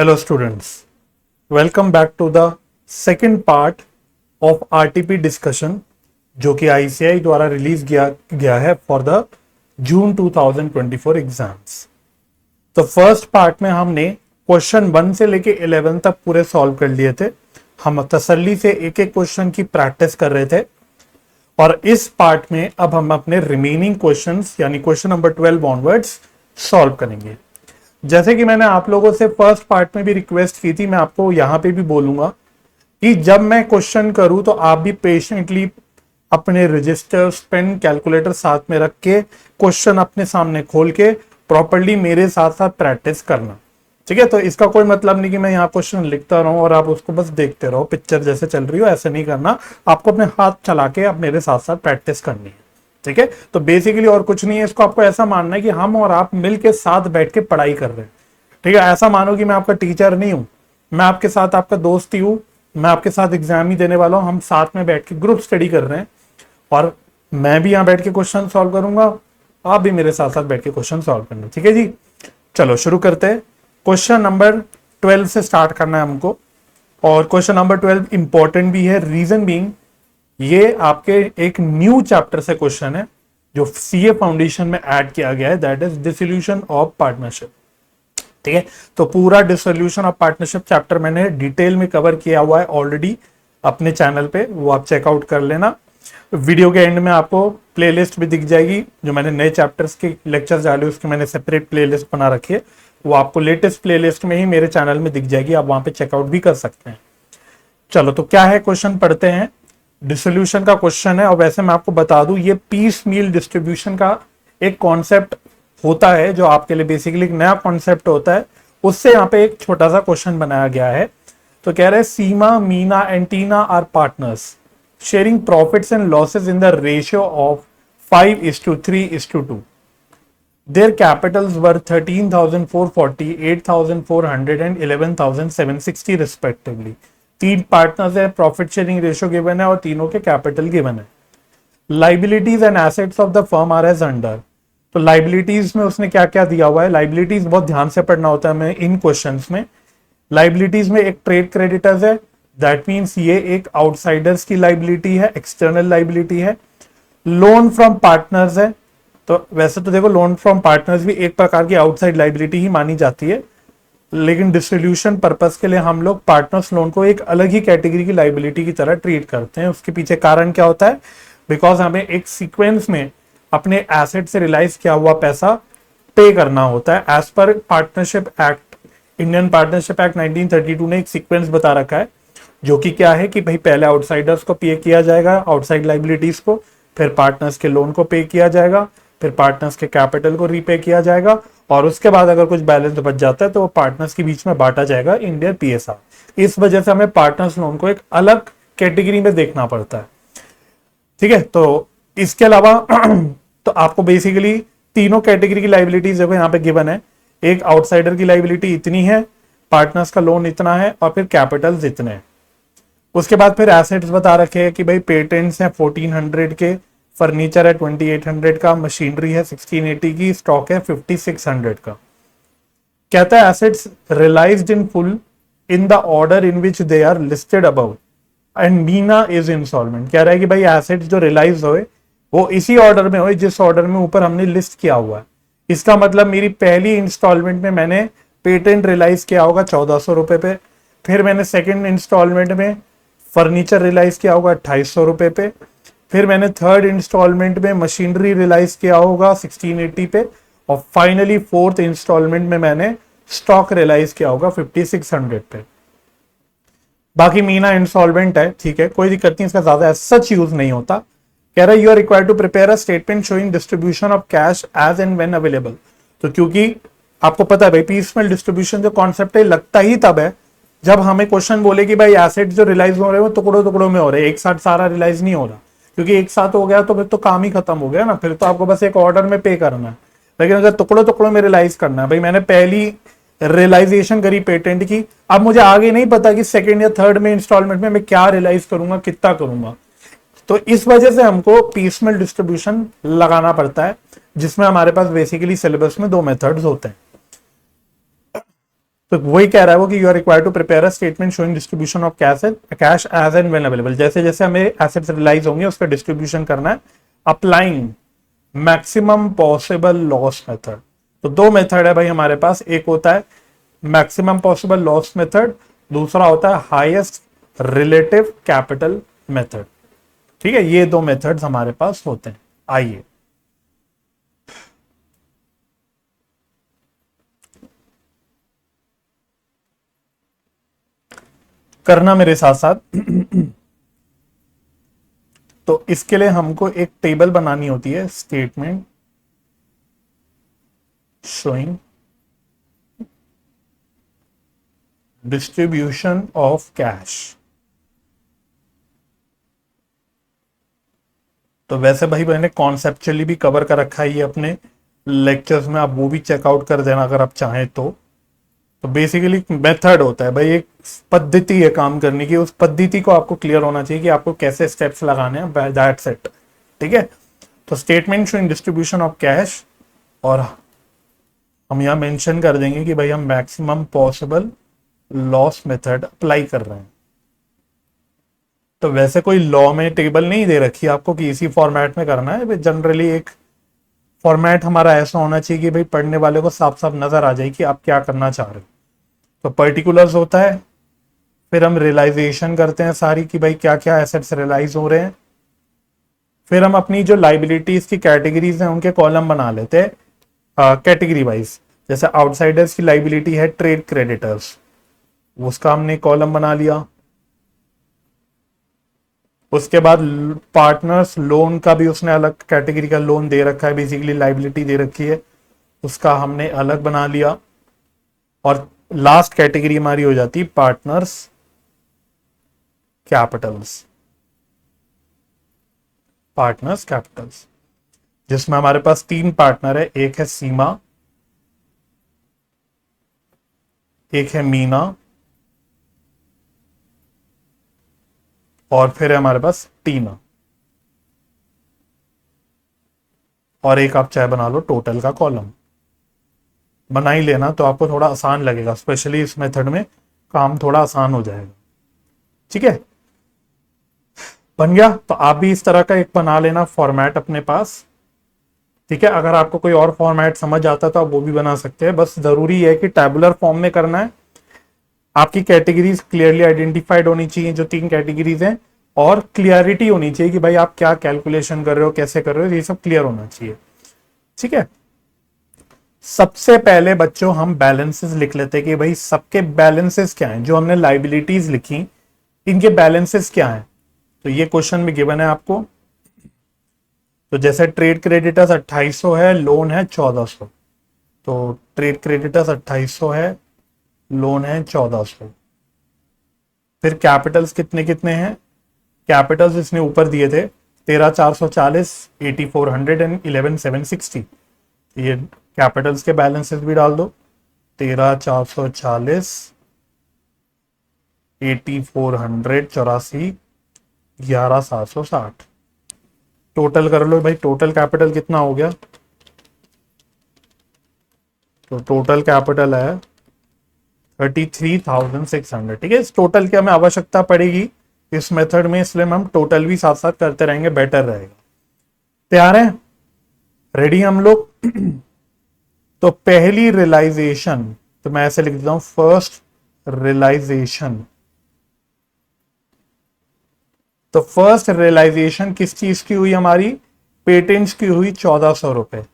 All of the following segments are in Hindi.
Hello students, welcome back to the second part of RTP discussion जो कि ICAI द्वारा रिलीज किया गया है फॉर द जून 2024 एग्जाम्स। तो फर्स्ट पार्ट में हमने क्वेश्चन 1 से लेके 11 तक पूरे सॉल्व कर लिए थे। हम तसल्ली से एक एक क्वेश्चन की प्रैक्टिस कर रहे थे और इस पार्ट में अब हम अपने रिमेनिंग क्वेश्चंस यानी क्वेश्चन नंबर 12 ऑनवर्ड्स सॉल्व करेंगे। जैसे कि मैंने आप लोगों से फर्स्ट पार्ट में भी रिक्वेस्ट की थी, मैं आपको यहां पे भी बोलूंगा कि जब मैं क्वेश्चन करूं तो आप भी पेशेंटली अपने रजिस्टर, पेन, कैलकुलेटर साथ में रख के क्वेश्चन अपने सामने खोल के प्रॉपर्ली मेरे साथ साथ प्रैक्टिस करना। ठीक है, तो इसका कोई मतलब नहीं कि मैं यहाँ क्वेश्चन लिखता रहूं और आप उसको बस देखते रहो, पिक्चर जैसे चल रही हो ऐसे नहीं करना। आपको अपने हाथ चला के अब मेरे साथ साथ प्रैक्टिस करनी है। ठीक है, तो बेसिकली और कुछ नहीं है, इसको आपको ऐसा मानना है कि हम और आप मिल के साथ बैठ के पढ़ाई कर रहे हैं। ठीक है, ऐसा मानो कि मैं आपका टीचर नहीं हूं, मैं आपके साथ आपका दोस्त ही हूं, मैं आपके साथ एग्जाम ही देने वाला हूं। हम साथ में बैठ के ग्रुप स्टडी कर रहे हैं और मैं भी यहाँ बैठ के क्वेश्चन सॉल्व करूंगा, आप भी मेरे साथ साथ बैठ के क्वेश्चन सॉल्व करना। ठीक है जी, चलो शुरू करते हैं। क्वेश्चन नंबर 12 से स्टार्ट करना है हमको और क्वेश्चन नंबर 12 इंपॉर्टेंट भी है। रीजन बीइंग ये आपके एक न्यू चैप्टर से क्वेश्चन है जो सीए फाउंडेशन में ऐड किया गया है, that is dissolution of partnership. ठीक है, तो पूरा डिसोल्यूशन ऑफ पार्टनरशिप चैप्टर मैंने डिटेल में कवर किया हुआ है ऑलरेडी अपने चैनल पे, वो आप चेकआउट कर लेना। वीडियो के एंड में आपको प्लेलिस्ट भी दिख जाएगी, जो मैंने नए चैप्टर्स के लेक्चर्स डाले उसके मैंने सेपरेट प्लेलिस्ट बना रखी है, वो आपको लेटेस्ट प्लेलिस्ट में ही मेरे चैनल में दिख जाएगी, आप वहां पे चेकआउट भी कर सकते हैं। चलो तो क्या है क्वेश्चन पढ़ते हैं। डिसोल्यूशन का क्वेश्चन है और वैसे मैं आपको बता दूं ये पीस मील डिस्ट्रीब्यूशन का एक कॉन्सेप्ट होता है जो आपके लिए बेसिकली एक नया कॉन्सेप्ट होता है, उससे यहाँ पे एक छोटा सा क्वेश्चन बनाया गया है। तो कह रहे हैं Seema, Meena and Teena are partners sharing profits and losses in the ratio of 5:3:2। Their capitals were 13,440, 8,400 and 11,760 respectively. तीन पार्टनर्स है, प्रॉफिट शेयरिंग रेशियो गिवन है और तीनों के कैपिटल गिवन है। Liabilities and assets of the firm are as under. तो लाइबिलिटीज में उसने क्या क्या दिया हुआ है, लाइबिलिटीज बहुत ध्यान से पढ़ना होता है हमें इन क्वेश्चंस में। लाइबिलिटीज में एक ट्रेड क्रेडिटर्स है, दैट मींस ये एक आउटसाइडर्स की लाइबिलिटी है, एक्सटर्नल लाइबिलिटी है। लोन फ्रॉम पार्टनर्स है, तो वैसे तो देखो लोन फ्रॉम पार्टनर्स भी एक प्रकार की आउटसाइड लाइबिलिटी ही मानी जाती है, लेकिन डिसोल्यूशन पर्पस के लिए हम लोग पार्टनर्स लोन को एक अलग ही कैटेगरी की लाइबिलिटी की तरह ट्रीट करते हैं। उसके पीछे कारण क्या होता है, बिकॉज हमें एक सीक्वेंस में अपने एसेट से रिलाइज किया हुआ पैसा पे करना होता है। As per partnership act, Indian partnership act 1932 ने एक सीक्वेंस बता रखा है जो कि क्या है कि भाई पहले आउटसाइडर्स को पे किया जाएगा आउटसाइड लाइबिलिटीज को, फिर पार्टनर्स के लोन को पे किया जाएगा, फिर पार्टनर्स के कैपिटल को रीपे किया जाएगा और उसके बाद अगर कुछ बैलेंस बच जाता है तो वो पार्टनर्स के बीच में बांटा जाएगा इंडियन पीएसआर। इस वजह से हमें पार्टनर्स लोन को एक अलग कैटेगरी में देखना पड़ता है। ठीक है, तो इसके अलावा तो आपको बेसिकली तीनों कैटेगरी की लाइबिलिटीज देखो यहाँ पे गिवन है। एक आउटसाइडर की लाइबिलिटी इतनी है, पार्टनर्स का लोन इतना है और फिर कैपिटल्स इतने हैं। उसके बाद फिर एसेट्स बता रखे हैं कि भाई पेटेंट्स हैं 1400 के, फर्नीचर है 2800 का, मशीनरी है 1680 की, स्टॉक है 5600 का। कहता है assets realised in full in the order in which they are listed above and मीना इज इंस्टॉलमेंट। कह रहा है कि भाई एसेट्स जो रियलाइज हुए वो इसी ऑर्डर में हुए जिस ऑर्डर में ऊपर हमने लिस्ट किया हुआ है। इसका मतलब मेरी पहली इंस्टॉलमेंट में मैंने पेटेंट रियलाइज किया होगा 1400 रुपए पे, फिर मैंने सेकेंड इंस्टॉलमेंट में फर्नीचर रियलाइज किया होगा 2800 रुपए पे, फिर मैंने थर्ड इंस्टॉलमेंट में मशीनरी रियलाइज किया होगा 1680 पे और फाइनली फोर्थ इंस्टॉलमेंट में मैंने स्टॉक रियलाइज किया होगा 5600 पे। बाकी मीना इंस्टॉलमेंट है, ठीक है, कोई दिक्कत नहीं, इसका ज्यादा सच यूज नहीं होता। कह रहा है you are required to prepare a statement showing distribution of cash as and when available. तो क्योंकि आपको पता है भाई पीसमेल डिस्ट्रीब्यूशन जो कॉन्सेप्ट है लगता ही तब है जब हमें क्वेश्चन बोले कि भाई एसेट जो रियलाइज हो रहे हैं वो टुकड़ों टुकड़ों में हो रहे हैं, एक साथ सारा रियलाइज नहीं हो रहा, क्योंकि एक साथ हो गया तो फिर तो काम ही खत्म हो गया ना, फिर तो आपको बस एक ऑर्डर में पे करना है। लेकिन अगर टुकड़ों टुकड़ों में रियलाइज करना है, भाई मैंने पहली रियलाइजेशन करी पेटेंट की, अब मुझे आगे नहीं पता कि सेकंड या थर्ड में इंस्टॉलमेंट में मैं क्या रियलाइज करूंगा, कितना करूंगा, तो इस वजह से हमको पीसमेल डिस्ट्रीब्यूशन लगाना पड़ता है, जिसमें हमारे पास बेसिकली सिलेबस में दो मेथड्स होते हैं। तो वही कह रहा है वो कि you are required to prepare a statement showing distribution of cash as and when available. जैसे जैसे हमें एसेट्स रियलाइज होंगे उसका डिस्ट्रीब्यूशन करना है, applying maximum possible loss method. तो दो मेथड है भाई हमारे पास, एक होता है मैक्सिमम पॉसिबल लॉस मेथड, दूसरा होता है हाईएस्ट रिलेटिव कैपिटल मेथड। ठीक है, ये दो मेथड्स हमारे पास होते हैं। आइए करना मेरे साथ साथ। तो इसके लिए हमको एक टेबल बनानी होती है, statement showing distribution of cash. तो वैसे भाई मैंने कॉन्सेप्चुअली भी कवर कर रखा है ये अपने लेक्चर्स में, आप वो भी चेकआउट कर देना अगर आप चाहें तो। बेसिकली मेथड होता है भाई, एक पद्धति है काम करने की, उस पद्धति को आपको क्लियर होना चाहिए कि आपको कैसे स्टेप्स लगाने हैं, दैट्स इट। ठीक है, तो statement showing distribution of cash, और हम यहां मेंशन कर देंगे कि भाई हम maximum possible loss method apply कर रहे हैं। तो वैसे कोई लॉ में टेबल नहीं दे रखी आपको कि इसी फॉर्मेट में करना है, जनरली एक फॉर्मेट हमारा ऐसा होना चाहिए कि भाई पढ़ने वाले को साफ साफ नजर आ जाए कि आप क्या करना चाह रहे हो। तो पर्टिकुलर्स होता है, फिर हम रियलाइजेशन करते हैं सारी कि भाई क्या क्या एसेट्स रियलाइज हो रहे हैं, फिर हम अपनी जो लाइबिलिटीज की कैटेगरीज हैं उनके कॉलम बना लेते हैं कैटेगरी वाइज। जैसे आउटसाइडर्स की लाइबिलिटी है ट्रेड क्रेडिटर्स, उसका हमने कॉलम बना लिया। उसके बाद पार्टनर्स लोन का भी उसने अलग कैटेगरी का लोन दे रखा है, बेसिकली लाइबिलिटी दे रखी है, उसका हमने अलग बना लिया। और लास्ट कैटेगरी हमारी हो जाती है पार्टनर्स कैपिटल्स, पार्टनर्स कैपिटल्स जिसमें हमारे पास तीन पार्टनर है, एक है सीमा, एक है मीना, और फिर है हमारे पास टीना, और एक आप चाहे बना लो टोटल का कॉलम, बना ही लेना तो आपको थोड़ा आसान लगेगा, स्पेशली इस मेथड में काम थोड़ा आसान हो जाएगा। ठीक है, बन गया। तो आप भी इस तरह का एक बना लेना फॉर्मेट अपने पास। ठीक है, अगर आपको कोई और फॉर्मेट समझ आता है तो आप वो भी बना सकते हैं, बस जरूरी है कि टैबुलर फॉर्म में करना है। आपकी कैटेगरीज क्लियरली आइडेंटिफाइड होनी चाहिए, जो तीन कैटेगरीज हैं, और क्लियरिटी होनी चाहिए कि भाई आप क्या कैलकुलेशन कर रहे हो, कैसे कर रहे हो, ये सब क्लियर होना चाहिए। ठीक है, सबसे पहले बच्चों हम बैलेंसेस लिख लेते हैं कि भाई सबके बैलेंसेस क्या हैं, जो हमने लाइबिलिटीज लिखी इनके बैलेंसेस क्या हैं। तो ये क्वेश्चन में गिवन है आपको। तो जैसे ट्रेड क्रेडिटर्स 2800 है, लोन है 1400, तो ट्रेड क्रेडिटर्स 2800 है, लोन है 1400। फिर कैपिटल्स कितने कितने हैं, कैपिटल्स इसने ऊपर दिए थे 13440, 8400 एंड 11760। ये कैपिटल्स के बैलेंसेस भी डाल दो, 13440, 8400, 84, 11760। टोटल कर लो भाई, टोटल कैपिटल कितना हो गया। तो टोटल कैपिटल है 33,600। ठीक है, इस टोटल की हमें आवश्यकता पड़ेगी इस मेथड में, इसलिए हम टोटल भी साथ साथ करते रहेंगे, बेटर रहेगा। तैयार है, रेडी हम लोग। तो पहली रियलाइजेशन, तो मैं ऐसे लिख देता हूं, फर्स्ट रियलाइजेशन। तो फर्स्ट रियलाइजेशन किस चीज की हुई हमारी, पेटेंट्स की हुई 1400 रुपए।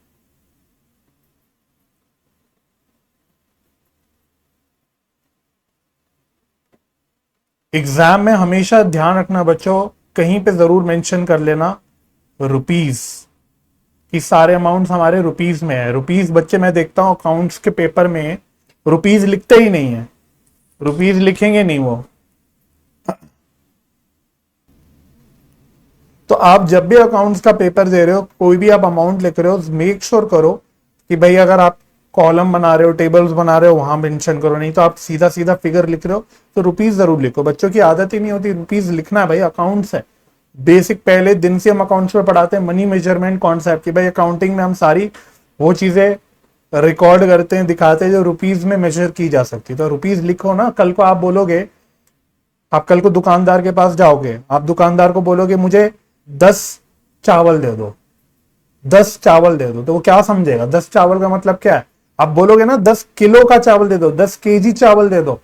एग्जाम में हमेशा ध्यान रखना बच्चों, कहीं पे जरूर मेंशन कर लेना रुपीज, कि सारे अमाउंट्स हमारे रुपीज में है। रुपीज बच्चे मैं देखता हूं अकाउंट्स के पेपर में रुपीज लिखते ही नहीं है, रुपीज लिखेंगे नहीं वो। तो आप जब भी अकाउंट्स का पेपर दे रहे हो, कोई भी आप अमाउंट लिख रहे हो, मेक श्योर करो कि भाई अगर आप कॉलम बना रहे हो, टेबल्स बना रहे हो, वहां मेंशन करो, नहीं तो आप सीधा सीधा फिगर लिख रहे हो तो रुपीज जरूर लिखो। बच्चों की आदत ही नहीं होती रुपीज लिखना है, भाई अकाउंट्स है, बेसिक पहले दिन से हम अकाउंट्स में पढ़ाते हैं, मनी मेजरमेंट कॉन्सेप्ट की भाई अकाउंटिंग में हम सारी वो चीजें रिकॉर्ड करते हैं, दिखाते हैं, जो रुपीज में मेजर की जा सकती है। तो रुपीज लिखो ना, कल को आप बोलोगे, आप कल को दुकानदार के पास जाओगे, आप दुकानदार को बोलोगे मुझे 10 चावल दे दो, 10 चावल दे दो, तो वो क्या समझेगा? 10 चावल का मतलब क्या है? आप बोलोगे ना 10 किलो का चावल दे दो, 10 केजी चावल दे दो,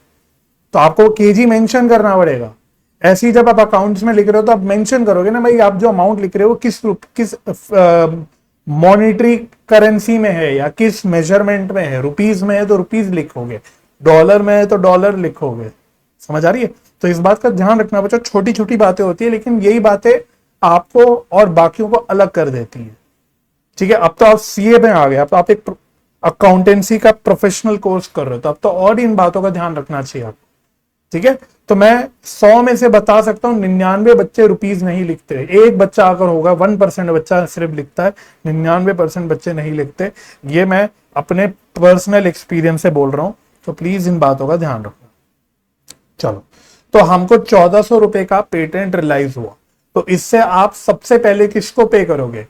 तो आपको केजी मेंशन करना पड़ेगा। ऐसे ही जब आप अकाउंट्स में लिख रहे हो तो आप मेंशन करोगे ना भाई, आप जो अमाउंट लिख रहे हो किस मॉनिटरी करेंसी में है या किस मेजरमेंट में है। रुपीज में है तो रुपीज लिखोगे, डॉलर में है तो डॉलर लिखोगे। समझ आ रही है? तो इस बात का ध्यान रखना बच्चों, छोटी छोटी बातें होती है लेकिन यही बातें आपको और बाकियों को अलग कर देती है। ठीक है, अब तो आप सीए में आ गए, अब तो आप एक अकाउंटेंसी का प्रोफेशनल कोर्स कर रहे हो, तो अब तो और इन बातों का ध्यान रखना चाहिए आपको। ठीक है, तो मैं 100 में से बता सकता हूं 99 बच्चे रुपीज नहीं लिखते। एक बच्चा अगर होगा, 1% बच्चा सिर्फ लिखता है, 99% बच्चे नहीं लिखते। ये मैं अपने पर्सनल एक्सपीरियंस से बोल रहा हूं, तो प्लीज इन बातों का ध्यान रखना। चलो, तो हमको 1400 रुपए का पेटेंट रियलाइज हुआ, तो इससे आप सबसे पहले किसको पे करोगे?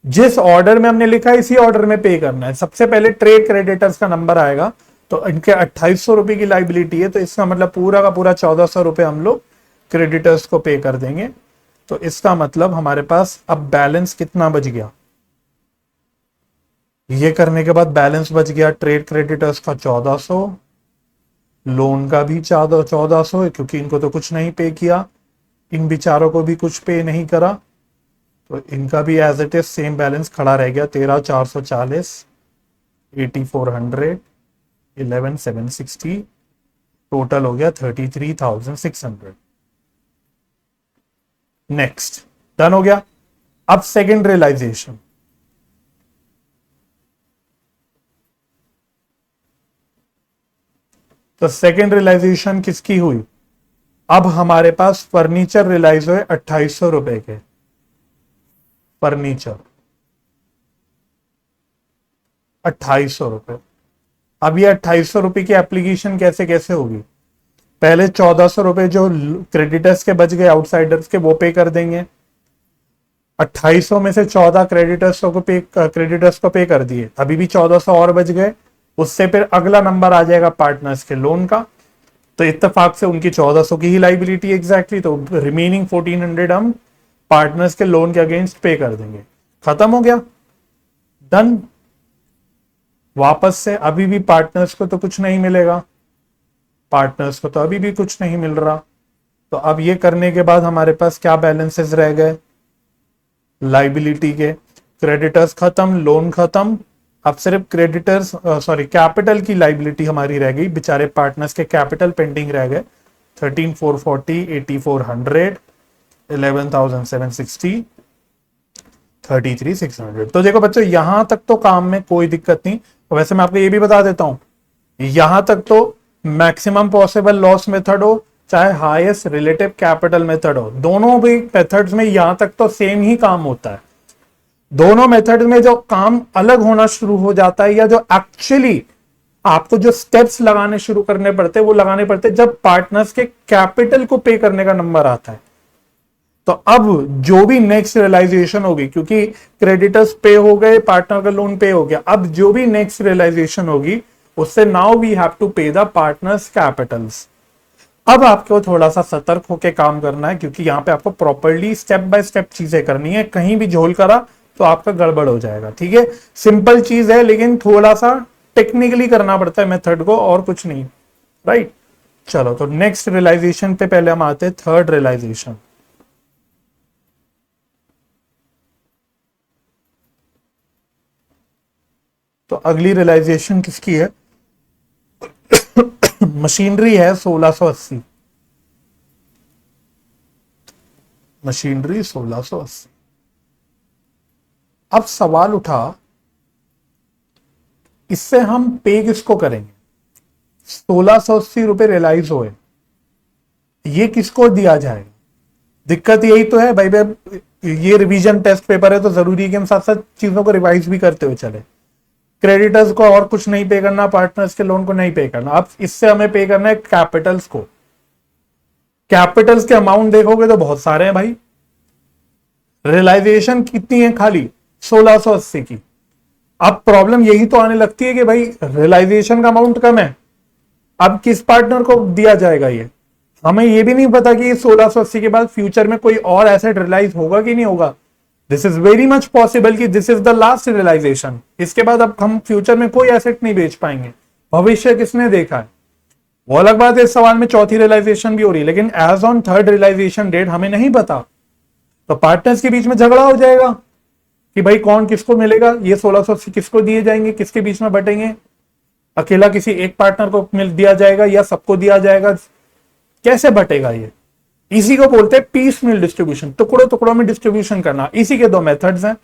जिस ऑर्डर में हमने लिखा है इसी ऑर्डर में पे करना है। सबसे पहले ट्रेड क्रेडिटर्स का नंबर आएगा, तो इनके 2800 रुपए की लाइबिलिटी है, तो इसका मतलब पूरा का पूरा 1400 रुपए हम लोग क्रेडिटर्स को पे कर देंगे। तो इसका मतलब हमारे पास अब बैलेंस कितना बच गया? ये करने के बाद बैलेंस बच गया ट्रेड क्रेडिटर्स का 1400, लोन का भी 1400 है क्योंकि इनको तो कुछ नहीं पे किया, इन बेचारों को भी कुछ पे नहीं करा, तो इनका भी as it is same balance खड़ा रह गया। 13440, 8400, 11760, टोटल हो गया 33,600। नेक्स्ट, डन हो गया। अब सेकेंड रियलाइजेशन, तो सेकेंड रियलाइजेशन किसकी हुई? अब हमारे पास फर्नीचर रियलाइज हुए 2800 रुपए के। फर्नीचर 2800 रुपए। अब ये 2800 रुपए की एप्लीकेशन कैसे कैसे होगी? पहले 1400 रुपए जो क्रेडिटर्स के बच गए, आउटसाइडर्स के, वो पे कर देंगे। 2800 में से 14 क्रेडिटर्स को पे कर दिए, अभी भी 1400 और बच गए। उससे फिर अगला नंबर आ जाएगा पार्टनर्स के लोन का, तो इत्तेफाक से उनकी 1400 की ही लाइबिलिटी एग्जैक्टली, तो रिमेनिंग 1400 हम पार्टनर्स के लोन के अगेंस्ट पे कर देंगे। खत्म हो गया, डन। वापस से अभी भी पार्टनर्स को तो कुछ नहीं मिलेगा, पार्टनर्स को तो अभी भी कुछ नहीं मिल रहा। तो अब ये करने के बाद हमारे पास क्या बैलेंसेस रह गए? लाइबिलिटी के क्रेडिटर्स खत्म, लोन खत्म, अब सिर्फ क्रेडिटर्स कैपिटल की लाइबिलिटी हमारी रह गई। बेचारे पार्टनर्स के कैपिटल पेंडिंग रह गए 13,440, 8,400, 11,760, 33,600। तो देखो बच्चों, यहां तक तो काम में कोई दिक्कत नहीं। वैसे मैं आपको ये भी बता देता हूं, यहां तक तो मैक्सिमम पॉसिबल लॉस मेथड हो चाहे हाईएस्ट रिलेटिव कैपिटल मेथड हो, दोनों भी मेथड्स में यहां तक तो सेम ही काम होता है। दोनों मेथड में जो काम अलग होना शुरू हो जाता है, या जो एक्चुअली आपको जो स्टेप्स लगाने शुरू करने पड़ते हैं वो लगाने पड़ते हैं जब पार्टनर्स के कैपिटल को पे करने का नंबर आता है। तो अब जो भी नेक्स्ट रियलाइजेशन होगी, क्योंकि क्रेडिटर्स पे हो गए, पार्टनर का लोन पे हो गया, अब जो भी नेक्स्ट रियलाइजेशन होगी उससे now we have to pay the partners Capitals. अब आपको थोड़ा सा सतर्क होकर काम करना है, क्योंकि यहां पे आपको प्रॉपर्ली स्टेप बाय स्टेप चीजें करनी है। कहीं भी झोल करा तो आपका गड़बड़ हो जाएगा। ठीक है, सिंपल चीज है लेकिन थोड़ा सा टेक्निकली करना पड़ता है मेथड को, और कुछ नहीं। राइट, चलो, तो नेक्स्ट रियलाइजेशन पे पहले हम आते हैं, थर्ड रियलाइजेशन। तो अगली रियलाइजेशन किसकी है? मशीनरी है 1680, मशीनरी 1680। अब सवाल उठा, इससे हम पे किसको करेंगे? 1680 रुपए रियलाइज हुए, ये किसको दिया जाएगा? दिक्कत यही तो है भाई, ये रिवीजन टेस्ट पेपर है तो जरूरी है कि हम साथ साथ चीजों को रिवाइज भी करते हुए चले। क्रेडिटर्स को और कुछ नहीं पे करना, पार्टनर्स के लोन को नहीं पे करना, अब इससे हमें पे करना है कैपिटल्स को। कैपिटल्स के अमाउंट देखोगे तो बहुत सारे हैं भाई। रियलाइजेशन कितनी है? खाली 1680 की। अब प्रॉब्लम यही तो आने लगती है कि भाई रियलाइजेशन का अमाउंट कम है, अब किस पार्टनर को दिया जाएगा ये? हमें ये भी नहीं पता कि 1680 के बाद फ्यूचर में कोई और एसेट रियलाइज होगा कि नहीं होगा। This is very much possible कि this is the last realisation, इसके बाद अब हम फ्यूचर में कोई एसेट नहीं बेच पाएंगे। भविष्य किसने देखा है? वो अलग बात है, इस सवाल में चौथी रियलाइजेशन भी हो रही है, लेकिन as on third realisation date हमें नहीं पता। तो पार्टनर्स के बीच में झगड़ा हो जाएगा कि भाई कौन किसको मिलेगा, ये 1680 किसको दिए जाएंगे, किसके बीच में बटेंगे, अकेला किसी एक पार्टनर को मिल दिया जाएगा या सबको दिया जाएगा, कैसे बटेगा ये? इसी को बोलते हैं पीस मिल डिस्ट्रीब्यूशन, टुकड़ों टुकड़ों में डिस्ट्रीब्यूशन करना। इसी के दो मेथड्स हैं।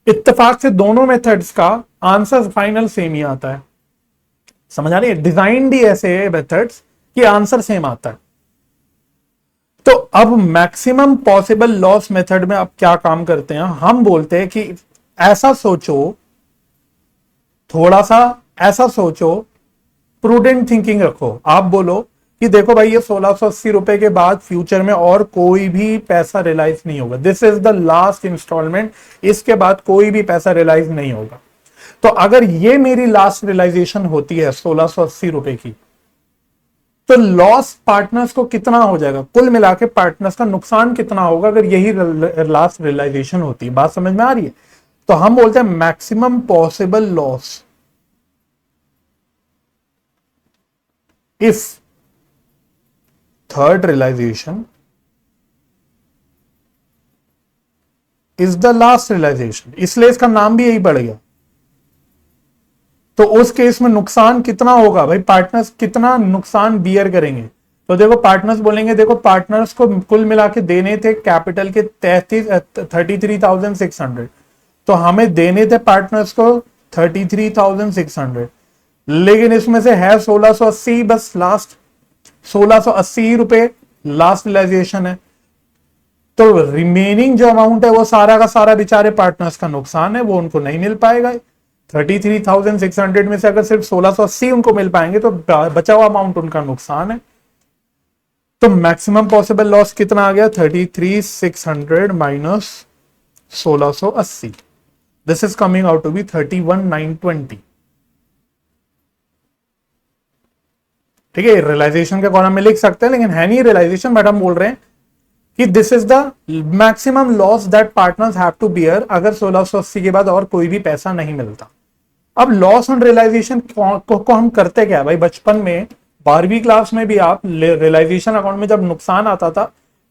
इत्तेफाक से दोनों मेथड्स का आंसर फाइनल सेम ही आता है। समझ आ रही है? डिजाइन भी ऐसे मेथड्स कि आंसर सेम आता है। तो अब मैक्सिमम पॉसिबल लॉस मेथड में अब क्या काम करते हैं, हम बोलते हैं कि ऐसा सोचो, थोड़ा सा ऐसा सोचो, प्रूडेंट थिंकिंग रखो। आप बोलो कि देखो भाई ये 1680 रुपए के बाद फ्यूचर में और कोई भी पैसा रियलाइज नहीं होगा, this is the last instalment, इसके बाद कोई भी पैसा रियलाइज नहीं होगा। तो अगर ये मेरी लास्ट रियलाइजेशन होती है 1680 रुपए की, तो लॉस पार्टनर्स को कितना हो जाएगा, कुल मिला के पार्टनर्स का नुकसान कितना होगा अगर यही लास्ट रियलाइजेशन होती है? बात समझ में आ रही है? तो हम बोलते हैं maximum possible loss if third realisation is the last realisation, इसलिए इसका नाम भी यही पड़ गया। तो उस केस में नुकसान कितना होगा भाई, पार्टनर्स कितना नुकसान बियर करेंगे? तो देखो पार्टनर्स बोलेंगे, देखो पार्टनर्स को कुल मिला के देने थे कैपिटल के 33,600, तो हमें देने थे पार्टनर्स को 33,600, लेकिन इसमें से है 1680 बस लास्ट, 1680 रुपए लास्ट रियलाइजेशन है। तो रिमेनिंग जो अमाउंट है वो सारा का सारा बेचारे पार्टनर्स का नुकसान है, वो उनको नहीं मिल पाएगा। 33,600 में से अगर सिर्फ 1680 उनको मिल पाएंगे तो बचा हुआ अमाउंट उनका नुकसान है। तो मैक्सिमम पॉसिबल लॉस कितना आ गया, 33,600 minus 1680, this is coming out to be 31,920। ठीक है, रियलाइजेशन के कॉलम में लिख सकते हैं, लेकिन है नहीं रियलाइजेशन, बट हम बोल रहे हैं कि this is the maximum loss that partners have to bear अगर 1680 के बाद और कोई भी पैसा नहीं मिलता। अब लॉस ऑन रियलाइजेशन को हम करते क्या भाई, बचपन में 12वीं क्लास में भी आप रियलाइजेशन अकाउंट में जब नुकसान आता था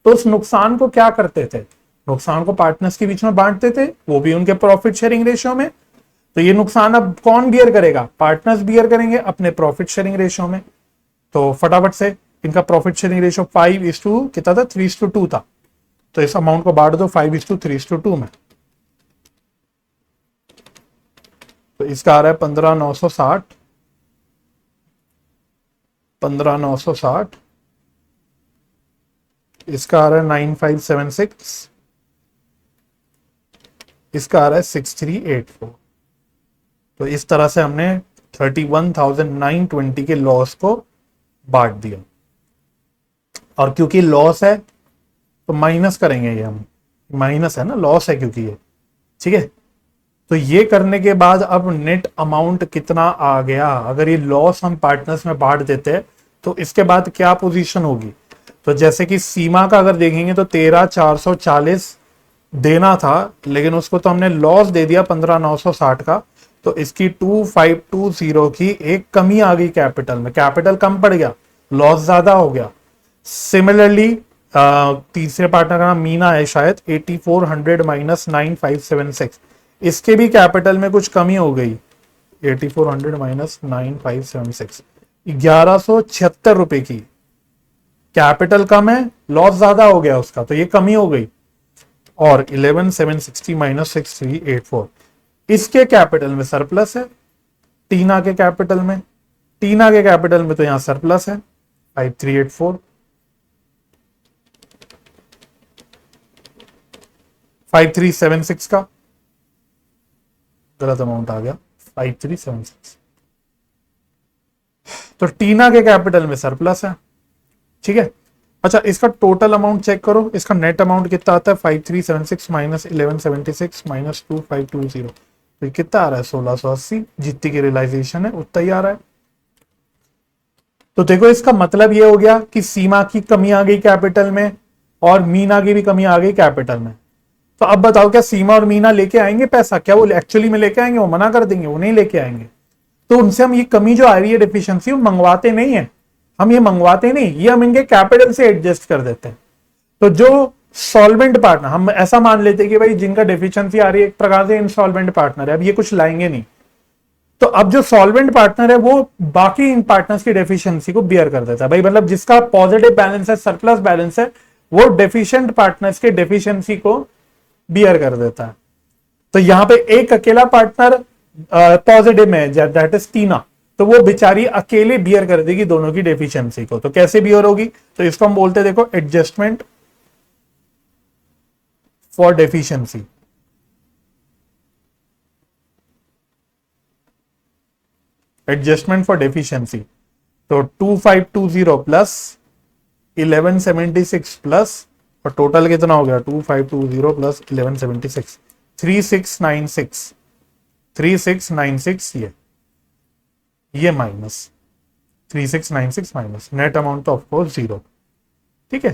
तो उस नुकसान को क्या करते थे, नुकसान को पार्टनर्स के बीच में बांटते थे, वो भी उनके प्रॉफिट शेयरिंग रेशियो में। तो ये नुकसान अब कौन बियर करेगा, पार्टनर्स बियर करेंगे अपने प्रॉफिट शेयरिंग रेशियो में। तो फटाफट से इनका प्रॉफिट शेयरिंग रेशियो 5:2 कितना था, 3:2 था। तो इस अमाउंट को बांट दो 5:3:2 में। तो इसका आ रहा है 15,960, 15,960, इसका आ रहा है 9,576, इसका आ रहा है 6,384। तो इस तरह से हमने 31,920 के लॉस को बांट दिया। और क्योंकि लॉस है तो माइनस करेंगे, ये हम माइनस है ना, लॉस है क्योंकि ये, ठीक है। तो ये करने के बाद अब नेट अमाउंट कितना आ गया, अगर ये लॉस हम पार्टनर्स में बांट देते हैं तो इसके बाद क्या पोजीशन होगी। तो जैसे कि सीमा का अगर देखेंगे तो 13,440 देना था, लेकिन उसको तो हमने लॉस दे दिया 15,960 का, तो इसकी 2,520 की एक कमी आ गई कैपिटल में, कैपिटल कम पड़ गया, लॉस ज्यादा हो गया। सिमिलरली तीसरे पार्टनर का नाम मीना है शायद, 8,400 माइनस 9,576, इसके भी कैपिटल में कुछ कमी हो गई, 8,400 माइनस 9,576, 1,176 रुपए की, कैपिटल कम है लॉस ज्यादा हो गया उसका, तो ये कमी हो गई। और 11,760 माइनस 6,384, इसके कैपिटल में सरप्लस है, टीना के कैपिटल में, टीना के कैपिटल में तो यहां सरप्लस है 5,384, 5,376 का गलत अमाउंट आ गया, 5,376। तो टीना के कैपिटल में सरप्लस है, ठीक है। अच्छा, इसका टोटल अमाउंट चेक करो, इसका नेट अमाउंट कितना आता है, 5,376 माइनस 1176 माइनस 2,520, तो ये कितना आ रहा है 1680, जितनी की रियलाइजेशन है उतना ही आ रहा है। तो देखो इसका मतलब ये हो गया कि सीमा की कमी आ गई कैपिटल में और मीना की भी कमी आ गई कैपिटल में। तो अब बताओ क्या सीमा और मीना लेके आएंगे पैसा? क्या वो एक्चुअली में लेके आएंगे? वो मना कर देंगे, वो नहीं लेके आएंगे। तो उनसे हम ये कमी जो आ रही है डिफिशियंसी, वो मंगवाते नहीं है, हम ये मंगवाते नहीं, ये हम इनके कैपिटल से एडजस्ट कर देते हैं। तो जो सॉल्वेंट पार्टनर, हम ऐसा मान लेते हैं कि भाई जिनका डेफिशिएंसी आ रही है एक प्रकार से इंसॉल्वेंट पार्टनर है, अब ये कुछ लाएंगे नहीं, तो अब जो सॉल्वेंट पार्टनर है वो बाकी इन पार्टनर्स की डेफिशिएंसी को बियर कर देता है भाई। मतलब जिसका पॉजिटिव बैलेंस है, सरप्लस बैलेंस है, वो डेफिशिएंट पार्टनर्स के डेफिशिएंसी को बियर कर देता है। तो यहां पे एक अकेला पार्टनर पॉजिटिव में है, दैट इज टीना, तो वो बेचारी अकेले बियर कर देगी दोनों की डेफिशिएंसी को। तो कैसे बियर होगी? तो इसको हम बोलते हैं, देखो, adjustment for deficiency. Adjustment for deficiency, तो 2520 प्लस 1176 प्लस, और टोटल कितना हो गया 2520 प्लस 1176, 3696, 3696, ये माइनस 3696 माइनस नेट अमाउंट तो ऑफकोर्स जीरो। ठीक है,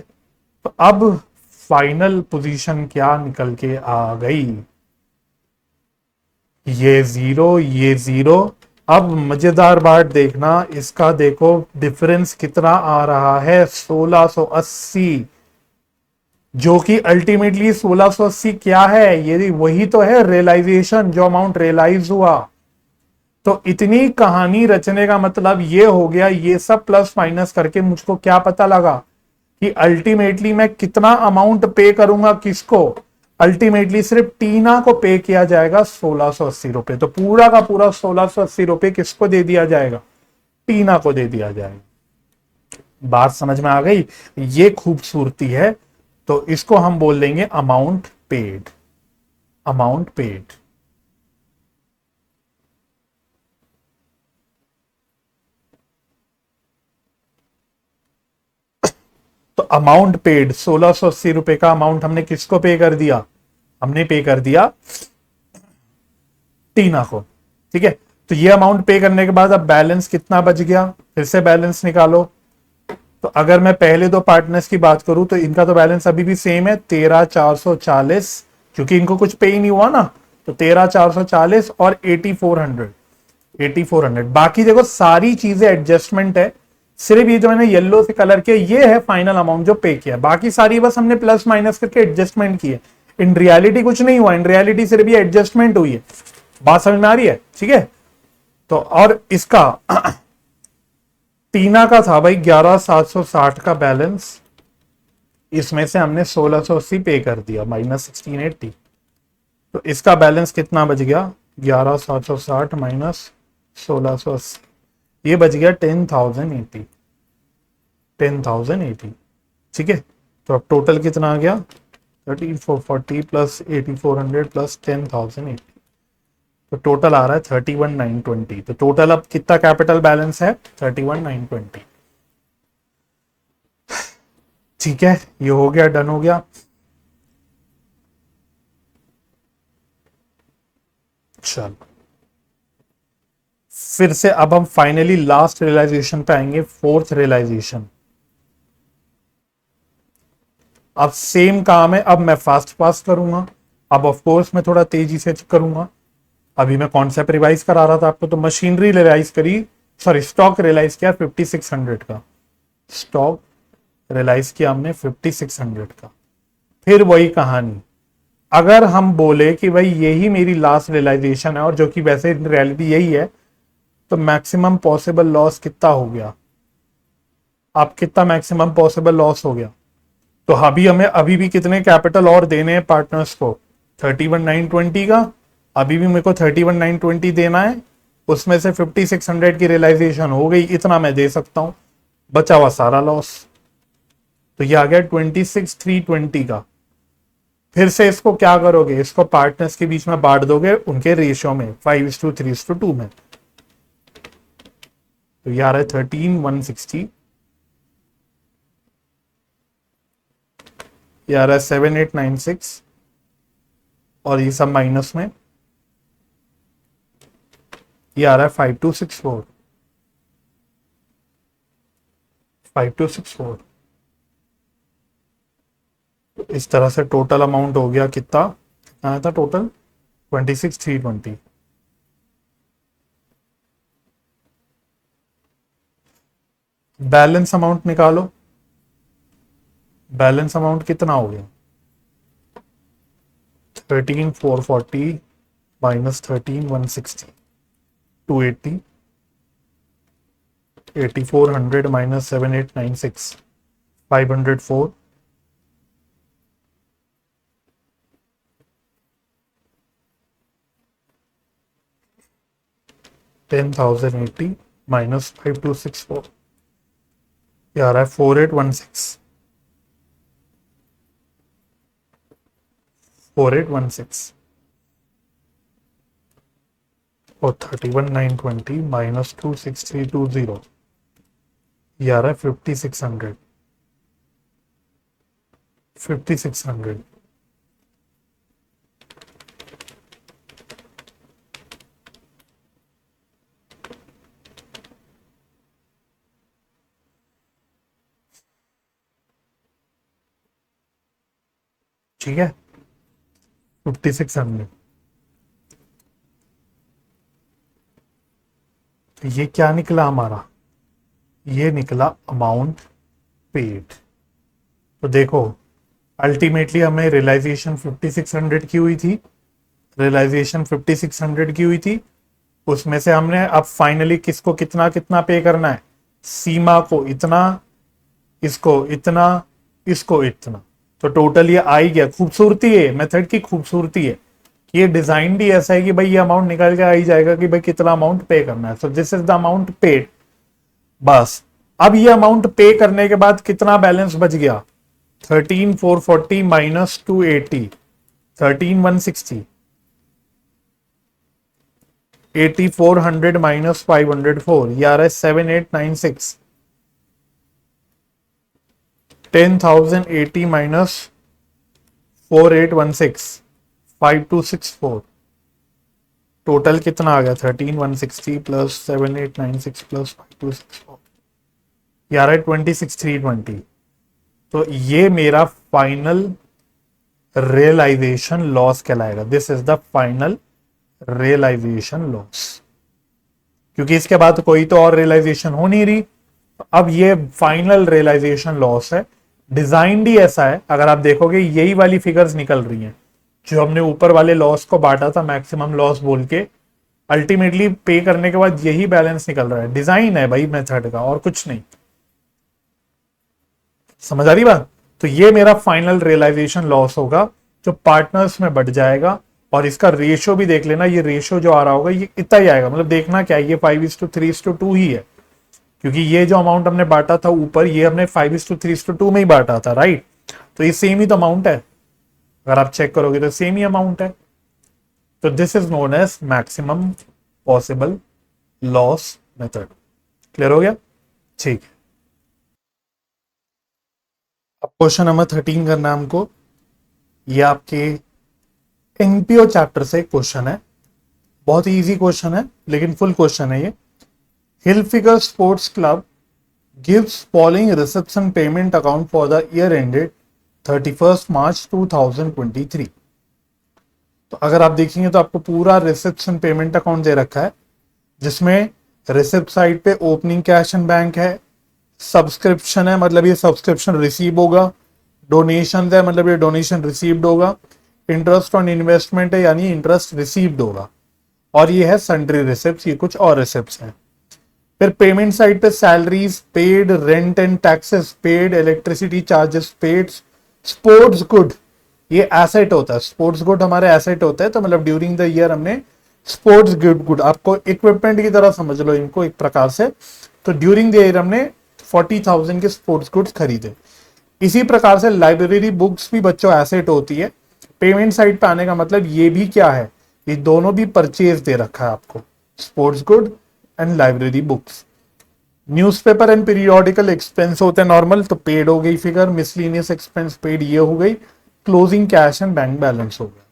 तो अब फाइनल पोजीशन क्या निकल के आ गई? ये जीरो, ये जीरो। अब मजेदार बात देखना, इसका देखो डिफरेंस कितना आ रहा है, 1680, जो कि अल्टीमेटली 1680 क्या है? ये वही तो है रियलाइजेशन, जो अमाउंट रियलाइज हुआ। तो इतनी कहानी रचने का मतलब ये हो गया, ये सब प्लस माइनस करके मुझको क्या पता लगा कि अल्टीमेटली मैं कितना अमाउंट पे करूंगा, किसको? अल्टीमेटली सिर्फ टीना को पे किया जाएगा 1680 रुपए। तो पूरा का पूरा 1680 रुपए किसको दे दिया जाएगा? टीना को दे दिया जाएगा। बात समझ में आ गई? ये खूबसूरती है। तो इसको हम बोल देंगे अमाउंट पेड। Amount paid. तो अमाउंट पेड 1680 रुपए का अमाउंट हमने किसको पे कर दिया? हमने पे कर दिया टीना को। ठीक है, तो ये अमाउंट पे करने के बाद अब बैलेंस कितना बच गया? फिर से बैलेंस निकालो। तो अगर मैं पहले दो पार्टनर्स की बात करूं तो इनका तो बैलेंस अभी भी सेम है, 13440, क्योंकि इनको कुछ पे ही नहीं हुआ ना। तो 13440 और 8400, 8400। बाकी देखो सारी चीजें एडजस्टमेंट है, सिर्फ ये जो मैंने येलो से कलर किया ये है फाइनल अमाउंट जो पे किया। बाकी सारी बस हमने प्लस माइनस करके एडजस्टमेंट की है। इन रियलिटी कुछ नहीं हुआ, इन रियलिटी सिर्फ ये एडजस्टमेंट हुई है। बात समझ में आ रही है? ठीक है, तो और इसका टीना का था भाई 11760 का बैलेंस, इसमें से हमने 1680 पे कर दिया माइनस 1680। तो इसका बैलेंस कितना बच गया? 11760 माइनस 1680, ये बच गया 10,080, 10,080। ठीक है, तो अब टोटल कितना आ गया? 3440 प्लस 8400 प्लस 10,080, तो टोटल आ रहा है 31,920। तो टोटल अब कितना कैपिटल बैलेंस है? 31,920। ठीक है, ये हो गया, डन हो गया। चलो फिर से अब हम फाइनली लास्ट रियलाइजेशन पे आएंगे, फोर्थ रियलाइजेशन। अब सेम काम है, अब मैं फास्ट फास्ट करूंगा। अब ऑफ कोर्स मैं थोड़ा तेजी से करूंगा। अभी मैं कॉन्सेप्ट रिवाइज करा रहा था आपको, तो मशीनरी रियलाइज करी, सॉरी स्टॉक रियलाइज किया 5600 का। स्टॉक रियलाइज किया हमने 5600 का। फिर वही कहानी, अगर हम बोले कि भाई यही मेरी लास्ट रियलाइजेशन है, और जो कि वैसे इन रियलिटी यही है, तो मैक्सिमम पॉसिबल लॉस कितना हो गया? अब कितना मैक्सिमम पॉसिबल लॉस हो गया? तो अभी हमें अभी भी कितने कैपिटल और देने हैं पार्टनर्स को? 31,920 का। अभी भी मेरे को 31,920 देना है, उसमें से 5600 की रियलाइजेशन हो गई, इतना मैं दे सकता हूं, बचा हुआ सारा लॉस। तो ये आ गया 26,320 का। फिर से इसको क्या करोगे? इसको पार्टनर्स के बीच में बांट दोगे उनके रेशियो में, 5:3:2 में। तो ये आ रहा है 13,160, ये आ रहा है 7,896, और ये सब माइनस में ये आ रहा है 5264, 5264। इस तरह से टोटल अमाउंट हो गया कितना आया था टोटल 26,320। बैलेंस अमाउंट निकालो, बैलेंस अमाउंट कितना हो गया 13,440 माइनस 13,160, 280, 8,400 माइनस 7,896, 504, 10,080 माइनस 5264, ये आ रहा है 4816, 4816। और 31,920 माइनस 26320, ये आ रहा है 5,600, 5,600। ठीक है 5,600। तो ये क्या निकला हमारा, ये निकला अमाउंट पेड। तो देखो अल्टीमेटली हमें रियलाइजेशन 5,600 की हुई थी, रियलाइजेशन 5,600 की हुई थी। उसमें से हमने अब फाइनली किसको कितना कितना पे करना है, सीमा को इतना, इसको इतना, इसको इतना। तो टोटल ये आ ही गया। खूबसूरती है मेथड की, खूबसूरती है ये डिजाइन भी ऐसा है कि भाई ये अमाउंट निकल के आ ही जाएगा कि भाई कितना अमाउंट पे करना है। So this is the amount paid. बस अब ये अमाउंट पे करने के बाद कितना बैलेंस बच गया 13,440 माइनस 280, 13,160, 8,400 माइनस 504, ये आ रहा है 7,896, 10,080 माइनस 4,816, 5,264। टोटल कितना आ गया 13,160 प्लस 7,896 प्लस 5,264, ये आ रहा है 26,320। तो ये मेरा फाइनल रियलाइजेशन लॉस कहलाएगा। This is the final realisation loss, क्योंकि इसके बाद कोई तो और रियलाइजेशन हो नहीं रही। अब ये फाइनल रियलाइजेशन लॉस है। डिजाइन भी ऐसा है, अगर आप देखोगे यही वाली फिगर्स निकल रही हैं जो हमने ऊपर वाले लॉस को बांटा था मैक्सिमम लॉस बोल के, अल्टीमेटली पे करने के बाद यही बैलेंस निकल रहा है। डिजाइन है भाई मेथड का, और कुछ नहीं। समझ आ रही बात। तो ये मेरा फाइनल रियलाइजेशन लॉस होगा जो पार्टनर्स में बढ़ जाएगा। और इसका रेशियो भी देख लेना, ये रेशियो जो आ रहा होगा ये इतना ही आएगा। मतलब देखना क्या है, ये 5:3:2 ही है, क्योंकि ये जो अमाउंट हमने बांटा था ऊपर, ये हमने 5:3:2 में ही बांटा था, राइट। तो ये सेम ही तो अमाउंट है, अगर आप चेक करोगे तो सेम ही अमाउंट है। तो this is known as maximum possible loss method. Clear हो गया, ठीक है। अब क्वेश्चन नंबर 13 करना है हमको। ये आपके एनपीओ चैप्टर से क्वेश्चन है, बहुत ही इजी क्वेश्चन है लेकिन फुल क्वेश्चन है ये। Hilfiger sports club gives following reception payment account for the year ended 31 March 2023। तो अगर आप देखेंगे तो आपको पूरा रिसेप्शन पेमेंट अकाउंट दे रखा है, जिसमें रिसिप्ट साइड पे ओपनिंग कैश एंड बैंक है, सब्सक्रिप्शन है मतलब ये सब्सक्रिप्शन रिसीव होगा, डोनेशन है मतलब ये डोनेशन रिसीव्ड होगा, इंटरेस्ट ऑन इन्वेस्टमेंट है यानी इंटरेस्ट रिसीव्ड होगा, और ये है सन्ड्री रिसिप्ट, ये कुछ और रिसिप्ट हैं। फिर पेमेंट साइड पे salaries paid, rent and taxes paid, electricity charges paid, sports good ये एसेट होता है, स्पोर्ट्स गुड हमारे एसेट होता है। तो मतलब ड्यूरिंग द ईयर हमने स्पोर्ट्स गुड आपको इक्विपमेंट की तरह समझ लो इनको एक प्रकार से। तो ड्यूरिंग द ईयर हमने 40,000 के स्पोर्ट्स गुड्स खरीदे। इसी प्रकार से लाइब्रेरी बुक्स भी बच्चों एसेट होती है। पेमेंट साइड पे आने का मतलब ये भी क्या है, ये दोनों भी परचेज दे रखा है आपको, sports good and library books. Newspaper and periodical expense होते हैं नॉर्मल, तो पेड हो गई फिगर, मिसलिनियस एक्सपेंस पेड ये हो गई, closing cash and bank balance हो गया।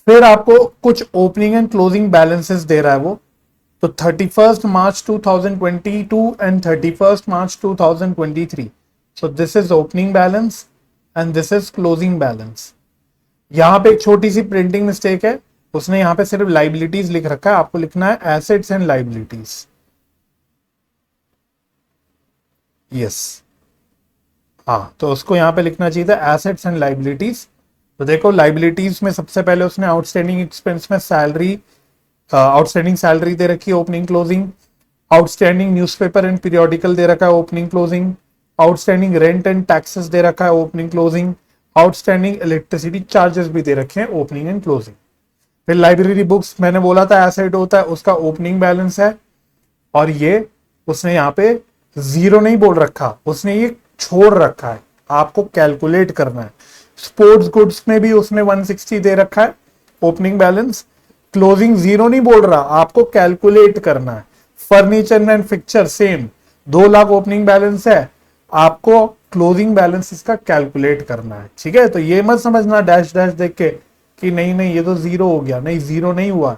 फिर आपको कुछ ओपनिंग एंड क्लोजिंग बैलेंसेस दे रहा है वो। तो 31st March 2022 and 31st March 2023, so this is opening balance and this is closing balance। यहां पे एक छोटी सी प्रिंटिंग मिस्टेक है, उसने यहां पे सिर्फ लाइबिलिटीज लिख रखा है, आपको लिखना है एसेट्स एंड लाइबिलिटीज। यस, हाँ, तो उसको यहां पे लिखना चाहिए था एसेट्स एंड लाइबिलिटीज। तो देखो लाइबिलिटीज में सबसे पहले उसने आउटस्टैंडिंग एक्सपेंस में सैलरी, आउटस्टैंडिंग सैलरी दे रखी है opening closing, outstanding newspaper and periodical दे रखा है opening closing, outstanding rent and taxes दे रखा है opening closing, outstanding electricity charges भी दे रखे हैं ओपनिंग एंड क्लोजिंग। फिर लाइब्रेरी बुक्स मैंने बोला था एसेट होता है, उसका ओपनिंग बैलेंस है, और ये उसने यहाँ पे जीरो नहीं बोल रखा, उसने ये छोड़ रखा है, आपको कैलकुलेट करना है। स्पोर्ट्स गुड्स में भी उसने 160 दे रखा है ओपनिंग बैलेंस, क्लोजिंग जीरो नहीं बोल रहा, आपको कैलकुलेट करना है। Furniture and fixture same 2 lakh opening balance है, आपको क्लोजिंग बैलेंस इसका कैलकुलेट करना है। ठीक है, तो ये मत समझना डैश डैश देख के कि नहीं नहीं ये तो जीरो हो गया, नहीं जीरो नहीं हुआ,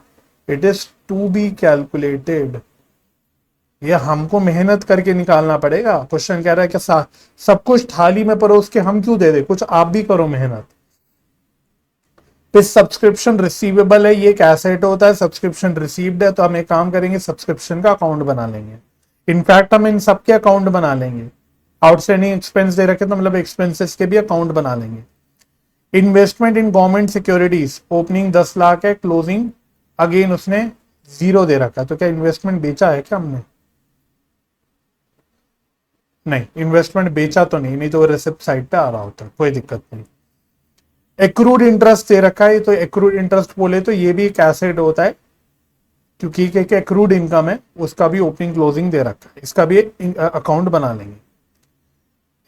it is to be calculated. ये हमको मेहनत करके निकालना पड़ेगा। क्वेश्चन कह रहा है कि सब कुछ थाली में परोस के हम क्यों दे दे, कुछ आप भी करो मेहनत। फिर सब्सक्रिप्शन रिसीवेबल है, ये एक एसेट होता है, सब्सक्रिप्शन रिसीव्ड है, तो हम एक काम करेंगे सब्सक्रिप्शन का अकाउंट बना लेंगे। इनफैक्ट हम इन सबके अकाउंट बना लेंगे। आउटस्टैंडिंग एक्सपेंस दे रखे तो मतलब एक्सपेंसेस के भी अकाउंट बना लेंगे। Investment in government securities opening 10 lakh है, क्लोजिंग अगेन उसने जीरो दे रखा है, तो क्या इन्वेस्टमेंट बेचा है क्या हमने? नहीं, इन्वेस्टमेंट बेचा तो नहीं, नहीं तो रिसिप्ट साइड पे आ रहा होता, कोई दिक्कत नहीं। एक्रूड इंटरेस्ट दे रखा है, तो एक्रूड इंटरेस्ट बोले तो ये भी एक एसेट होता है, क्योंकि एक एक्रूड इनकम है, उसका भी ओपनिंग क्लोजिंग दे रखा है, इसका भी एक अकाउंट बना लेंगे।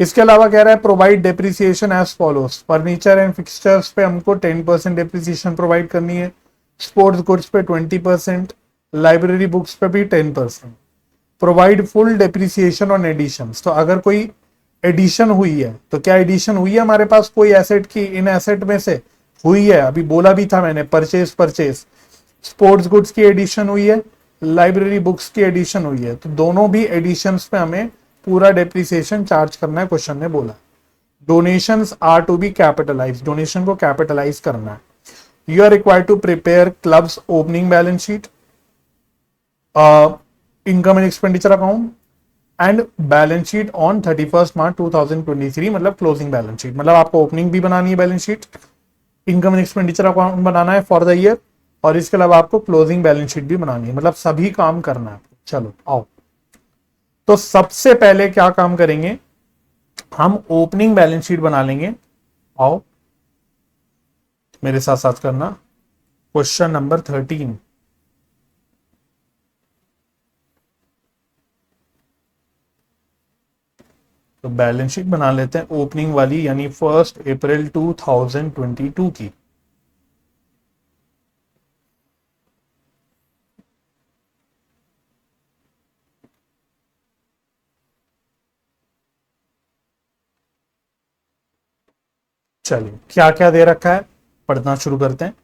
इसके अलावा कह रहा है provide depreciation as follows. Furniture and fixtures पे हमको 10% डेप्रिसिएशन प्रोवाइड करनी है, स्पोर्ट्स गुड्स पे 20%, लाइब्रेरी बुक्स पे भी 10%। Provide full depreciation on additions, तो अगर कोई एडिशन हुई है, तो क्या एडिशन हुई है हमारे पास कोई एसेट की, इन एसेट में से हुई है, अभी बोला भी था मैंने परचेज स्पोर्ट्स गुड्स की एडिशन हुई है, लाइब्रेरी बुक्स की एडिशन हुई है, तो दोनों भी एडिशंस पे हमें पूरा डेप्रिसिएशन चार्ज करना है, क्वेश्चन ने बोला। Donations are to be capitalise, donation को कैपिटलाइज करना है। You are required to prepare clubs opening balance sheet, income and expenditure account and balance sheet on 31st March 2023, मतलब क्लोजिंग बैलेंस शीट, मतलब आपको ओपनिंग भी बनानी है balance sheet, income and expenditure account बनाना है फॉर द ईयर, और इसके अलावा आपको क्लोजिंग बैलेंस शीट भी बनानी है, मतलब सभी काम करना है। चलो आओ, तो सबसे पहले क्या काम करेंगे, हम ओपनिंग बैलेंस शीट बना लेंगे। आओ मेरे साथ साथ करना, क्वेश्चन नंबर 13। तो बैलेंस शीट बना लेते हैं ओपनिंग वाली, यानी 1 अप्रैल 2022 की। चलिए क्या क्या दे रखा है पढ़ना शुरू करते हैं।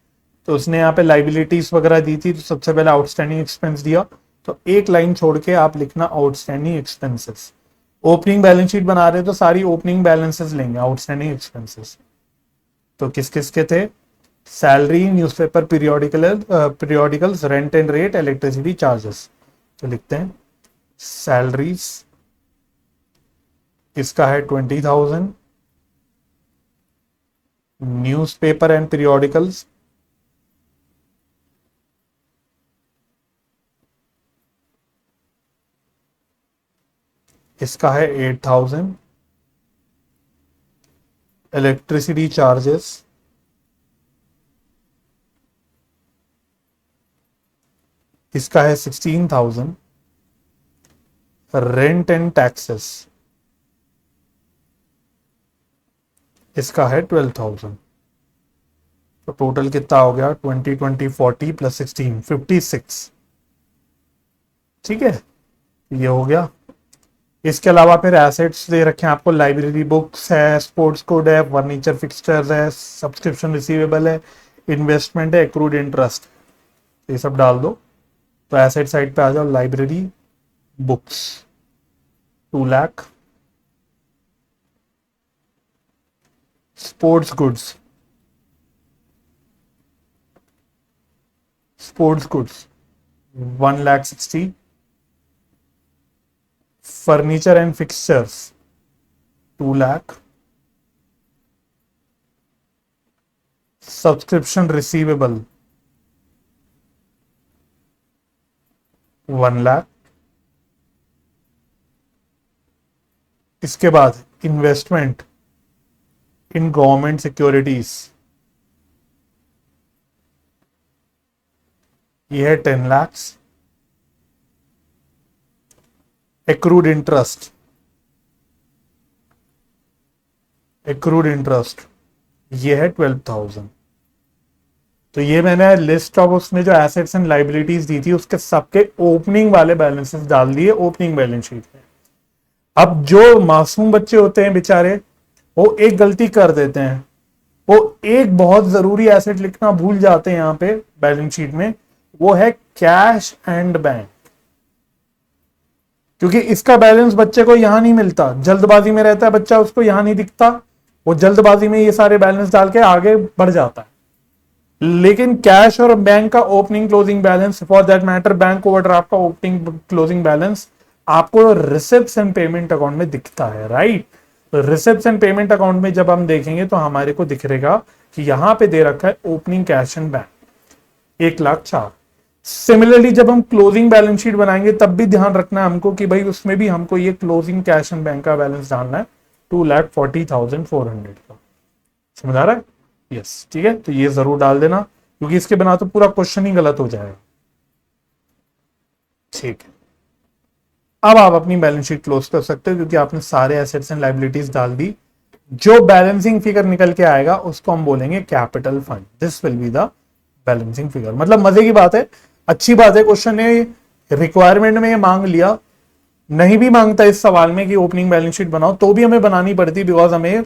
तो उसने यहाँ पे लाइबिलिटीज वगैरह दी थी, तो सबसे पहले आउटस्टैंडिंग एक्सपेंस दिया, तो एक लाइन छोड़ के आप लिखना outstanding expenses. Opening balance sheet बना रहे तो सारी ओपनिंग बैलेंसेस लेंगे आउटस्टैंडिंग एक्सपेंसेस। तो किस किस के थे, salary, newspaper, periodicals, rent and rate, electricity charges. तो लिखते हैं सैलरीज, इसका है 20,000, न्यूज़पेपर एंड पीरियोडिकल्स, इसका है 8,000, इलेक्ट्रिसिटी चार्जेस, इसका है 16,000, रेंट एंड टैक्सेस, इसका है 12,000। तो टोटल कितना हो गया, 20 20 40 प्लस 16 56। ठीक है, ये हो गया। इसके अलावा फिर एसेट्स दे रखे हैं आपको, लाइब्रेरी बुक्स है, स्पोर्ट्स कोड है, फर्नीचर फिक्सचर्स है, सब्सक्रिप्शन रिसीवेबल है, इन्वेस्टमेंट है, एक्रूड इंटरेस्ट, ये सब डाल दो। तो एसेट साइड पे आ जाओ, library books 2 lakh, sports goods, sports goods 1,60,000, furniture and fixtures 2 lakh, subscription receivable 1 lakh. इसके बाद इन्वेस्टमेंट इन गवर्नमेंट सिक्योरिटीज, ये है 10 lakh. Accrued interest, accrued interest ये है 12,000। तो ये मैंने लिस्ट ऑफ उसमें जो एसेट्स एंड लाइबिलिटीज दी थी उसके सबके ओपनिंग वाले बैलेंसेस डाल दिए ओपनिंग बैलेंस शीट में। अब जो मासूम बच्चे होते हैं बेचारे, वो एक गलती कर देते हैं, वो एक बहुत जरूरी एसेट लिखना भूल जाते हैं यहां पे बैलेंस शीट में, वो है कैश एंड बैंक। क्योंकि इसका बैलेंस बच्चे को यहां नहीं मिलता, जल्दबाजी में रहता है बच्चा, उसको यहां नहीं दिखता, वो जल्दबाजी में ये सारे बैलेंस डाल के आगे बढ़ जाता है। लेकिन कैश और बैंक का opening closing balance, for that matter bank overdraft का ओपनिंग क्लोजिंग बैलेंस आपको रिसिप्ट्स एंड पेमेंट अकाउंट में दिखता है, right. Receipts and payment account में जब हम देखेंगे तो हमारे को दिखेगा कि यहां पे दे रखा है opening cash and bank 1,04,000। Similarly जब हम क्लोजिंग बैलेंस शीट बनाएंगे तब भी ध्यान रखना है हमको कि भाई उसमें भी हमको ये क्लोजिंग कैश एंड बैंक का बैलेंस डालना है 2,40,400 का। समझ आ रहा है? यस, ठीक है। तो ये जरूर डाल देना क्योंकि इसके बिना तो पूरा क्वेश्चन ही गलत हो जाएगा। ठीक है, अब आप अपनी बैलेंस शीट क्लोज कर सकते हो क्योंकि आपने सारे एसेट्स एंड लाइबिलिटीज डाल दी। जो बैलेंसिंग फिगर निकल के आएगा उसको हम बोलेंगे capital fund. This will be the balancing figure. मतलब मजे की बात है, अच्छी बात है, क्वेश्चन ने रिक्वायरमेंट में ये मांग लिया। नहीं भी मांगता इस सवाल में कि ओपनिंग बैलेंस शीट बनाओ तो भी हमें बनानी पड़ती, बिकॉज हमें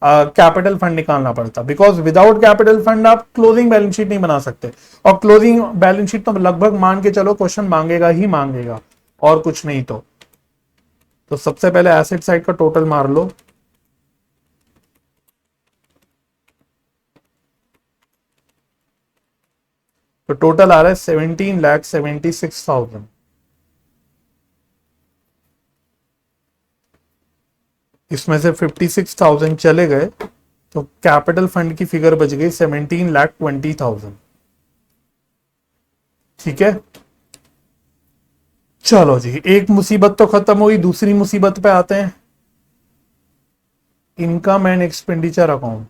कैपिटल फंड निकालना पड़ता। बिकॉज विदाउट कैपिटल फंड आप क्लोजिंग बैलेंस शीट नहीं बना सकते, और क्लोजिंग बैलेंस शीट तो लगभग मान के चलो क्वेश्चन मांगेगा ही मांगेगा, और कुछ नहीं। तो सबसे पहले एसेट साइड का टोटल मार लो। तो टोटल आ रहा है 17,76,000। इसमें से 56,000 चले गए तो कैपिटल फंड की फिगर बच गई 17,20,000। ठीक है, चलो जी, एक मुसीबत तो खत्म हुई, दूसरी मुसीबत पे आते हैं। Income and expenditure account.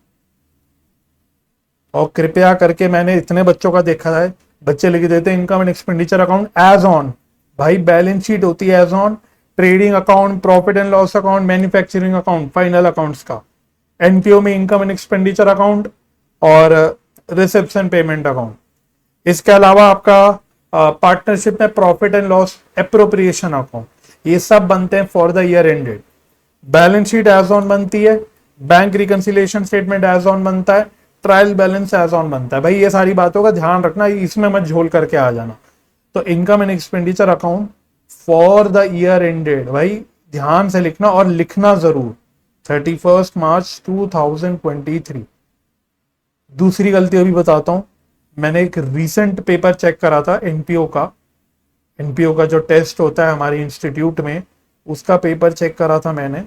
और कृपया करके, मैंने इतने बच्चों का देखा है, बच्चे लिख देते हैं income and expenditure account as on. भाई बैलेंस शीट होती है as on, trading account, profit and loss account, manufacturing account, final accounts का। एनपीओ में इनकम एंड एक्सपेंडिचर अकाउंट और रिसिप्ट्स एंड पेमेंट अकाउंट। इसके अलावा आपका पार्टनरशिप में profit and loss appropriation account, ये सब बनते हैं for the year ended. Balance sheet as on बनती है, bank reconciliation statement as on बनता है, ट्रायल बैलेंस एज ऑन बनता है। भाई ये सारी बातों का ध्यान रखना, इसमें मत झोल करके आ जाना। तो income and expenditure account for the year ended, भाई ध्यान से लिखना और लिखना जरूर 31 मार्च 2023। दूसरी गलती अभी बताता हूं। मैंने एक रीसेंट पेपर चेक करा था एनपीओ का। एनपीओ का जो टेस्ट होता है हमारे इंस्टीट्यूट में, उसका पेपर चेक करा था मैंने।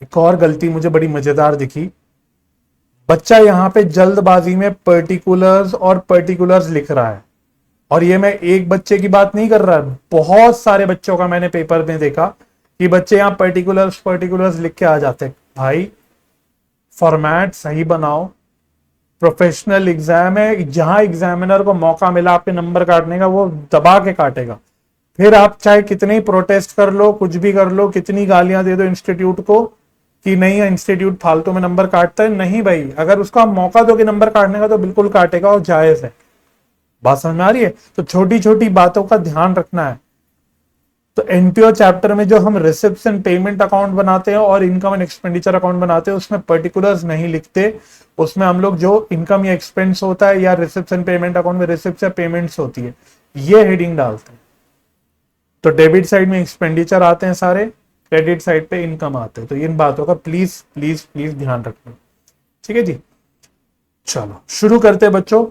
एक और गलती मुझे बड़ी मजेदार दिखी। बच्चा यहां पे जल्दबाजी में पर्टिकुलर्स लिख रहा है, और ये मैं एक बच्चे की बात नहीं कर रहा, बहुत सारे बच्चों का मैंने पेपर में देखा कि बच्चे यहां पर्टिकुलर्स लिख के आ जाते हैं। भाई फॉर्मेट सही बनाओ, प्रोफेशनल एग्जाम है, जहां एग्जामिनर को मौका मिला आपके नंबर काटने का वो दबा के काटेगा। फिर आप चाहे कितने प्रोटेस्ट कर लो, कुछ भी कर लो, कितनी गालियां दे दो इंस्टीट्यूट को कि नहीं इंस्टीट्यूट फालतू में नंबर काटता है, नहीं भाई, अगर उसका मौका दो कि नंबर काटने का तो बिल्कुल काटेगा और जायज है। बात समझ में आ रही है? तो छोटी छोटी बातों का ध्यान रखना है। तो एनपीओ चैप्टर में जो हम रिसिप्ट्स एंड पेमेंट अकाउंट बनाते हैं और इनकम एंड एक्सपेंडिचर अकाउंट बनाते हैं उसमें पर्टिकुलर्स नहीं लिखते। उसमें हम लोग जो इनकम या एक्सपेंस होता है या रिसिप्ट्स एंड पेमेंट अकाउंट में रिसिप्ट्स या पेमेंट्स होती है ये हेडिंग डालते हैं। तो डेबिट साइड में एक्सपेंडिचर आते हैं सारे, क्रेडिट साइड पे इनकम आते हैं। तो इन बातों का प्लीज प्लीज प्लीज ध्यान रखना। ठीक है जी, चलो शुरू करते हैं बच्चों।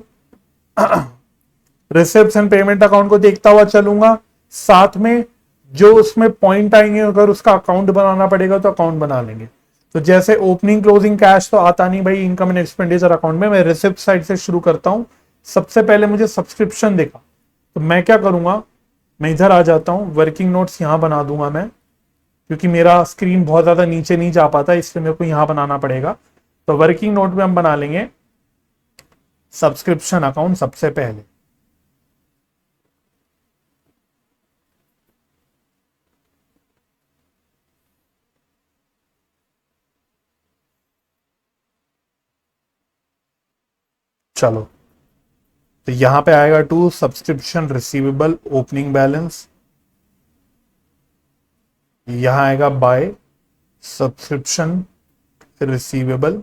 रिसिप्ट्स एंड पेमेंट अकाउंट को देखता हुआ चलूंगा, साथ में जो उसमें पॉइंट आएंगे अगर उसका अकाउंट बनाना पड़ेगा तो अकाउंट बना लेंगे। तो जैसे ओपनिंग क्लोजिंग कैश तो आता नहीं भाई इनकम एंड एक्सपेंडिचर अकाउंट में, मैं रिसिप्ट साइड से शुरू करता हूं। सबसे पहले मुझे सब्सक्रिप्शन देखा तो मैं क्या करूंगा, मैं इधर आ जाता हूं, वर्किंग नोट्स यहां बना दूंगा मैं, क्योंकि मेरा स्क्रीन बहुत ज्यादा नीचे नहीं जा पाता इसलिए मेरे को यहां बनाना पड़ेगा। तो वर्किंग नोट में हम बना लेंगे सब्सक्रिप्शन अकाउंट सबसे पहले। चलो तो यहां पे आएगा to subscription receivable opening balance, यहां आएगा by subscription receivable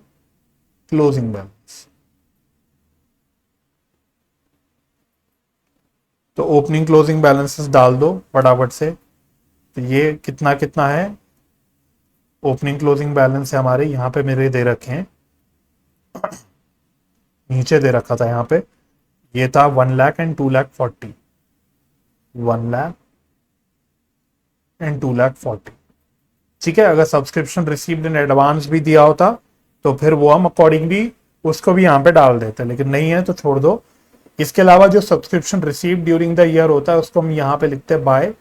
closing balance. तो ओपनिंग क्लोजिंग बैलेंसेस डाल दो फटाफट से। तो ये कितना कितना है, ओपनिंग क्लोजिंग बैलेंस है हमारे यहाँ पे मेरे दे रखे हैं, नीचे दे रखा था यहाँ पे, ये था 1 लाख एंड 2 लाख 40, 1 लाख एंड 2 लाख 40। ठीक है, अगर सब्सक्रिप्शन रिसीव्ड इन एडवांस भी दिया होता तो फिर वो हम अकॉर्डिंगली उसको भी यहाँ पे डाल देते, लेकिन नहीं है तो छोड़ दो। इसके अलावा जो subscription receive during the year होता है उसको हम यहाँ पे लिखते हैं बाय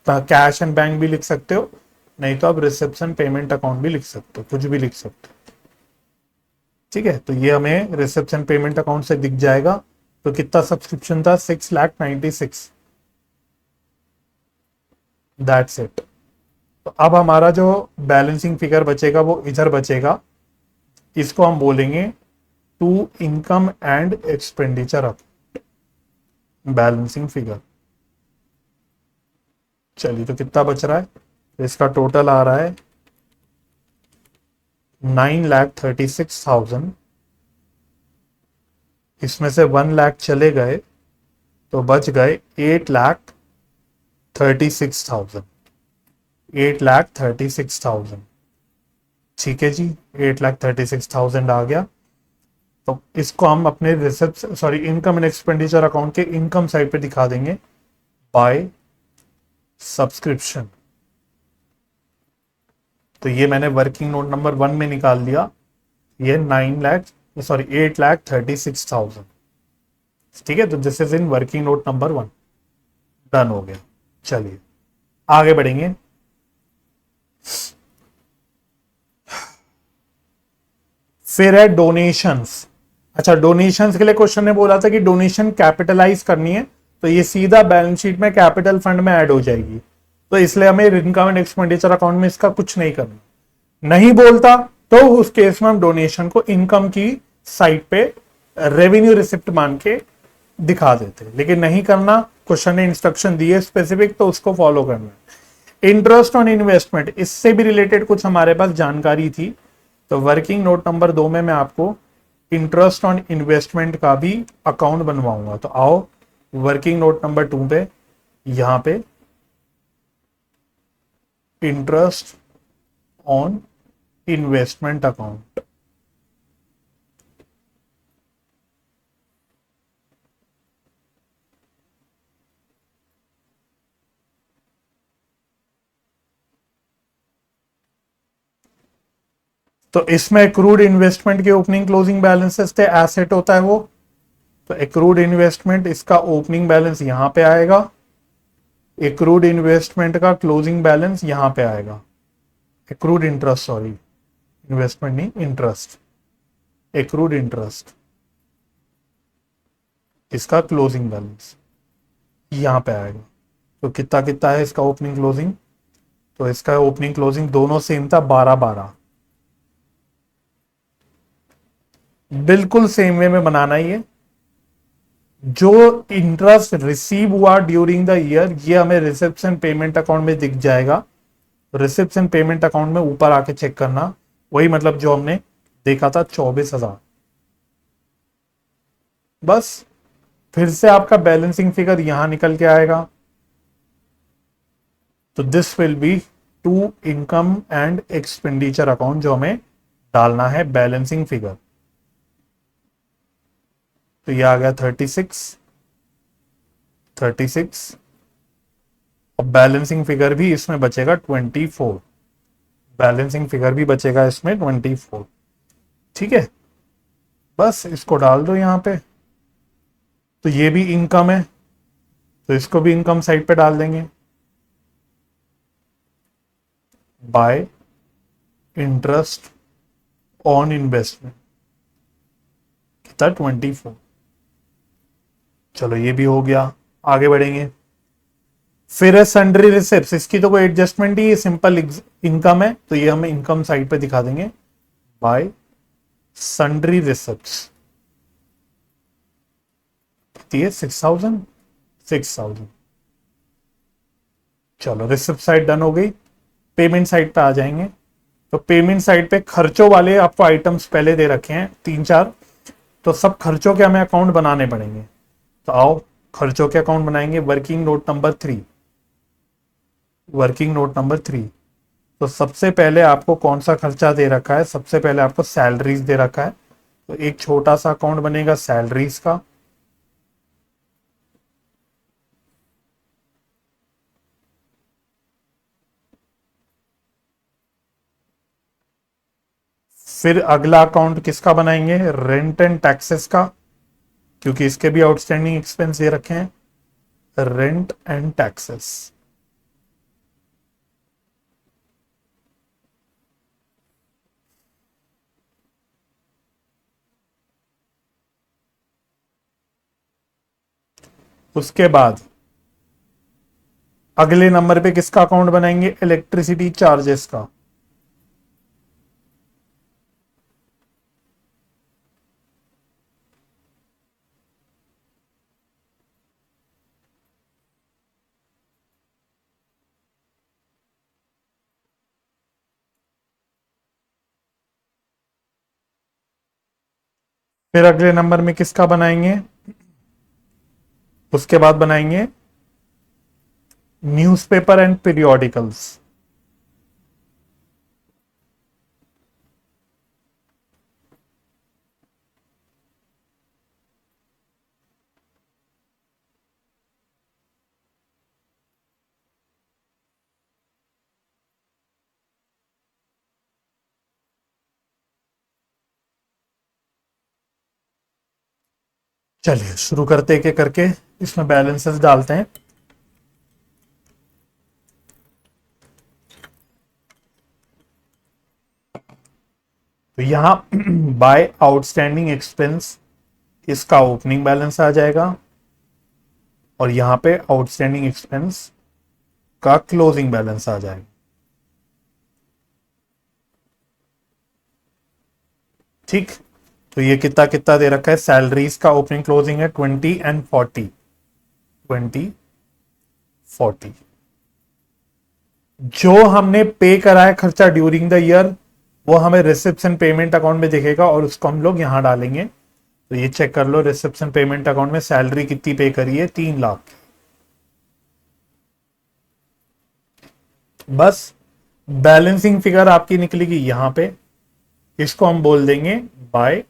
कैश एंड बैंक भी लिख सकते हो, नहीं तो आप रिसेप्शन पेमेंट अकाउंट भी लिख सकते हो, कुछ भी लिख सकते हो। ठीक है, तो ये हमें रिसेप्शन पेमेंट अकाउंट से दिख जाएगा। तो कितना सब्सक्रिप्शन था, 6,96,000। That's it. तो अब हमारा जो बैलेंसिंग फिगर बचेगा वो इधर बचेगा, इसको हम बोलेंगे to income and expenditure account balancing figure. चलिए तो कितना बच रहा है, इसका टोटल आ रहा है 9,36,000। इसमें से 1 लाख चले गए तो बच गए 8,36,000, 8,36,000। ठीक है जी, 8,36,000 आ गया। तो इसको हम अपने इनकम एंड एक्सपेंडिचर अकाउंट के इनकम साइड पे दिखा देंगे बाय सब्सक्रिप्शन। तो ये मैंने वर्किंग नोट नंबर 1 में निकाल दिया, ये 8,36,000। ठीक है, तो this is in working note number 1, done हो गया। चलिए आगे बढ़ेंगे। फिर है डोनेशंस। अच्छा, डोनेशंस के लिए क्वेश्चन ने बोला था कि डोनेशन कैपिटलाइज करनी है तो ये सीधा बैलेंस शीट में कैपिटल फंड में ऐड हो जाएगी, तो इसलिए हमें इनकम एंड एक्सपेंडिचर अकाउंट में इसका कुछ नहीं करना। नहीं बोलता तो उस केस में हम डोनेशन को इनकम की साइड पे रेवेन्यू रिसिप्ट मान के दिखा देते, लेकिन नहीं करना, क्वेश्चन ने इंस्ट्रक्शन दी है स्पेसिफिक तो उसको फॉलो करना है। इंटरेस्ट ऑन इन्वेस्टमेंट, इससे भी रिलेटेड कुछ हमारे पास जानकारी थी, तो वर्किंग नोट नंबर 2 में मैं आपको इंटरेस्ट ऑन इन्वेस्टमेंट का भी अकाउंट बनवाऊंगा। तो आओ वर्किंग नोट नंबर 2 पे, यहां पे इंटरेस्ट ऑन इन्वेस्टमेंट अकाउंट। तो इसमें एक्रूड इन्वेस्टमेंट के ओपनिंग क्लोजिंग बैलेंसेस थे, एसेट होता है वो। तो एक्रूड इन्वेस्टमेंट इसका ओपनिंग बैलेंस यहां पे आएगा, एक्रूड इन्वेस्टमेंट का क्लोजिंग बैलेंस यहां पे आएगा। एक्रूड इंटरेस्ट, सॉरी इन्वेस्टमेंट नहीं, इंटरेस्ट, एक्रूड इंटरेस्ट, इसका क्लोजिंग बैलेंस यहां पे आएगा। तो कितना कितना है इसका ओपनिंग क्लोजिंग, तो इसका ओपनिंग क्लोजिंग दोनों सेम था, 12-12। बिल्कुल सेम वे में बनाना ही है। जो इंटरेस्ट रिसीव हुआ ड्यूरिंग द ईयर ये हमें रिसेप्शन पेमेंट अकाउंट में दिख जाएगा। रिसेप्शन पेमेंट अकाउंट में ऊपर आके चेक करना, वही मतलब जो हमने देखा था 24,000। बस फिर से आपका बैलेंसिंग फिगर यहां निकल के आएगा। तो this will be to income and expenditure account जो हमें डालना है बैलेंसिंग फिगर। तो ये आ गया 36 और बैलेंसिंग फिगर भी इसमें बचेगा 24। बैलेंसिंग फिगर भी बचेगा इसमें 24। ठीक है, बस इसको डाल दो यहां पे। तो ये भी इनकम है, तो इसको भी इनकम साइड पे डाल देंगे। बाय इंटरेस्ट ऑन इन्वेस्टमेंट कितना 24। चलो ये भी हो गया, आगे बढ़ेंगे। फिर है सन्ड्री रिसिप्ट, इसकी तो कोई एडजस्टमेंट ही, सिंपल इनकम है, तो ये हम इनकम साइड पे दिखा देंगे बाय सन्ड्री रिसिप्ट। कितनी है 6,000। चलो रिसिप्ट साइड डन हो गई। पेमेंट साइड पे आ जाएंगे। तो पेमेंट साइड पे खर्चों वाले आपको आइटम्स पहले दे रखे हैं 3-4, तो सब खर्चों के हमें अकाउंट बनाने पड़ेंगे। तो आओ खर्चों के अकाउंट बनाएंगे। Working note number 3। तो सबसे पहले आपको कौन सा खर्चा दे रखा है, सबसे पहले आपको सैलरीज दे रखा है, तो एक छोटा सा अकाउंट बनेगा सैलरीज का। फिर अगला अकाउंट किसका बनाएंगे, रेंट एंड टैक्सेस का, क्योंकि इसके भी आउटस्टैंडिंग एक्सपेंस दे रखे हैं, रेंट एंड टैक्सेस। उसके बाद अगले नंबर पे किसका अकाउंट बनाएंगे, इलेक्ट्रिसिटी चार्जेस का। फिर अगले नंबर में किसका बनाएंगे, उसके बाद बनाएंगे न्यूज़पेपर एंड पीरियोडिकल्स। चलिए शुरू करते एक एक करके, इसमें बैलेंसेस डालते हैं। तो यहां बाय आउटस्टैंडिंग एक्सपेंस इसका ओपनिंग बैलेंस आ जाएगा, और यहां पे आउटस्टैंडिंग एक्सपेंस का क्लोजिंग बैलेंस आ जाएगा। ठीक, तो ये कितना कितना दे रखा है, सैलरीज का ओपनिंग क्लोजिंग है 20 एंड 40। 20, 40 जो हमने पे करा है खर्चा ड्यूरिंग द ईयर वो हमें रिसेप्शन पेमेंट अकाउंट में दिखेगा, और उसको हम लोग यहां डालेंगे। तो ये चेक कर लो, रिसेप्शन पेमेंट अकाउंट में सैलरी कितनी पे करी है, 3 लाख। बस बैलेंसिंग फिगर आपकी निकलेगी यहां पे, इसको हम बोल देंगे by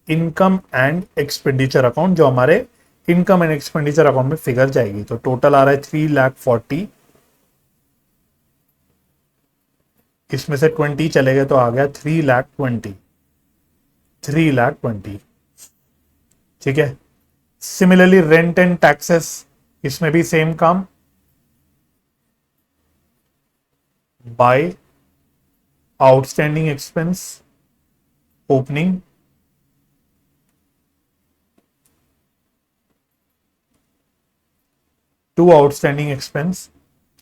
income and expenditure account, जो हमारे इनकम एंड एक्सपेंडिचर अकाउंट में फिगर जाएगी। तो टोटल आ रहा है 3,40,000, इसमें से 20 चले गए तो आ गया 3,20,000। 3,20,000। ठीक है, सिमिलरली रेंट एंड टैक्सेस, इसमें भी सेम काम, by outstanding expense opening to outstanding expense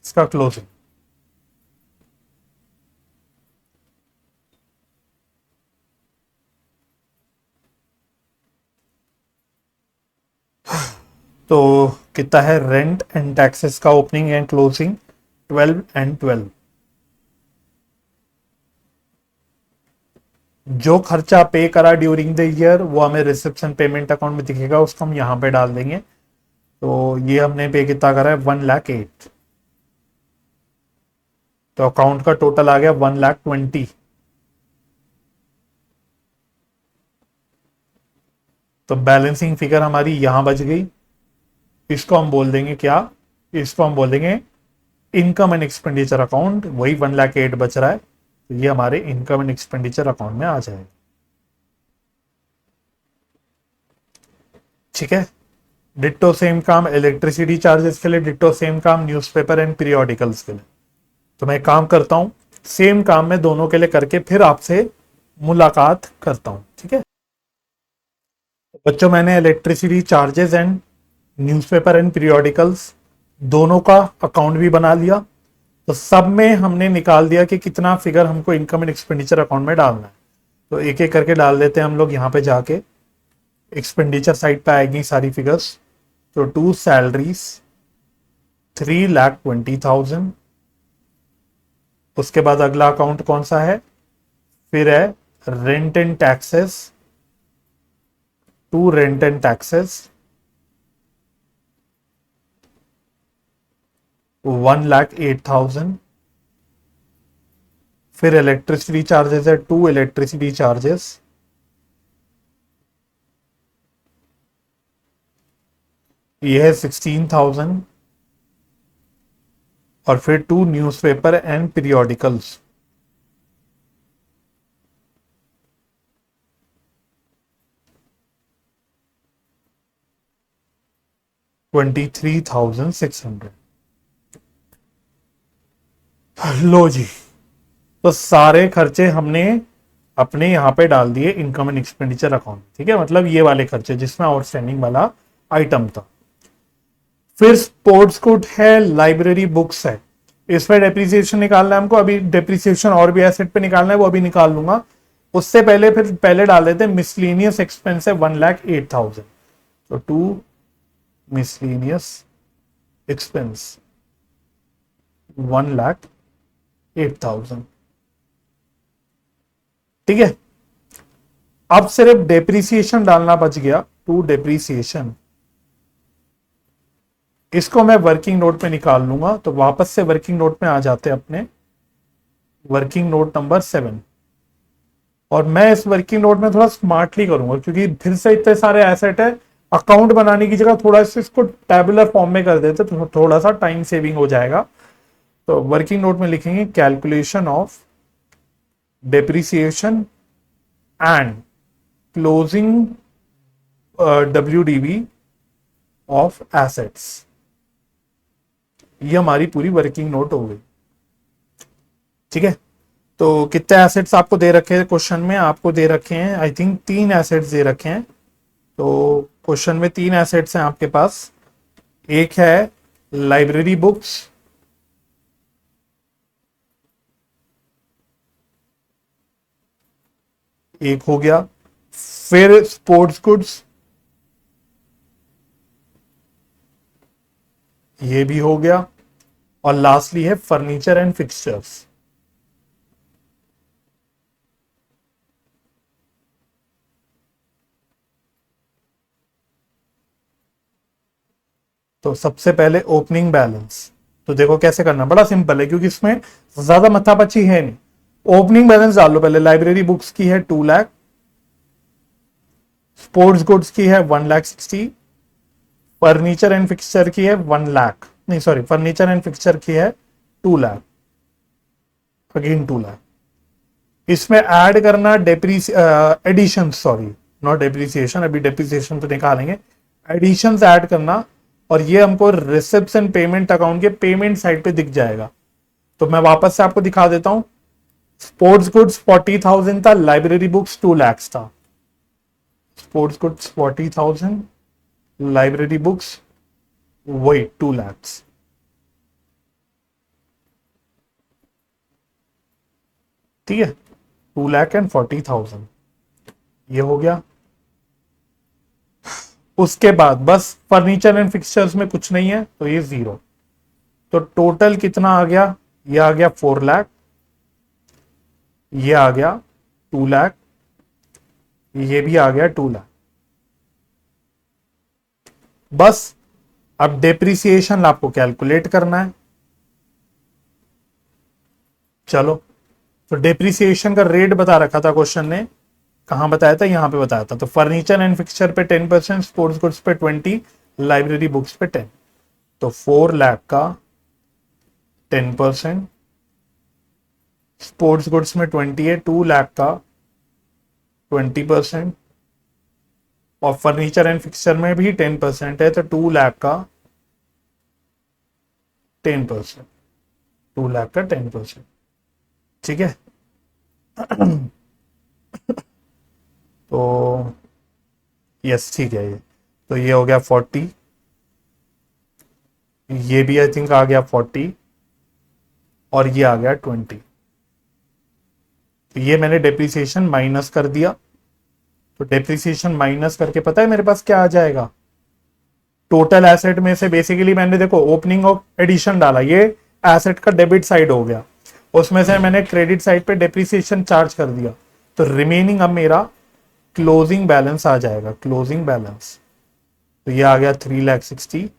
इसका क्लोजिंग। तो कितना है रेंट एंड टैक्सेस का ओपनिंग एंड क्लोजिंग 12 एंड 12। जो खर्चा पे करा ड्यूरिंग द ईयर वो हमें रिसेप्शन पेमेंट अकाउंट में दिखेगा, उसको हम यहाँ पे डाल देंगे। तो ये हमने पे कितना करा है 1,08,000। तो अकाउंट का टोटल आ गया 1,20,000। तो बैलेंसिंग फिगर हमारी यहां बच गई। इसको हम बोल देंगे क्या, इसको हम बोल देंगे इनकम एंड एक्सपेंडिचर अकाउंट। वही 1,08,000 बच रहा है, तो ये हमारे इनकम एंड एक्सपेंडिचर अकाउंट में आ जाएगा। ठीक है। डिट्टो सेम काम इलेक्ट्रिसिटी चार्जेस के लिए, डिट्टो सेम काम न्यूज़पेपर एंड पीरियोडिकल्स के लिए। तो मैं काम करता हूं, सेम काम मैं दोनों के लिए करके फिर आपसे मुलाकात करता हूं। ठीक है बच्चों, मैंने electricity charges and newspaper and periodicals दोनों का अकाउंट भी बना लिया। तो सब में हमने निकाल दिया कि कितना फिगर हमको इनकम एंड एक्सपेंडिचर अकाउंट में डालना है। तो एक एक करके डाल देते हैं हम लोग यहाँ पे जाके। एक्सपेंडिचर साइड पे आएगी सारी फिगर्स। तो टू सैलरीज 3,20,000। उसके बाद अगला अकाउंट कौन सा है, फिर है rent and taxes, to rent and taxes 1,08,000। फिर इलेक्ट्रिसिटी चार्जेस है, टू इलेक्ट्रिसिटी चार्जेस, ये है 16,000। और फिर टू न्यूज़पेपर एंड पीरियोडिकल्स, $23,600। लो जी, तो सारे खर्चे हमने अपने यहां पे डाल दिए इनकम एंड एक्सपेंडिचर अकाउंट। ठीक है, मतलब ये वाले खर्चे जिसमें आउटस्टैंडिंग वाला आइटम था। फिर स्पोर्ट्स गुड है, लाइब्रेरी बुक्स है, इसमें डेप्रिसिएशन निकालना है हमको। अभी डेप्रिसिएशन और भी एसेट पे निकालना है, वो अभी निकाल लूंगा। उससे पहले फिर पहले डाल देते हैं मिसलेनियस एक्सपेंस है 1,08,000। तो टू मिसलेनियस एक्सपेंस 1,08,000। ठीक है, अब सिर्फ डेप्रिसिएशन डालना बच गया, टू डेप्रिसिएशन। इसको मैं वर्किंग नोट पे निकाल लूंगा। तो वापस से वर्किंग नोट में आ जाते हैं अपने, वर्किंग नोट नंबर 7। और मैं इस वर्किंग नोट में थोड़ा स्मार्टली करूंगा, क्योंकि फिर से इतने सारे एसेट है। अकाउंट बनाने की जगह थोड़ा सा इसको टैबुलर फॉर्म में कर देते तो थोड़ा सा टाइम सेविंग हो जाएगा। तो वर्किंग नोट में लिखेंगे calculation of depreciation and closing WDV of assets. ये हमारी पूरी वर्किंग नोट हो गई। ठीक है, तो कितने एसेट्स आपको दे रखे हैं क्वेश्चन में, आपको दे रखे हैं आई थिंक 3 एसेट्स दे रखे हैं। तो क्वेश्चन में 3 एसेट्स हैं आपके पास। एक है लाइब्रेरी बुक्स, एक हो गया। फिर स्पोर्ट्स गुड्स, ये भी हो गया। और लास्टली है फर्नीचर एंड फिक्सचर्स। तो सबसे पहले ओपनिंग बैलेंस। तो देखो कैसे करना, बड़ा सिंपल है क्योंकि इसमें ज्यादा मथापची है नहीं। ओपनिंग बैलेंस डाल लो पहले। लाइब्रेरी बुक्स की है 2,00,000, स्पोर्ट्स गुड्स की है 1,60,000, फर्नीचर एंड फिक्सचर की है 1,00,000, नहीं सॉरी, फर्नीचर एंड फिक्सचर की है 2,00,000, अगेन 2,00,000। इसमें ऐड करना एडिशन, सॉरी नॉट डेप्रिसिएशन, अभी डेप्रिसिएशन तो निकालेंगे, एडिशंस ऐड करना। और ये हमको रिसेप्शन पेमेंट अकाउंट के पेमेंट साइड पे दिख जाएगा। तो मैं वापस से आपको दिखा देता हूं। स्पोर्ट्स गुड्स 40,000 था, लाइब्रेरी बुक्स 2,00,000 था। स्पोर्ट्स गुड्स 40,000, लाइब्रेरी बुक्स वही 2,00,000। ठीक है, 2,40,000 ये हो गया। उसके बाद बस फर्नीचर एंड फिक्सचर्स में कुछ नहीं है तो ये 0। तो टोटल कितना आ गया, ये आ गया 4 लाख, ये आ गया 2 लाख, ये भी आ गया 2 लाख। बस अब डेप्रिसिएशन आपको कैलकुलेट करना है। चलो, तो डेप्रिसिएशन का रेट बता रखा था क्वेश्चन ने, कहां बताया था, यहां पे बताया था। तो फर्नीचर एंड फिक्सचर पे 10%, स्पोर्ट्स गुड्स पे 20, लाइब्रेरी बुक्स पे 10। तो 4 लाख का 10%, स्पोर्ट्स गुड्स में 20 है, 2 लाख का 20%, और फर्नीचर एंड फिक्सचर में भी 10% है, तो 2 लाख का 10%, 2 लाख का 10%। ठीक है। तो यस ठीक है ये, तो ये हो गया 40, ये भी आई थिंक आ गया 40, और ये आ गया 20। तो ये मैंने डेप्रिसिएशन माइनस कर दिया। तो डेप्रिसिएशन माइनस करके पता है मेरे पास क्या आ जाएगा, टोटल एसेट में से बेसिकली मैंने देखो ओपनिंग और एडिशन डाला, ये एसेट का डेबिट साइड हो गया, उसमें से मैंने क्रेडिट साइड पे डेप्रिसिएशन चार्ज कर दिया। तो रिमेनिंग अब मेरा क्लोजिंग बैलेंस आ जाएगा, क्लोजिंग बैलेंस। तो ये आ गया 3,60,000,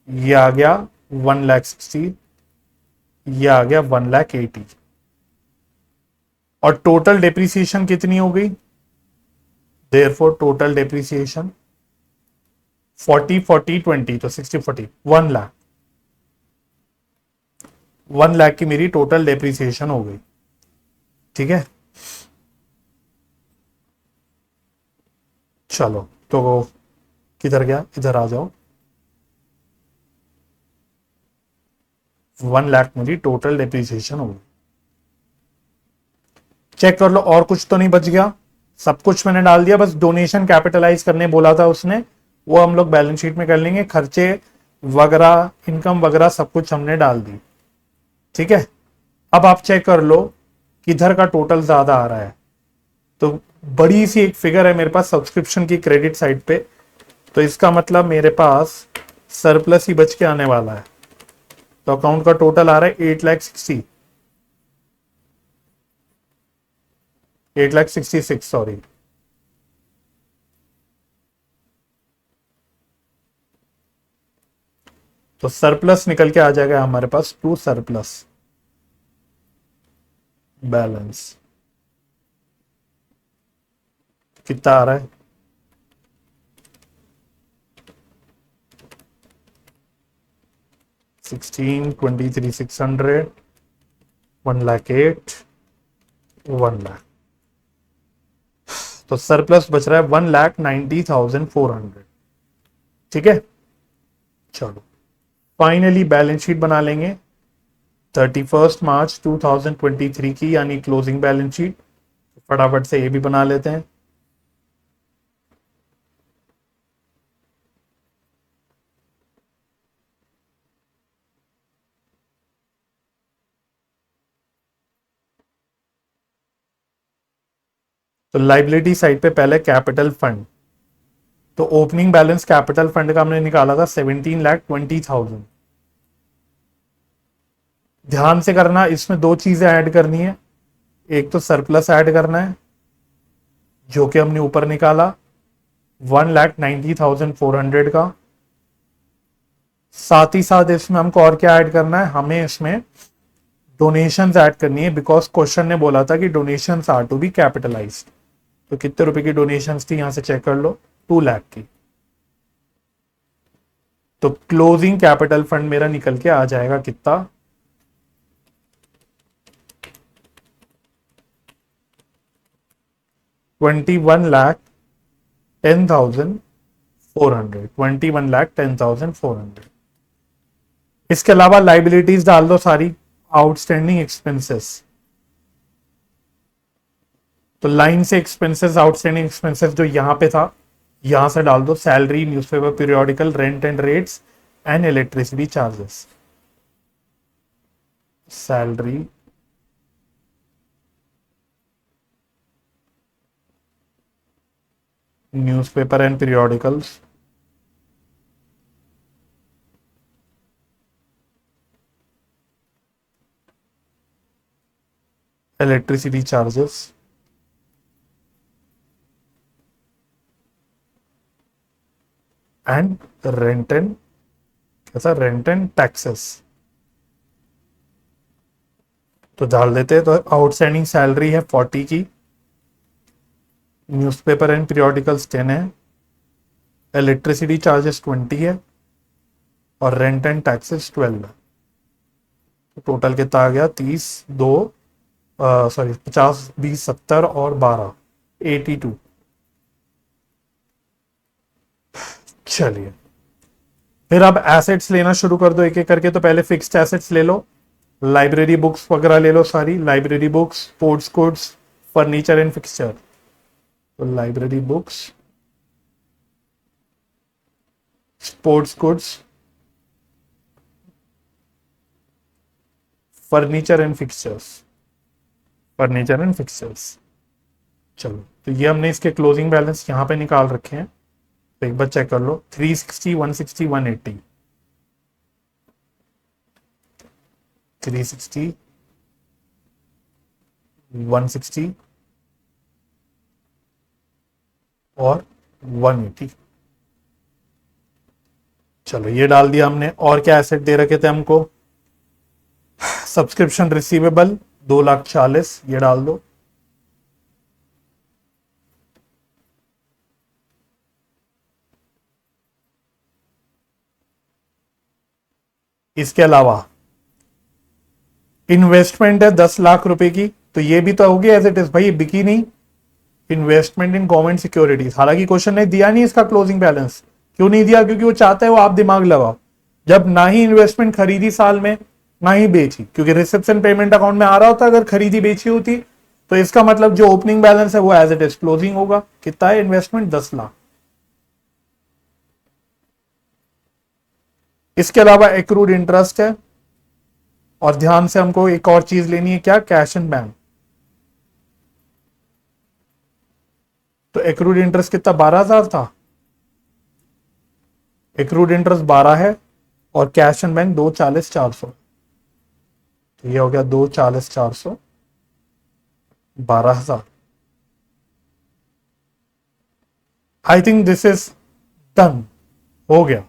ये आ गया 1,60,000, ये आ गया 1,80,000। और टोटल डेप्रिसिएशन कितनी हो गई, देयरफॉर टोटल डेप्रिसिएशन 40 40 20, तो 60 40, 1 लाख, 1 लाख की मेरी टोटल डेप्रिसिएशन हो गई। ठीक है। चलो, तो किधर गया, इधर आ जाओ। 1 लाख मेरी टोटल डेप्रिसिएशन हो गई। चेक कर लो और कुछ तो नहीं बच गया, सब कुछ मैंने डाल दिया, बस डोनेशन कैपिटलाइज करने बोला था उसने, वो हम लोग बैलेंस शीट में कर लेंगे, खर्चे वगैरह इनकम वगैरह सब कुछ हमने डाल दी। ठीक है। अब आप चेक कर लो किधर का टोटल ज्यादा आ रहा है। तो बड़ी सी एक फिगर है मेरे पास सब्सक्रिप्शन की क्रेडिट साइड पे, तो इसका मतलब मेरे पास सरप्लस ही बच के आने वाला है। तो अकाउंट का टोटल आ रहा है 8,60,000, 8,66,000 सॉरी। तो सरप्लस निकल के आ जाएगा हमारे पास, टू सरप्लस बैलेंस कितना आ रहा है, 16,23,600, 1,08,000, 1 लाख। तो सरप्लस बच रहा है 1,90,400। ठीक है। चलो, फाइनली बैलेंस शीट बना लेंगे 31 मार्च 2023 की, यानी क्लोजिंग बैलेंस शीट। फटाफट से ये भी बना लेते हैं। तो लाइबिलिटी साइड पे पहले कैपिटल फंड, तो ओपनिंग बैलेंस कैपिटल फंड का हमने निकाला था 17,20,000। ध्यान से करना, इसमें दो चीजें ऐड करनी है, एक तो सरप्लस ऐड करना है जो कि हमने ऊपर निकाला 1,90,400 का, साथ ही साथ इसमें हमको और क्या ऐड करना है, हमें इसमें डोनेशंस ऐड करनी है, बिकॉज क्वेश्चन ने बोला था कि donations are to be capitalised. तो कितने रुपए की डोनेशंस थी यहां से चेक कर लो, 2 लाख की। तो क्लोजिंग कैपिटल फंड मेरा निकल के आ जाएगा कितना, 21,10,400, 21,10,400। इसके अलावा लाइबिलिटीज डाल दो सारी, आउटस्टैंडिंग एक्सपेंसेस। तो लाइन से एक्सपेंसेस, आउटस्टैंडिंग एक्सपेंसेस जो यहां पे था, यहां से डाल दो salary, newspaper, periodical, rent and rates and electricity charges. Salary, newspaper and periodicals, electricity charges, and rent and कैसा रेंट एंड टैक्सेस। तो डाल देते हैं। तो आउटस्टैंडिंग सैलरी है 40 की, न्यूज़पेपर एंड पीरियोडिकल्स 10 है, इलेक्ट्रिसिटी चार्जेस 20 है और रेंट एंड टैक्सेस 12 है। तो टोटल कितना आ गया? 30, 2 सॉरी 50, 20, 70 और 12, 82। चलिए फिर अब एसेट्स लेना शुरू कर दो एक एक करके। तो पहले फिक्स्ड एसेट्स ले लो, लाइब्रेरी बुक्स वगैरह ले लो सारी, library books, sports goods, furniture and fixture. तो library books, sports goods, furniture and fixtures, furniture and fixtures. चलो तो ये हमने इसके क्लोजिंग बैलेंस यहाँ पे निकाल रखे हैं। तो एक बार चेक कर लो, 360, 160, 180, 360, 160 और 180। चलो ये डाल दिया हमने। और क्या एसेट दे रखे थे हमको? सब्सक्रिप्शन रिसीवेबल 2,40,000, ये डाल दो। इसके अलावा इन्वेस्टमेंट है 10 लाख रुपए की, तो ये भी तो होगी एज इट इज, भाई बिकी नहीं। इन्वेस्टमेंट इन गवर्नमेंट सिक्योरिटीज, हालांकि क्वेश्चन ने दिया नहीं इसका क्लोजिंग बैलेंस। क्यों नहीं दिया? क्योंकि वो चाहता है वो आप दिमाग लगाओ। जब ना ही इन्वेस्टमेंट खरीदी साल में, ना ही बेची, क्योंकि रिसेप्शन पेमेंट अकाउंट में आ रहा होता अगर खरीदी बेची होती, तो इसका मतलब जो ओपनिंग बैलेंस है वो एज इट इज क्लोजिंग होगा। कितना है इन्वेस्टमेंट? 10 लाख। इसके अलावा एक्रूड इंटरेस्ट है, और ध्यान से हमको एक और चीज लेनी है, क्या? Cash and bank. तो एक्रूड इंटरेस्ट कितना? 12,000 था। एक्रूड इंटरेस्ट 12 है और कैश एंड बैंक 240,400। तो ये हो गया 240,400, 12,000। I think this is done, हो गया।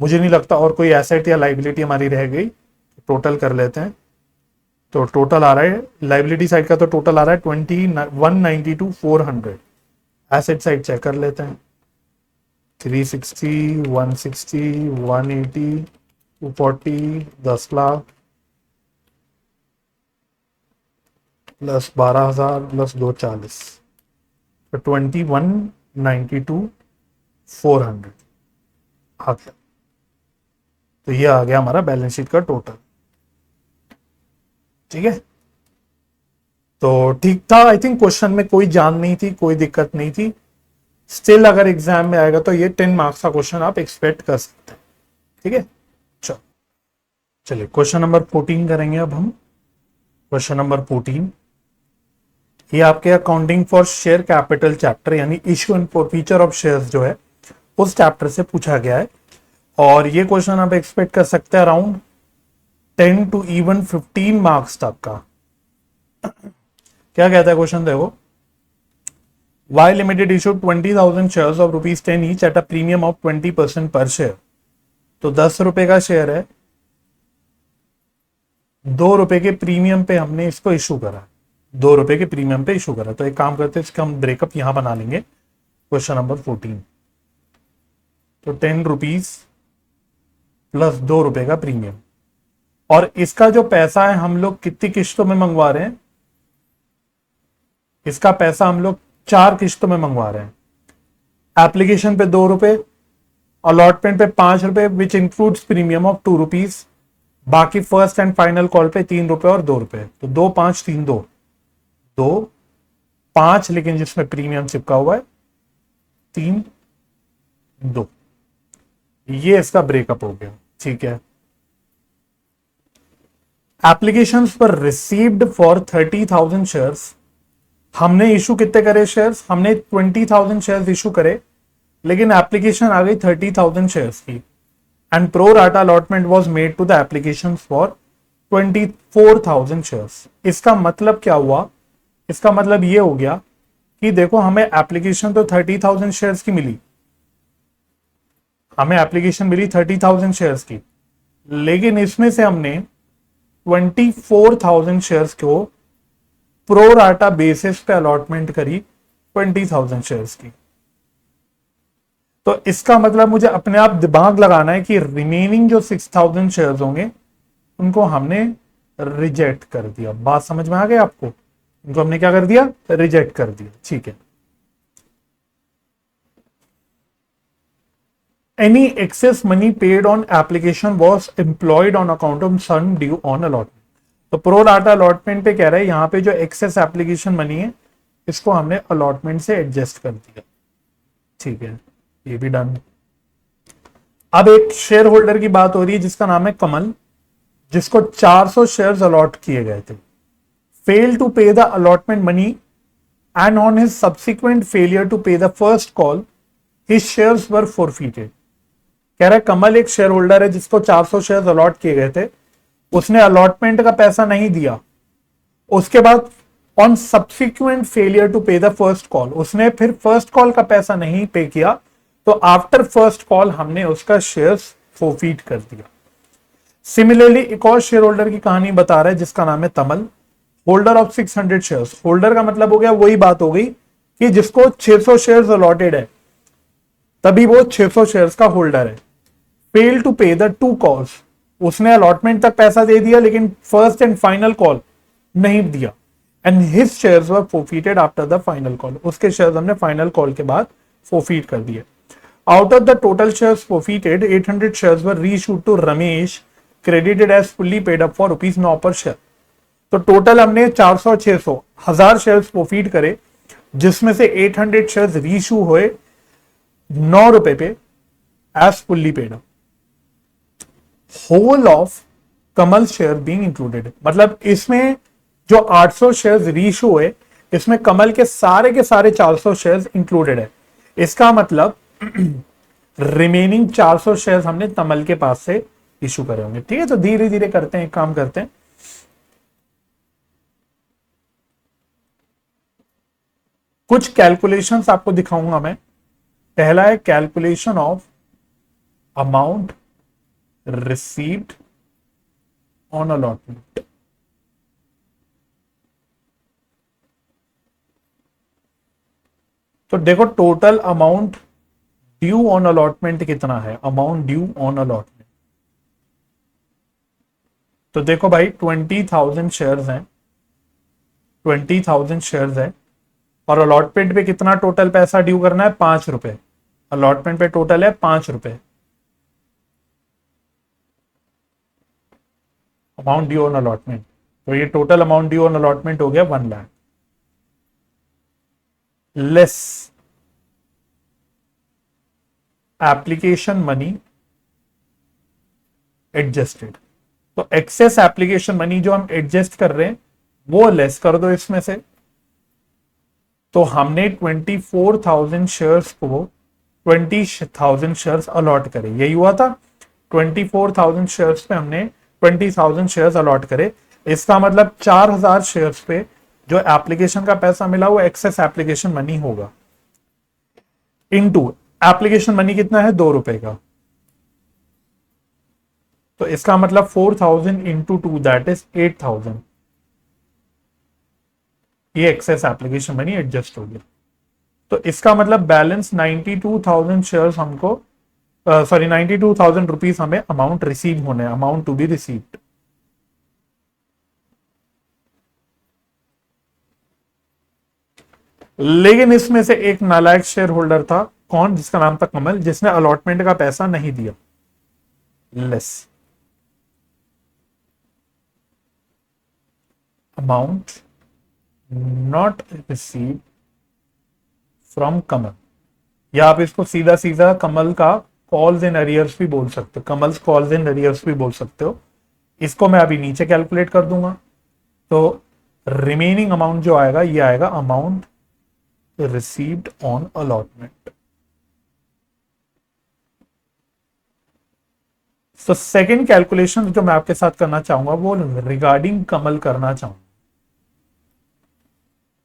मुझे नहीं लगता और कोई एसेट या लाइबिलिटी हमारी रह गई। टोटल कर लेते हैं। तो टोटल आ रहा है लाइबिलिटी साइड का, तो टोटल आ रहा है 192,400। एसेट साइड चेक कर लेते हैं। 360, 160, 180, 240, 10 लाख प्लस 12,000 प्लस 240, तो 21,92,400 आ गया। तो ये आ गया हमारा बैलेंस शीट का टोटल। ठीक है, तो ठीक था। आई थिंक क्वेश्चन में कोई जान नहीं थी, कोई दिक्कत नहीं थी। स्टिल अगर एग्जाम में आएगा तो ये 10 मार्क्स का क्वेश्चन आप एक्सपेक्ट कर सकते हैं। ठीक है, चलिए क्वेश्चन नंबर 14 करेंगे अब हम। क्वेश्चन नंबर 14, ये आपके accounting for share capital chapter यानी issue and forfeiture of shares जो है उस चैप्टर से पूछा गया है। और ये क्वेश्चन आप एक्सपेक्ट कर सकते हैं अराउंड 10 to even 15 मार्क्स तक का। क्या कहता है क्वेश्चन? देखो, Y Limited issued 20,000 shares of ₹10 each at a premium of 20% per share। तो 10 रुपए का शेयर है, 2 रुपए के प्रीमियम पे हमने इसको इशू करा, 2 रुपए के प्रीमियम पे इशू करा। तो एक काम करते हैं, इसका हम ब्रेकअप यहां बना लेंगे। क्वेश्चन नंबर 14, तो 10 रुपीज प्लस 2 रुपए का प्रीमियम, और इसका जो पैसा है हम लोग कितनी किश्तों में मंगवा रहे हैं? इसका पैसा हम लोग 4 किश्तों में मंगवा रहे हैं। एप्लीकेशन पे 2 रुपए, अलॉटमेंट पे 5 रुपए which includes premium of 2 rupees, बाकी फर्स्ट एंड फाइनल कॉल पे 3 रुपए और 2 रुपए। तो 2, 5, 3, 2, 2, 5, लेकिन जिसमें प्रीमियम चिपका हुआ है 3, 2। ये इसका ब्रेकअप हो गया। ठीक है, एप्लीकेशंस पर रिसीव्ड फॉर 30,000 शेयर्स हमने इशू कितने करे शेयर्स, हमने 20,000 शेयर्स इशू करे, लेकिन एप्लीकेशन आ गई 30,000 शेयर्स की, and pro rata allotment was made to the application for 24,000 shares. इसका मतलब क्या हुआ, इसका मतलब ये हो गया कि देखो हमें एप्लीकेशन तो 30,000 शेयर्स की मिली, हमें एप्लीकेशन मिली 30,000 शेयर्स की, लेकिन इसमें से हमने 24,000 शेयर्स को प्रो राटा बेसिस पे अलॉटमेंट करी 20,000 शेयर्स की। तो इसका मतलब मुझे अपने आप दिमाग लगाना है कि रिमेनिंग जो 6,000 शेयर्स होंगे उनको हमने रिजेक्ट कर दिया। बात समझ में आ गई आपको, इनको हमने क्या कर दिया, रिजेक्ट कर दिया। ठीक है, any excess money paid on application was employed on account of sum due on allotment. तो प्रो डाटा अलॉटमेंट पे कह रहा है यहां पे जो एक्सेस एप्लीकेशन मनी है इसको हमने अलॉटमेंट से एडजस्ट कर दिया। ठीक है, ये भी डन। अब एक शेयर होल्डर की बात हो रही है जिसका नाम है कमल, जिसको 400 शेयर्स अलॉट किए गए थे। Fail to pay the allotment money and on his subsequent failure to pay the first call his shares were forfeited. कह रहा है कमल एक शेयर होल्डर है जिसको 400 शेयर्स अलॉट किए गए थे, उसने अलॉटमेंट का पैसा नहीं दिया, उसके बाद on subsequent failure to pay the first call, उसने फिर फर्स्ट कॉल का पैसा नहीं पे किया, तो आफ्टर फर्स्ट कॉल हमने उसका शेयर्स फोरफीट कर दिया। सिमिलरली एक और शेयर होल्डर की कहानी बता रहा है जिसका नाम है Tamal, holder of 600 shares. Holder का मतलब हो गया, वही बात हो गई कि जिसको 600 शेयर्स अलॉटेड है तभी वो 600 शेयर्स का होल्डर है। Fail to pay the two calls, उसने अलॉटमेंट तक पैसा दे दिया लेकिन फर्स्ट एंड फाइनल कॉल नहीं दिया, and his shares were forfeited after the final call, उसके शेयर्स हमने फाइनल कॉल के बाद फोरफीट कर दिए। Out of the total shares forfeited 800 shares were reissued to Ramesh credited as fully paid up for ₹9 per share. तो टोटल हमने 400 600 1000 शेयर्स फोरफीट करे, जिसमें से 800 शेयर्स रीइश्यू हुए ₹9 पे as fully paid up. Whole of कमल शेयर बीइंग इंक्लूडेड, मतलब इसमें जो 800 शेयर्स रीइश्यू हुए इसमें कमल के सारे 400 शेयर्स इंक्लूडेड है। इसका मतलब रिमेनिंग 400 शेयर्स हमने तमल के पास से इशू करे होंगे। ठीक है, तो धीरे धीरे करते हैं, काम करते हैं। कुछ कैलकुलेशंस आपको दिखाऊंगा मैं। पहला है calculation of amount received on allotment. तो देखो total amount due on allotment कितना है, अमाउंट ड्यू ऑन अलॉटमेंट। तो देखो भाई 20,000 शेयर्स हैं, 20,000 शेयर्स है, और अलॉटमेंट पे कितना टोटल पैसा ड्यू करना है, ₹5। अलॉटमेंट पे टोटल है ₹5, अमाउंट ड्यू ऑन अलॉटमेंट। तो ये total amount due on allotment हो गया 1 lakh less application money adjusted. तो एक्सेस एप्लीकेशन मनी जो हम एडजस्ट कर रहे हैं वो लेस कर दो इसमें से। तो हमने 24,000 शेयर्स को 20,000 शेयर्स अलॉट करे, यही हुआ था। 24,000 शेयर्स पे हमने 20,000 शेयर्स अलॉट करे। इसका मतलब 4,000 शेयर्स पे जो एप्लीकेशन का पैसा मिला वो एक्सेस एप्लीकेशन मनी होगा, इनटू एप्लीकेशन मनी कितना है, ₹2 का। तो इसका मतलब 4,000 इंटू 2 दैट इज 8,000। ये एक्सेस एप्लीकेशन मनी एडजस्ट हो गया। तो इसका मतलब बैलेंस 92,000 शेयर्स हमको, सॉरी 92,000 रुपीज हमें अमाउंट रिसीव होने, अमाउंट टू बी रिसीव्ड। लेकिन इसमें से एक नालायक शेयर होल्डर था, कौन, जिसका नाम था कमल, जिसने अलॉटमेंट का पैसा नहीं दिया, less amount not receive from Kamal, या आप इसको सीधा सीधा कमल का कॉल्स इन अरियर्स भी बोल सकते हो, कमल्स कॉल्स इन अरियर्स भी बोल सकते हो। इसको मैं अभी नीचे कैलकुलेट कर दूंगा। तो रिमेनिंग अमाउंट जो आएगा ये आएगा अमाउंट रिसीव्ड ऑन अलॉटमेंट। तो सेकेंड कैलकुलेशन जो मैं आपके साथ करना चाहूंगा वो रिगार्डिंग कमल करना चाहूंगा।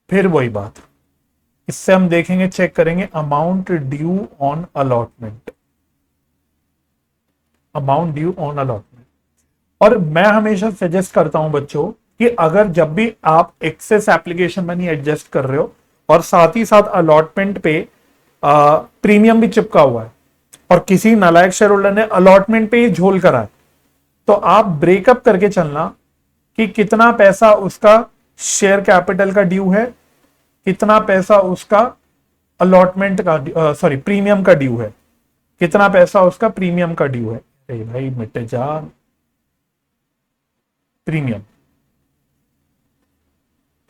फिर वही बात, इससे हम देखेंगे, चेक करेंगे amount due on allotment, amount due on allotment. और मैं हमेशा सजेस्ट करता हूं बच्चों कि अगर जब भी आप एक्सेस एप्लीकेशन मनी एडजस्ट कर रहे हो और साथ ही साथ अलॉटमेंट पे प्रीमियम भी चिपका हुआ है और किसी नालायक शेयर होल्डर ने अलॉटमेंट पे ही झोल करा है, तो आप ब्रेकअप करके चलना कि कितना पैसा उसका शेयर कैपिटल का ड्यू है, कितना पैसा उसका अलॉटमेंट का सॉरी प्रीमियम का ड्यू है, कितना पैसा उसका प्रीमियम का ड्यू है। अरे भाई मिट जा, प्रीमियम।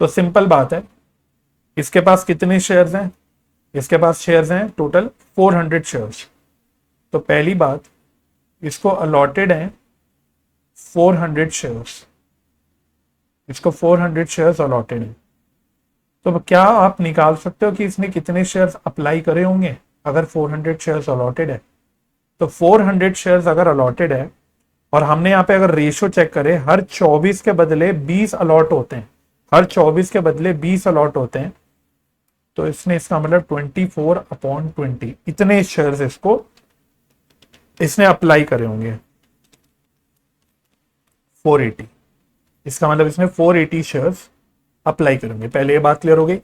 तो सिंपल बात है, इसके पास कितने शेयर्स हैं, इसके पास शेयर्स हैं टोटल 400 शेयर्स। तो पहली बात, इसको अलॉटेड है 400 शेयर्स, इसको 400 शेयर्स अलॉटेड है। तो क्या आप निकाल सकते हो कि इसने कितने शेयर्स अप्लाई करे होंगे अगर 400 शेयर्स अलॉटेड है? तो 400 शेयर्स अगर अलॉटेड है और हमने यहाँ पे अगर रेशियो चेक करें, हर 24 के बदले 20 अलॉट होते हैं, हर 24 के बदले 20 अलॉट होते हैं, तो इसने इसका मतलब 24/20 इतने शेयर्स इसको इसने अप्लाई करे होंगे 480। इसका मतलब इसने 480 शेयर्स अप्लाई करेंगे। पहले ये बात क्लियर हो गई।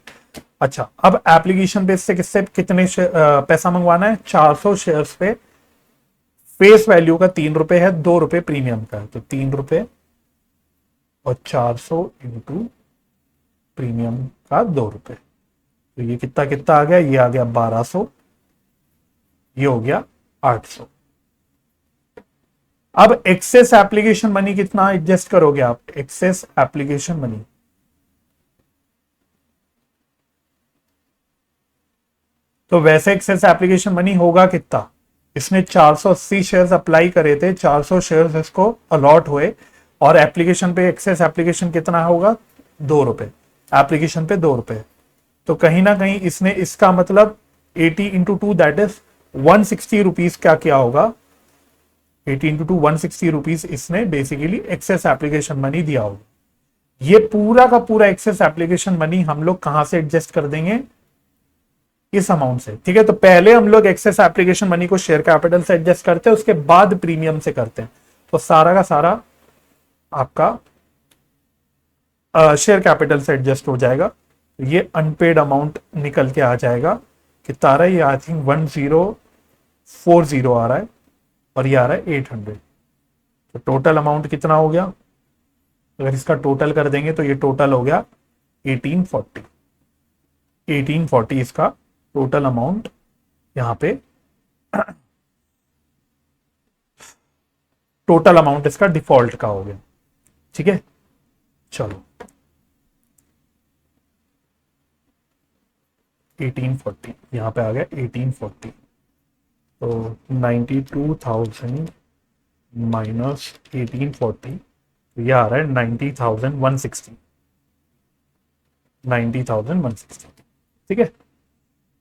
अच्छा, अब एप्लीकेशन बेस से किससे कितने पैसा मंगवाना है? 400 शेयर्स पे फेस वैल्यू का 3 रुपए है, 2 रुपए प्रीमियम का है, तो 3 रुपए और 400 इंटू प्रीमियम का 2 रुपए, तो ये कितना कितना आ गया? ये आ गया 1200, ये हो गया 800। अब एक्सेस एप्लीकेशन मनी कितना एडजस्ट करोगे आप? एक्सेस एप्लीकेशन मनी तो वैसे एक्सेस एप्लीकेशन मनी होगा कितना? इसने 480 शेयर्स अप्लाई करे थे, 400 शेयर्स इसको अलॉट हुए और एप्लीकेशन पे एक्सेस एप्लीकेशन कितना होगा? 2 रुपए, एप्लीकेशन पे 2 रुपए। तो कहीं ना कहीं इसने इसका मतलब 80 इंटू 2 दैट इज 160 रुपीज क्या किया होगा? 80 इंटू 2 160 रुपीज इसने बेसिकली एक्सेस एप्लीकेशन मनी दिया होगा। ये पूरा का पूरा एक्सेस एप्लीकेशन मनी हम लोग कहां से एडजस्ट कर देंगे? इस अमाउंट से। ठीक है, तो पहले हम लोग एक्सेस एप्लीकेशन मनी को शेयर कैपिटल से एडजस्ट करते हैं, उसके बाद प्रीमियम से करते हैं। तो सारा का सारा आपका शेयर कैपिटल से एडजस्ट हो जाएगा। ये अनपेड अमाउंट निकल के आ जाएगा कितना आ रहा है? ये आई थिंक 1040 आ रहा है और ये आ रहा है 800। तो टोटल अमाउंट कितना हो गया? अगर इसका टोटल कर देंगे तो ये टोटल हो गया 1840। 1840 इसका टोटल अमाउंट यहां पे टोटल अमाउंट इसका डिफॉल्ट का हो गया। ठीक है, चलो 1840 यहां पे आ गया 1840। तो 92,000 माइनस 1840, यह आ रहा है 90,160। 90,160। ठीक है,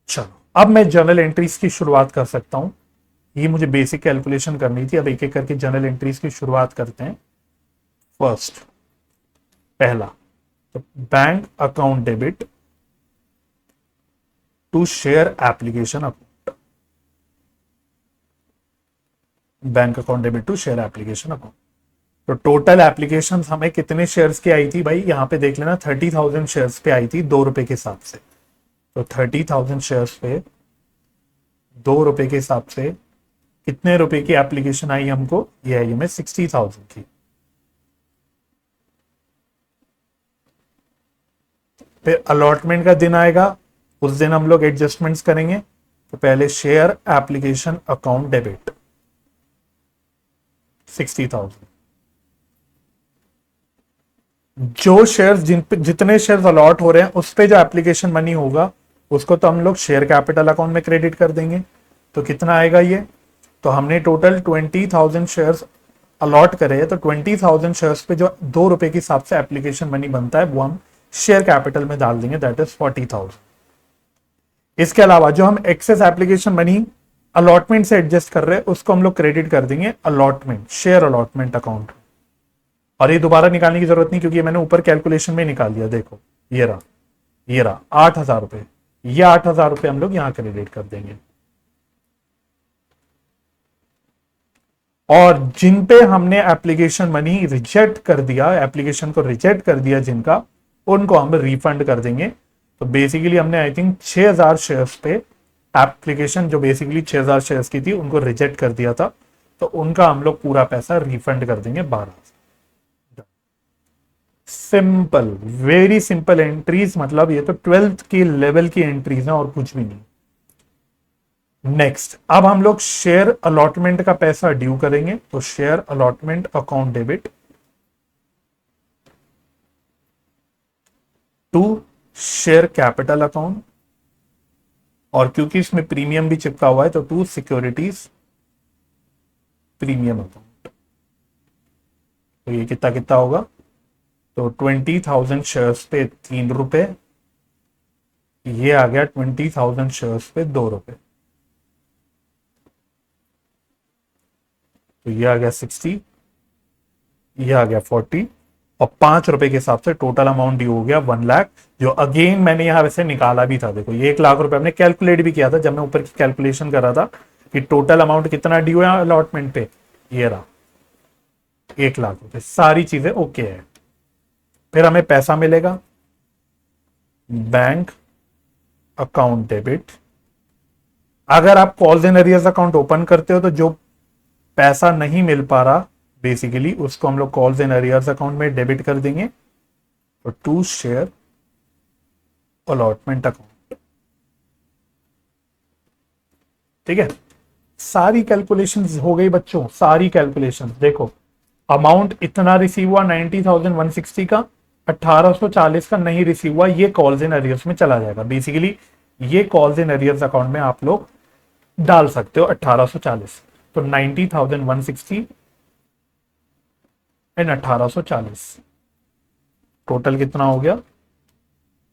चलो अब मैं जर्नल एंट्रीज की शुरुआत कर सकता हूं। ये मुझे बेसिक कैलकुलेशन करनी थी। अब एक एक करके जर्नल एंट्रीज की शुरुआत करते हैं। फर्स्ट, पहला तो bank account debit to share application account, bank account debit to share application account. तो टोटल एप्लीकेशन हमें कितने शेयर्स की आई थी भाई? यहां पे देख लेना, 30,000 शेयर्स पे आई थी 2 रुपए के हिसाब से। तो 30,000 शेयर्स पे 2 रुपए के हिसाब से कितने रुपए की एप्लीकेशन आई हमको? ये आई हमें 60,000 की। फिर अलॉटमेंट का दिन आएगा, उस दिन हम लोग एडजस्टमेंट्स करेंगे। तो पहले शेयर एप्लीकेशन अकाउंट डेबिट 60,000। जो शेयर्स जितने शेयर्स अलॉट हो रहे हैं उस पे जो एप्लीकेशन मनी होगा उसको तो हम लोग शेयर कैपिटल अकाउंट में क्रेडिट कर देंगे। तो कितना आएगा ये? तो हमने टोटल 20,000 शेयर्स अलॉट करे हैं, तो 20,000 शेयर्स पे जो 2 रुपए के हिसाब से एप्लीकेशन मनी बनता है वो हम शेयर कैपिटल में डाल देंगे, दैट इज 40,000। इसके अलावा जो हम एक्सेस एप्लीकेशन मनी अलॉटमेंट से एडजस्ट कर रहे हैं उसको हम लोग क्रेडिट कर देंगे अलॉटमेंट, शेयर अलॉटमेंट अकाउंट। और ये दोबारा निकालने की जरूरत नहीं क्योंकि ये मैंने ऊपर कैलकुलेशन में निकाल दिया। देखो ये रहा, ये रहा 8,000 रुपए, ये 8,000 रुपए हम लोग यहां क्रेडिट कर देंगे। और जिन पे हमने एप्लीकेशन मनी रिजेक्ट कर दिया, एप्लीकेशन को रिजेक्ट कर दिया जिनका, उनको हम रिफंड कर देंगे। तो बेसिकली हमने आई थिंक 6,000 शेयर्स पे एप्लीकेशन जो बेसिकली 6,000 शेयर्स की थी उनको रिजेक्ट कर दिया था, तो उनका हम लोग पूरा पैसा रिफंड कर देंगे 12,000। सिंपल, वेरी सिंपल एंट्रीज, मतलब ये तो 12th की लेवल की एंट्रीज है और कुछ भी नहीं। नेक्स्ट, अब हम लोग शेयर अलॉटमेंट का पैसा ड्यू करेंगे। तो share allotment account debit to share capital account, और क्योंकि इसमें प्रीमियम भी चिपका हुआ है तो टू सिक्योरिटीज प्रीमियम अकाउंट। तो ये कितना कितना होगा, तो 20,000 शेयर्स पे 3 रुपए, ये आ गया 20,000 शेयर्स पे 2 रुपए, तो ये आ गया 60, ये आ गया 40, और 5 रुपए के हिसाब से टोटल अमाउंट ड्यू हो गया 1 लाख, जो अगेन मैंने यहां वैसे निकाला भी था। देखो ये 1 लाख रुपए हमने कैलकुलेट भी किया था जब मैं ऊपर की कैलकुलेशन कर रहा था कि टोटल अमाउंट कितना ड्यू है अलॉटमेंट पे, ये रहा 1 लाख रुपए। सारी चीजें ओके है। फिर हमें पैसा मिलेगा बैंक अकाउंट डेबिट। अगर आप calls and arrears account open करते हो तो जो पैसा नहीं मिल पा रहा बेसिकली उसको हम लोग कॉल्स एंड एरियर्स अकाउंट में डेबिट कर देंगे। तो टू शेयर अलॉटमेंट अकाउंट, ठीक है। सारी कैलकुलेशंस हो गई बच्चों, सारी कैलकुलेशंस। देखो अमाउंट इतना रिसीव हुआ 90,160 का, 1840 का नहीं रिसीव हुआ, ये कॉल्स एंड एरियर्स में चला जाएगा। बेसिकली ये कॉल्स एंड एरियर्स अकाउंट में आप लोग डाल सकते हो 1840। तो 90,160 एंड 1840 टोटल कितना हो गया।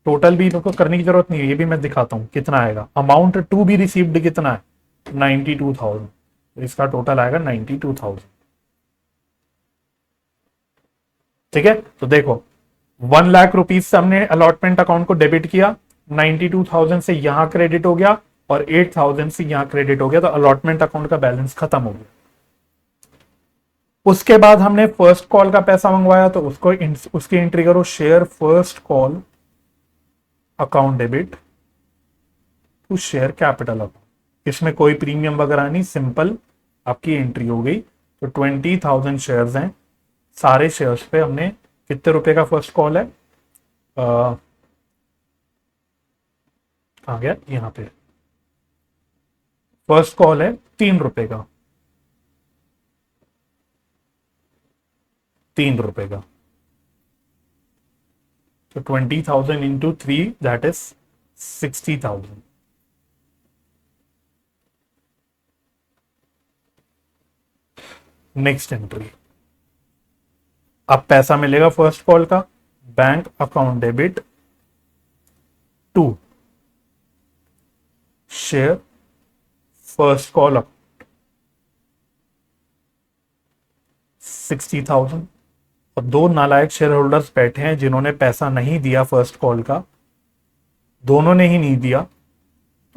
टोटल भी इनको करने की जरूरत नहीं है, ये भी मैं दिखाता हूं कितना आएगा। अमाउंट टू बी रिसीव्ड कितना है 92,000, तो इसका टोटल आएगा 92,000, ठीक है। तो देखो 1 लाख रुपीज से हमने अलॉटमेंट अकाउंट को डेबिट किया, 92,000 से यहां क्रेडिट हो गया और 8,000 से यहां क्रेडिट हो गया, तो अलॉटमेंट अकाउंट का बैलेंस खत्म हो गया। उसके बाद हमने फर्स्ट कॉल का पैसा मंगवाया, तो उसकी एंट्री करो share first call account debit to share capital account. इसमें कोई प्रीमियम वगैरह नहीं, सिंपल आपकी एंट्री हो गई। तो 20,000 शेयर्स हैं, सारे शेयर्स पे हमने कितने रुपए का फर्स्ट कॉल है, कहां गया, यहां पे फर्स्ट कॉल है 3 रुपए का, 3 रुपए का। तो 20,000 into 3 that is 60,000। Next entry, अब पैसा मिलेगा फर्स्ट कॉल का, bank account debit to share first call account 60,000। और 2 नालायक शेयर होल्डर्स बैठे हैं जिन्होंने पैसा नहीं दिया फर्स्ट कॉल का, दोनों ने ही नहीं दिया,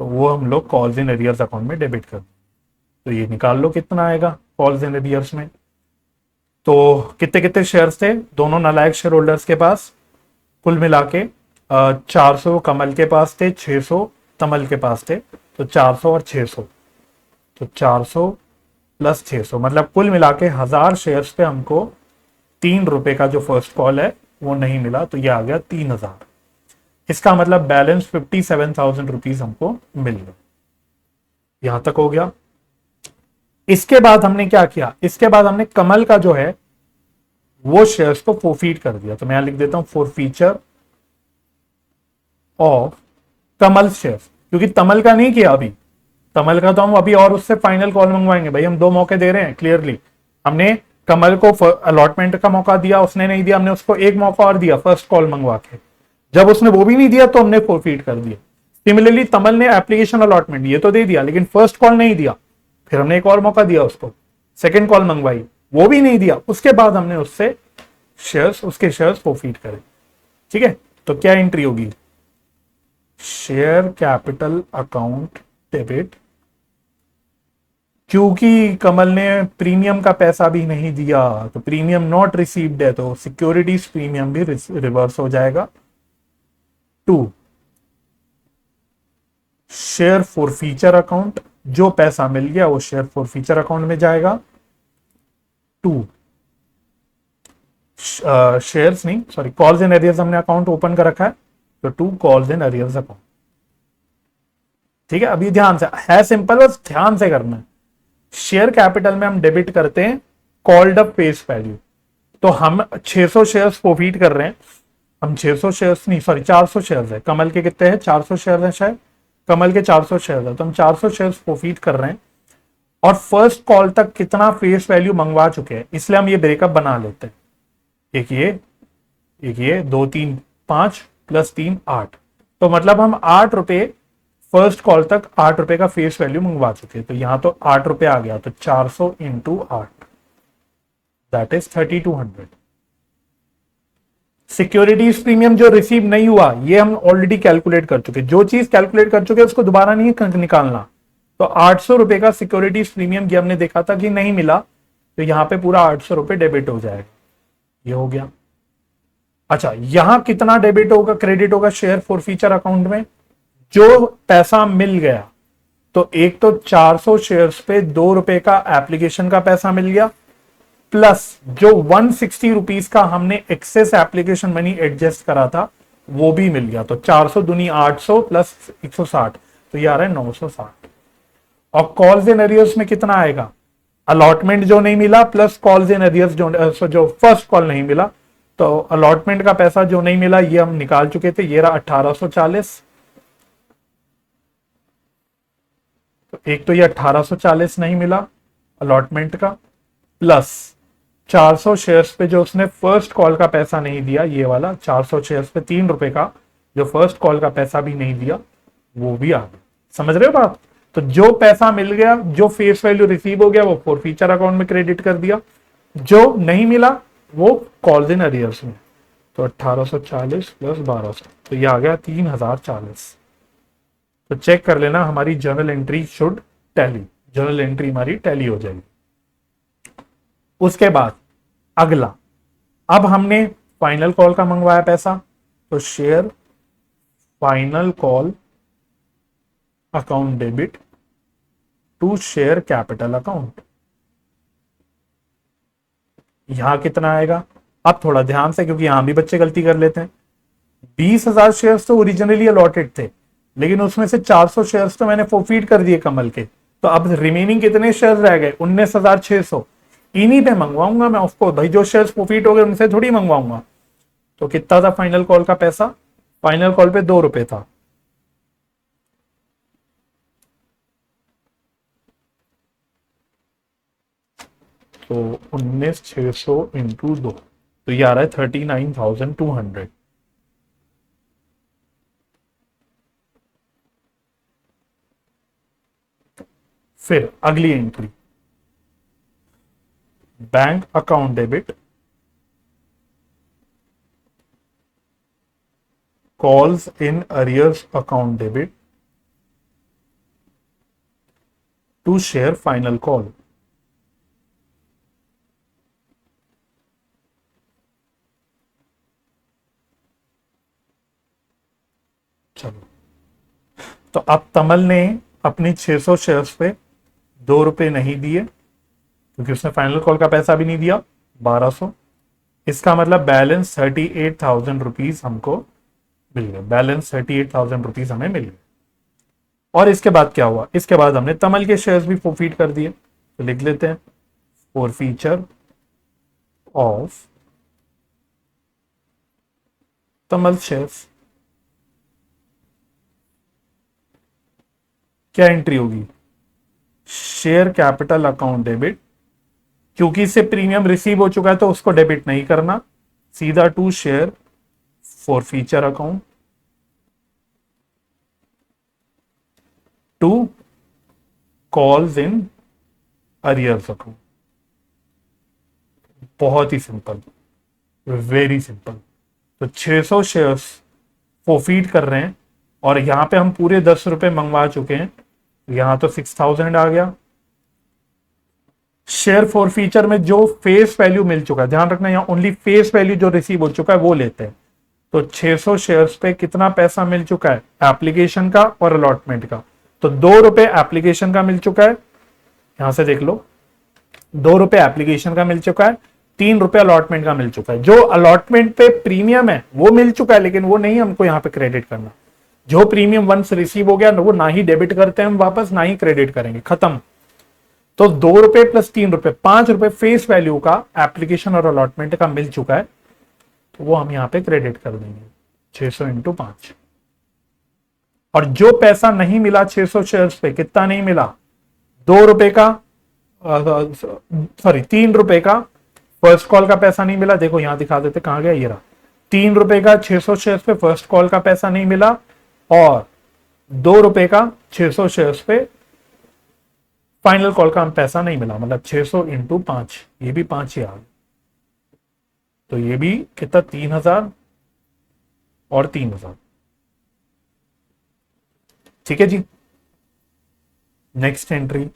तो वो हम लोग कॉल्स इन एरियर्स अकाउंट में डेबिट कर। तो ये निकाल लो कितना आएगा कॉल्स इन एरियर्स में। तो कितने कितने शेयर्स थे दोनों नालायक शेयर होल्डर्स के पास, कुल मिला के 400 कमल के पास थे, 600 तमल के पास थे, तो 400 और 600, तो 400 प्लस 600 मतलब कुल मिला के 1000 शेयर्स पे हमको 3 रुपए का जो फर्स्ट कॉल है वो नहीं मिला, तो ये आ गया 3,000। इसका मतलब बैलेंस 57,000 रुपीज हमको मिल गया। यहां तक हो गया। इसके बाद हमने क्या किया, इसके बाद हमने कमल का जो है वो शेयर्स को फोरफीट कर दिया। तो मैं यहां लिख देता हूं फोरफीचर ऑफ कमल शेयर्स, क्योंकि तमल का नहीं किया अभी, तमल का तो हम अभी और उससे फाइनल कॉल मंगवाएंगे। भाई हम 2 मौके दे रहे हैं क्लियरली। हमने कमल को अलॉटमेंट का मौका दिया, उसने नहीं दिया, हमने उसको एक मौका और दिया फर्स्ट कॉल मंगवा के। जब उसने वो भी नहीं दिया तो हमने फोरफीट कर दिया। सिमिलरली तमल ने एप्लीकेशन अलॉटमेंट ये तो दे दिया, लेकिन फर्स्ट कॉल नहीं दिया, फिर हमने एक और मौका दिया उसको, सेकंड कॉल मंगवाई, वो भी नहीं दिया, उसके बाद हमने उससे शेयर्स, उसके शेयर्स फोरफीट करे। ठीक है, तो क्या एंट्री होगी? शेयर कैपिटल अकाउंट डेबिट, क्योंकि कमल ने प्रीमियम का पैसा भी नहीं दिया तो प्रीमियम नॉट रिसीव्ड है, तो सिक्योरिटीज प्रीमियम भी रिवर्स हो जाएगा। 2 शेयर फॉर फीचर अकाउंट, जो पैसा मिल गया वो शेयर फॉर फीचर अकाउंट में जाएगा। 2 शेयर्स नहीं, सॉरी, कॉल्स एंड एरियर्स, हमने अकाउंट ओपन कर रखा है तो 2 कॉल्स एंड एरियर्स अकाउंट। ठीक है, अभी ध्यान से, है सिंपल, बस ध्यान से करना है। शेयर कैपिटल में हम डेबिट करते हैं कॉल्ड अप फेस वैल्यू, तो हम 600 शेयर्स फोरफीट कर रहे हैं। हम 600 शेयर्स नहीं, सॉरी 400 शेयर्स है, कमल के कितने हैं? 400 शेयर्स है शायद, कमल के 400 शेयर्स है, तो हम 400 शेयर्स फोरफीट कर रहे हैं और फर्स्ट कॉल तक कितना फेस वैल्यू मंगवा चुके हैं, इसलिए हम ये ब्रेकअप बना लेते हैं। एक ये 2 3 5 + 3 8, तो मतलब हम 8 रुपए फर्स्ट कॉल तक 8 रुपए का फेस वैल्यू मंगवा चुके हैं, तो यहां तो 8 रुपए आ गया, तो 400 × 8 दैट इज 3200। सिक्योरिटीज प्रीमियम जो रिसीव नहीं हुआ ये हम ऑलरेडी कैलकुलेट कर चुके, जो चीज कैलकुलेट कर चुके उसको दोबारा नहीं निकालना। तो 800 रुपए का सिक्योरिटीज प्रीमियम ये हमने देखा था कि नहीं मिला, तो यहां पे पूरा 800 रुपए डेबिट हो जाएगा, ये हो गया। अच्छा, यहां कितना डेबिट होगा, क्रेडिट होगा शेयर फॉर फीचर अकाउंट में? जो पैसा मिल गया, तो एक तो 400 शेयर्स पे 2 रुपए का एप्लीकेशन का पैसा मिल गया, प्लस जो 160 रुपीज का हमने एक्सेस एप्लीकेशन मनी एडजस्ट करा था वो भी मिल गया, तो 400 दूनी 800 प्लस 160, तो ये आ रहा है 960। और कॉल्स एंड एरियर्स में कितना आएगा? अलॉटमेंट जो नहीं मिला प्लस कॉल्स एंड एरियर्स जो फर्स्ट कॉल नहीं मिला, तो अलॉटमेंट का पैसा जो नहीं मिला ये हम निकाल चुके थे, ये रहा 1840। तो एक तो ये 1840 नहीं मिला अलॉटमेंट का, प्लस 400 शेयर्स पे जो उसने फर्स्ट कॉल का पैसा नहीं दिया, ये वाला 400 शेयर्स पे 3 रुपए का जो फर्स्ट कॉल का पैसा भी नहीं दिया, वो भी आ गया। समझ रहे हो बात? तो जो पैसा मिल गया, जो फेस वैल्यू रिसीव हो गया, वो फॉर फीचर अकाउंट में क्रेडिट कर दिया, जो नहीं मिला वो कॉल्स इन अरियर्स में, तो 1840 प्लस 1200, तो ये आ गया 3040। तो चेक कर लेना, हमारी journal entry should tally, journal entry हमारी टैली हो जाएगी। उसके बाद अगला, अब हमने फाइनल कॉल का मंगवाया पैसा, तो share final call account debit to share capital account. यहां कितना आएगा? अब थोड़ा ध्यान से, क्योंकि यहां भी बच्चे गलती कर लेते हैं। 20,000 शेयर्स तो ओरिजिनली अलॉटेड थे, लेकिन उसमें से 400 शेयर्स तो मैंने फोरफीट कर दिए कमल के, तो अब रिमेनिंग कितने शेयर्स रह गए? 19,600। इन्हीं पे मंगवाऊंगा मैं ऑफकोर्स भाई, जो शेयर्स प्रॉफिट हो गए उनसे थोड़ी मंगवाऊंगा। तो कितना था फाइनल कॉल का पैसा? फाइनल कॉल पे 2 रुपए था, तो 19,600 × 2, तो ये आ रहा है 39,200। फिर अगली entry, bank account debit calls in arrears account debit to share final call. चलो, तो अब तमल ने अपनी 600 शेयर्स पे 2 रुपए नहीं दिए, क्योंकि उसने फाइनल कॉल का पैसा भी नहीं दिया, 1200। इसका मतलब बैलेंस 38,000 रुपीज हमको मिल गए, बैलेंस 38,000 रुपीज हमें मिल गए। और इसके बाद क्या हुआ? इसके बाद हमने तमल के शेयर्स भी फोरफीट कर दिए, तो लिख लेते हैं फोरफीचर ऑफ तमल शेयर्स। क्या एंट्री होगी? शेयर कैपिटल अकाउंट डेबिट, क्योंकि इससे प्रीमियम रिसीव हो चुका है तो उसको डेबिट नहीं करना, सीधा to share forfeiture account to calls in arrears account. बहुत ही सिंपल, वेरी सिंपल। तो 600 शेयर्स फॉरफीट कर रहे हैं और यहां पे हम पूरे 10 रुपए मंगवा चुके हैं, यहां तो 6000 आ गया। शेयर फॉर फीचर में जो फेस वैल्यू मिल चुका है, ध्यान रखना यहां ओनली फेस वैल्यू जो रिसीव हो चुका है वो लेते हैं। तो 600 शेयर्स पे कितना पैसा मिल चुका है एप्लीकेशन का और अलॉटमेंट का? तो 2 रुपए एप्लीकेशन का मिल चुका है, यहां से देख लो 2 रुपए एप्लीकेशन का मिल चुका है, 3 रुपए अलॉटमेंट का मिल चुका है। जो अलॉटमेंट पे प्रीमियम है वो मिल चुका है, लेकिन वो नहीं हमको यहां पे क्रेडिट करना। जो प्रीमियम वंस रिसीव हो गया वो ना ही डेबिट करते हैं हम वापस, ना ही क्रेडिट करेंगे, खत्म। तो 2 रुपए प्लस 3 रुपए 5 रुपए फेस वैल्यू का एप्लीकेशन और अलॉटमेंट का मिल चुका है, तो वो हम यहां पे क्रेडिट कर देंगे 600 इंटू 5। और जो पैसा नहीं मिला 600 शेयर्स पे, कितना नहीं मिला? 2 रुपए का, सॉरी 3 रुपए का फर्स्ट कॉल का पैसा नहीं मिला। देखो यहां दिखा देते कहां गया, ये रहा 3 रुपए का 600 शेयर्स पे फर्स्ट कॉल का पैसा नहीं मिला, और 2 रुपए का 600 शेयर्स पे फाइनल कॉल का पैसा नहीं मिला। मतलब 600 इंटू 5, ये भी 5 ही आ गया। तो ये भी कितना, 3000 और 3000। ठीक है जी। नेक्स्ट एंट्री,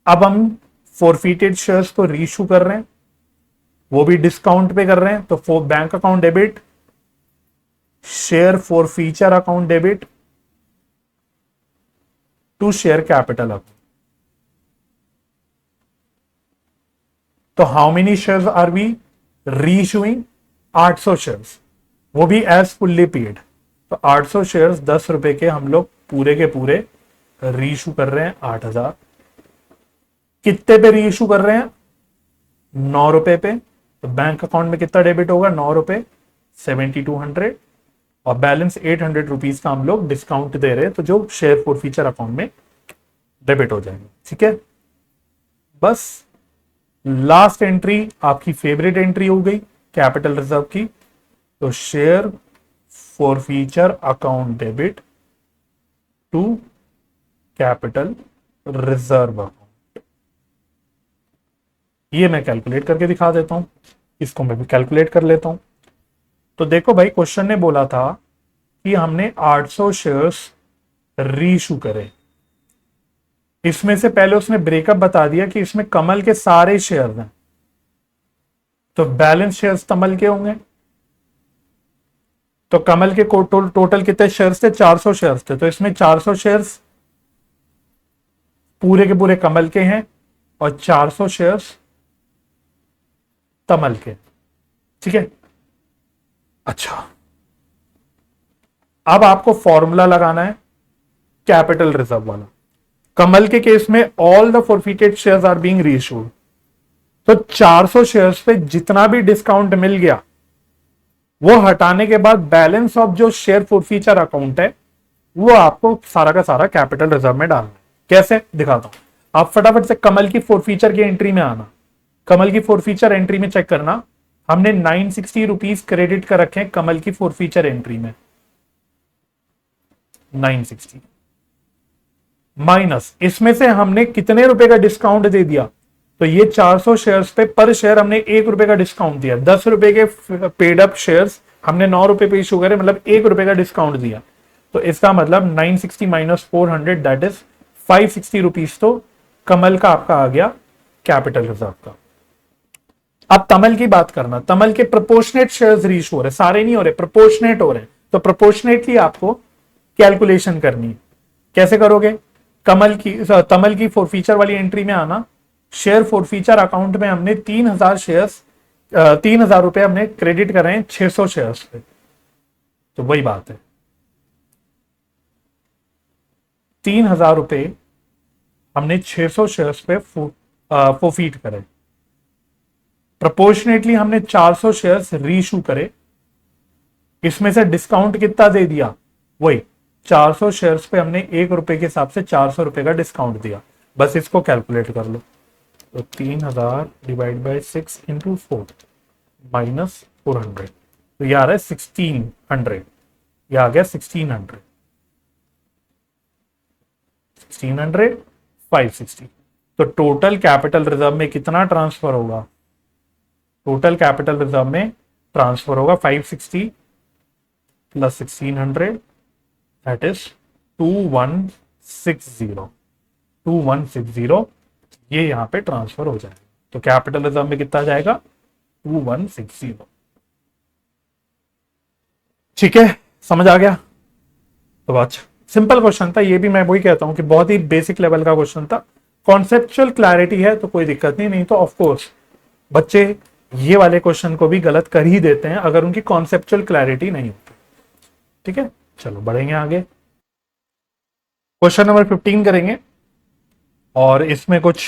अब हम फॉरफिटेड शेयर्स को रीइश्यू कर रहे हैं, वो भी डिस्काउंट पे कर रहे हैं। तो for bank account debit, share forfeiture account debit to share capital account. तो how many shares are we reissuing? 800 shares, वो भी एज फुल्ली पेड। तो 800 शेयर्स 10 रुपए के हम लोग पूरे के पूरे रीइश्यू कर रहे हैं 8000। कितने पे रीइश्यू कर रहे हैं? 9 रुपए पे। तो बैंक अकाउंट में कितना डेबिट होगा? 9 रुपए 7200, और बैलेंस 800 रुपीज का हम लोग डिस्काउंट दे रहे हैं, तो जो शेयर फॉर फीचर अकाउंट में डेबिट हो जाएंगे। ठीक है, बस लास्ट एंट्री आपकी फेवरेट एंट्री हो गई कैपिटल रिजर्व की। तो share forfeiture account debit to capital reserve account. ये मैं कैलकुलेट करके दिखा देता हूं, इसको मैं भी कैलकुलेट कर लेता हूं। तो देखो भाई, क्वेश्चन ने बोला था कि हमने 800 शेयर्स रीइश्यू करे। इसमें से पहले उसने ब्रेकअप बता दिया कि इसमें कमल के सारे शेयर हैं, तो बैलेंस शेयर्स कमल के होंगे। तो कमल के टोटल कितने शेयर्स थे? 400 शेयर्स थे। तो इसमें 400 शेयर्स पूरे के पूरे कमल के हैं और 400 शेयर्स तमल के। ठीक है, अच्छा अब आपको फॉर्मूला लगाना है कैपिटल रिजर्व वाला। कमल के केस में all the forfeited shares are being reissued. तो 400 शेयर्स पे जितना भी डिस्काउंट मिल गया वो हटाने के बाद बैलेंस ऑफ जो शेयर फॉरफीचर अकाउंट है वो आपको सारा का सारा कैपिटल रिजर्व में डालना है। कैसे दिखाता हूं, आप फटाफट से कमल की फॉरफीचर की एंट्री में आना। कमल की फॉरफीचर एंट्री में चेक करना, हमने 960 रुपीज क्रेडिट कर रखे हैं कमल की फॉरफीचर एंट्री में। 960 माइनस इसमें से हमने कितने रुपए का डिस्काउंट दे दिया? तो ये 400 शेयर्स पे पर शेयर हमने 1 रुपए का डिस्काउंट दिया। 10 रुपए के पेड अप शेयर्स हमने 9 रुपए पे इशू करे, मतलब 1 रुपए का डिस्काउंट दिया। तो इसका मतलब 960 माइनस 400 दैट इज 560 रुपीज। तो कमल का आपका आ गया कैपिटल रिजर्व का। अब तमल की बात करना, तमल के प्रोपोर्शनेट शेयर्स रीइश्यू हो रहे, सारे नहीं हो रहे, प्रोपोर्शनेट हो रहे। तो प्रोपोर्शनेटली आपको कैलकुलेशन करनी है। कैसे करोगे? तमल की फॉरफीचर वाली एंट्री में आना। शेयर फॉरफीचर अकाउंट में हमने 3000 शेयर्स 3000 रुपए हमने क्रेडिट कर रहे हैं 600 शेयर्स पे। तो वही बात है, 3000 रुपए हमने 600 शेयर्स पे फॉरफीट करे। प्रोपोर्शनेटली हमने 400 शेयर्स रीइश्यू करे। इसमें से डिस्काउंट कितना दे दिया? वही 400 शेयर्स पे हमने 1 रुपए के हिसाब से 400 रुपए का डिस्काउंट दिया। बस इसको कैलकुलेट कर लो। तो 3000 डिवाइड बाय 6 इंटू 4 माइनस 400। तो ये आ रहा है 1600, ये आ गया 1600, 1600, 560। तो टोटल कैपिटल रिजर्व में कितना ट्रांसफर होगा? टोटल कैपिटल रिजर्व में ट्रांसफर होगा 560 प्लस 1600, दैट इज 2160, 2160 ये यहां पे ट्रांसफर हो जाएगा। तो कैपिटल रिजर्व में कितना जाएगा? 2160। ठीक है, समझ आ गया? तो अच्छा, सिंपल क्वेश्चन था ये भी, मैं वही कहता हूं कि बहुत ही बेसिक लेवल का क्वेश्चन था। कॉन्सेप्चुअल क्लैरिटी है तो कोई दिक्कत नहीं तो ऑफ कोर्स बच्चे ये वाले क्वेश्चन को भी गलत कर ही देते हैं अगर उनकी कॉन्सेप्चुअल क्लैरिटी नहीं होती। ठीक है, चलो बढ़ेंगे आगे। क्वेश्चन नंबर 15 करेंगे और इसमें कुछ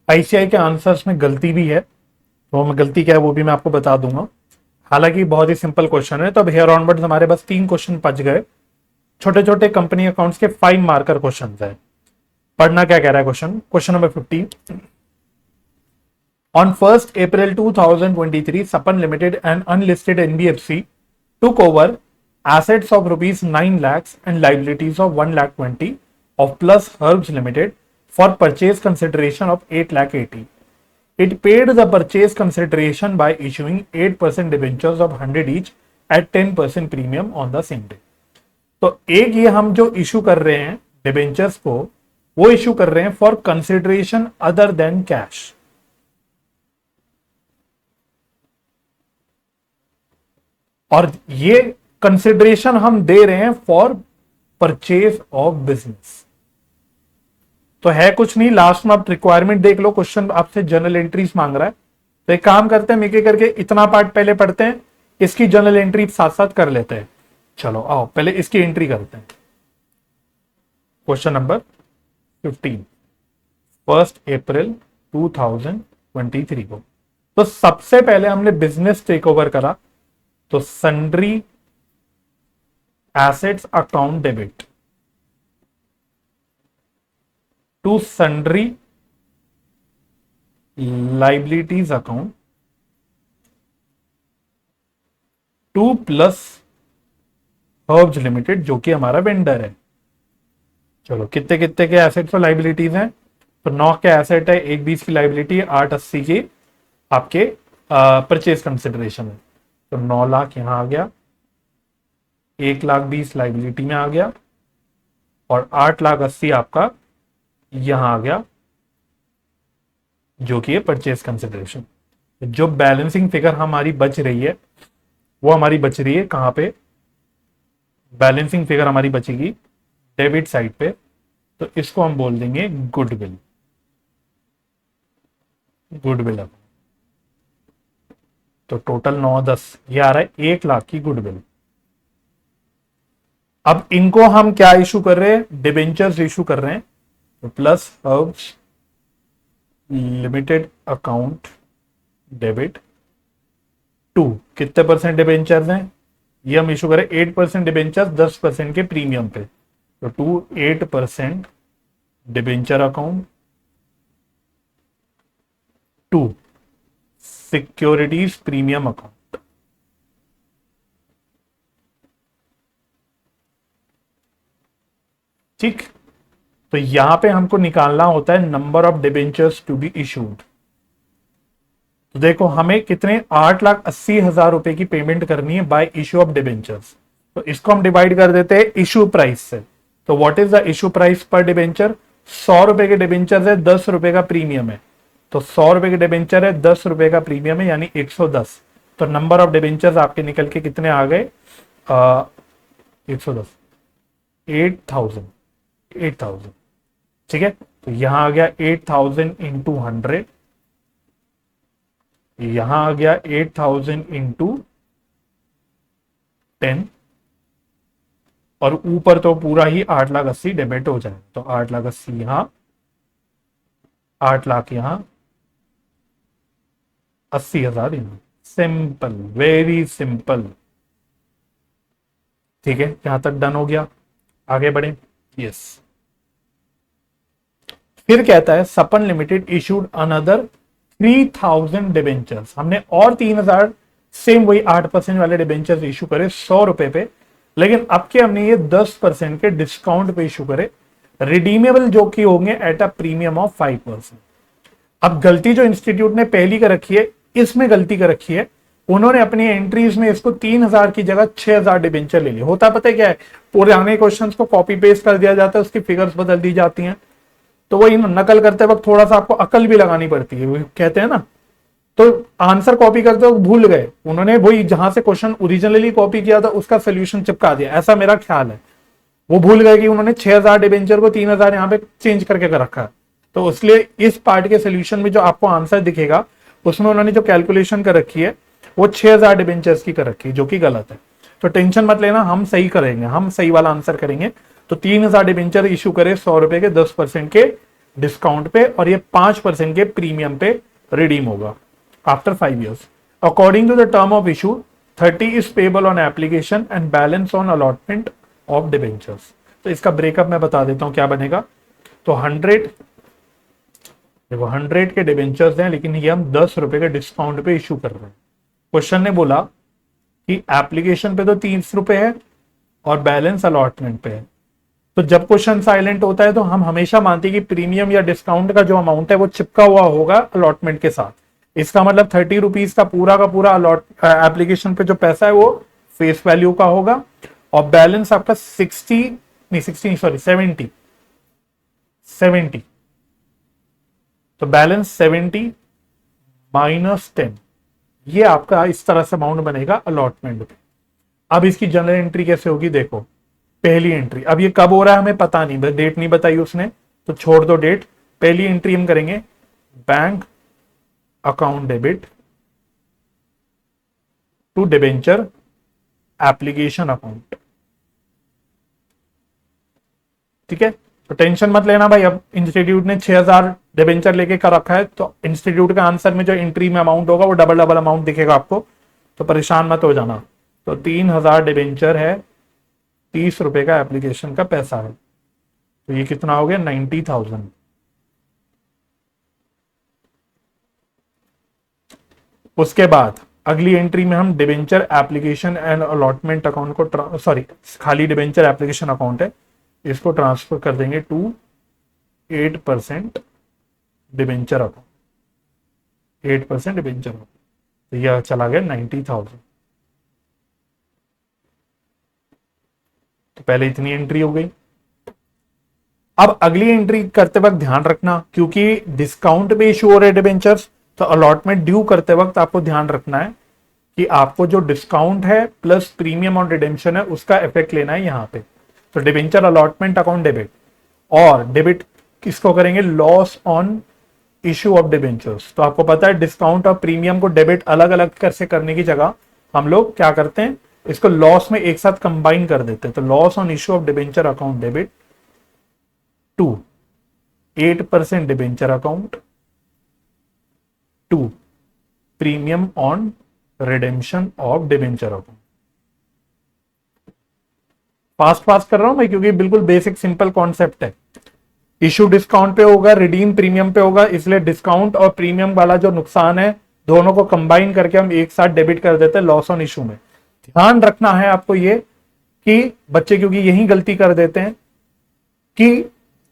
आईसीआई के आंसर्स में गलती भी है, तो मैं गलती क्या है वो भी मैं आपको बता दूंगा। हालांकि बहुत ही सिंपल क्वेश्चन है। तो अब हेयर ऑनवर्ड्स हमारे बस 3 क्वेश्चन बच गए, छोटे छोटे कंपनी अकाउंट्स के 5 मार्कर क्वेश्चन है। पढ़ना क्या कह रहा है question. Question number 15, on 1st April 2023 Sapan Limited an unlisted NBFC took over assets of rupees 9 lakhs and liabilities of 1 lakh 20 of Plus Herbs Limited for purchase consideration of 8 lakh 80. It paid the purchase consideration by issuing 8% debentures of 100 each at 10% premium on the same day. तो एक ये हम जो इशू कर रहे हैं डिबेंचर्स को, वो इशू कर रहे हैं for consideration other than cash. और ये कंसिडरेशन हम दे रहे हैं फॉर परचेज ऑफ बिजनेस। तो है कुछ नहीं, लास्ट में आप रिक्वायरमेंट देख लो, क्वेश्चन आपसे जर्नल एंट्रीज मांग रहा है। तो एक काम करते हैं, मिके करके इतना पार्ट पहले पढ़ते हैं, इसकी जर्नल एंट्री साथ साथ कर लेते हैं। चलो आओ पहले इसकी एंट्री करते हैं। क्वेश्चन नंबर 15, 1st April 2023 को। तो सबसे पहले हमने बिजनेस टेक ओवर करा, तो sundry assets account debit to sundry liabilities account to Plus Herbs Limited जो कि हमारा वेंडर है। चलो कितने कितने के एसेट्स और लाइबिलिटीज हैं? तो 9 के एसेट है, 120 की लाइबिलिटी है, 880 की आपके परचेज कंसिडरेशन है। तो 9 लाख यहां आ गया, 1,20,000 लाइबिलिटी में आ गया और 8,80,000 आपका यहां आ गया जो कि है परचेज कंसिडरेशन। जो बैलेंसिंग फिगर हमारी बच रही है वो हमारी बच रही है कहां पे? बैलेंसिंग फिगर हमारी बचेगी डेबिट साइड पे, तो इसको हम बोल देंगे गुडविल। गुडविल अब तो टोटल 9-10 ये आ रहा है 1 लाख की गुडविल। अब इनको हम क्या इशू कर रहे हैं? डिबेंचर्स इशू कर रहे हैं। तो Plus Herbs Limited account debit to कितने परसेंट डिबेंचर्स हैं? ये हम इशू करें 8% डिबेंचर्स 10% के प्रीमियम पे, तो to 8% debenture account to securities premium account. ठीक, तो यहां पे हमको निकालना होता है number of debentures to be issued. तो देखो हमें कितने 8,80,000 रुपए की पेमेंट करनी है बाय इशू ऑफ डिबेंचर्स। तो इसको हम डिवाइड कर देते हैं इशू प्राइस से। तो what is the issue price पर डिबेंचर? 100 रुपए के डिबेंचर है, 10 रुपए का प्रीमियम है। तो 100 रुपए के डिबेंचर है, 10 रुपए का प्रीमियम है, यानी 110। तो नंबर ऑफ डिबेंचर्स आपके निकल के कितने आ गए? 110, 8,000। ठीक है, तो यहां आ गया 8,000 इंटू 100, यहां आ गया 8,000 इंटू 10, और ऊपर तो पूरा ही 8,80,000 डेबिट हो जाए। तो 8,80,000 यहां, 8 लाख यहां, 80,000 यहां। Simple, very simple. ठीक है, यहां तक डन हो गया, आगे बढ़े। यस, फिर कहता है सपन लिमिटेड इशूड अनदर 3,000 डिबेंचर्स। हमने और 3,000 सेम वही 8% वाले डिबेंचर्स इशू करे 100 रुपए पे, लेकिन अब के हमने ये 10% के डिस्काउंट पे इशू करे, रिडीमेबल जो कि होंगे एट अ प्रीमियम ऑफ 5%। अब गलती जो इंस्टीट्यूट ने पहली कर रखी है, इसमें गलती कर रखी है, उन्होंने अपनी एंट्रीज में इसको 3000 की जगह 6000 डिबेंचर ले लिया। होता पता है क्या है, पुराने क्वेश्चंस को कॉपी पेस्ट कर दिया जाता है, उसकी फिगर्स बदल दी जाती हैं, तो वही नकल करते वक्त थोड़ा सा आपको अकल भी लगानी पड़ती है, वो कहते हैं ना। तो आंसर कॉपी करते वक्त भूल गए, उन्होंने वही जहां से क्वेश्चन ओरिजिनली कॉपी किया था उसका सोल्यूशन चिपका दिया, ऐसा मेरा ख्याल है। वो भूल गए कि उन्होंने 6000 डिबेंचर को 3000 यहाँ पे चेंज करके कर रखा है। तो इसलिए इस पार्ट के सोल्यूशन में जो आपको आंसर दिखेगा उसमें उन्होंने जो कैलकुलेशन कर रखी है वो 6000 डिबेंचर्स की कर रखी है, जो कि गलत है। तो टेंशन मत लेना, हम सही करेंगे, हम सही वाला आंसर करेंगे। तो 3000 डिबेंचर इशू करे 100 रुपए के 10% के डिस्काउंट पे, और ये 5% के प्रीमियम पे रिडीम होगा after 5 years। According to the term of issue 30 is payable on application and balance on allotment of debentures. तो इसका ब्रेकअप मैं बता देता हूं क्या बनेगा। तो 100, देखो 100 के डिबेंचर्स हैं, लेकिन ये हम 10 रुपए के डिस्काउंट पे इशू कर रहे हैं। क्वेश्चन ने बोला कि एप्लीकेशन पे तो 30 रुपए है और बैलेंस अलॉटमेंट पे है। तो जब क्वेश्चन साइलेंट होता है तो हम हमेशा मानते हैं कि प्रीमियम या डिस्काउंट का जो अमाउंट है वो चिपका हुआ होगा अलॉटमेंट के साथ। इसका मतलब 30 रुपीज का पूरा अलॉट एप्लीकेशन पे जो पैसा है वो फेस वैल्यू का होगा, और बैलेंस आपका 70, तो बैलेंस 70 माइनस 10, ये आपका इस तरह से अमाउंट बनेगा अलॉटमेंट पे। अब इसकी जनरल एंट्री कैसे होगी, देखो पहली एंट्री, अब ये कब हो रहा है हमें पता नहीं, बस डेट नहीं बताई उसने, तो छोड़ दो डेट। पहली एंट्री हम करेंगे bank account debit to debenture application account. ठीक है, तो टेंशन मत लेना भाई, अब इंस्टीट्यूट ने 6000 डिबेंचर लेके कर रखा है, तो इंस्टीट्यूट के आंसर में जो एंट्री में अमाउंट होगा वो डबल अमाउंट दिखेगा आपको, तो परेशान मत हो जाना। तो 3000 डिबेंचर है, 30 रुपए का एप्लीकेशन का पैसा है, तो ये कितना हो गया 90,000। उसके बाद अगली एंट्री में हम debenture application and allotment account को खाली डिबेंचर एप्लीकेशन अकाउंट है, इसको ट्रांसफर कर देंगे to 8% debenture account, 8% debenture account, तो यह चला गया 90,000। तो पहले इतनी एंट्री हो गई। अब अगली एंट्री करते वक्त ध्यान रखना, क्योंकि डिस्काउंट पे इशू हो रहे डिबेंचर्स, तो अलॉटमेंट ड्यू करते वक्त आपको ध्यान रखना है कि आपको जो डिस्काउंट है प्लस प्रीमियम और रिडेम्पशन है उसका इफेक्ट लेना है यहाँ पे। तो डिबेंचर अलॉटमेंट अकाउंट डेबिट, और डेबिट किसको करेंगे, loss on issue of debentures. तो आपको पता है डिस्काउंट और प्रीमियम को डेबिट अलग अलग कैसे करने की जगह हम लोग क्या करते हैं, इसको लॉस में एक साथ कंबाइन कर देते हैं। तो loss on issue of debenture account debit to 8% debenture account to premium on redemption of debenture account. Fast कर रहा हूं मैं, क्योंकि बिल्कुल बेसिक सिंपल कॉन्सेप्ट है। इशू डिस्काउंट पे होगा, रिडीम प्रीमियम पे होगा, इसलिए डिस्काउंट और प्रीमियम वाला जो नुकसान है दोनों को कंबाइन करके हम एक साथ डेबिट कर देते हैं लॉस ऑन इशू में। ध्यान रखना है आपको ये कि बच्चे क्योंकि यही गलती कर देते हैं कि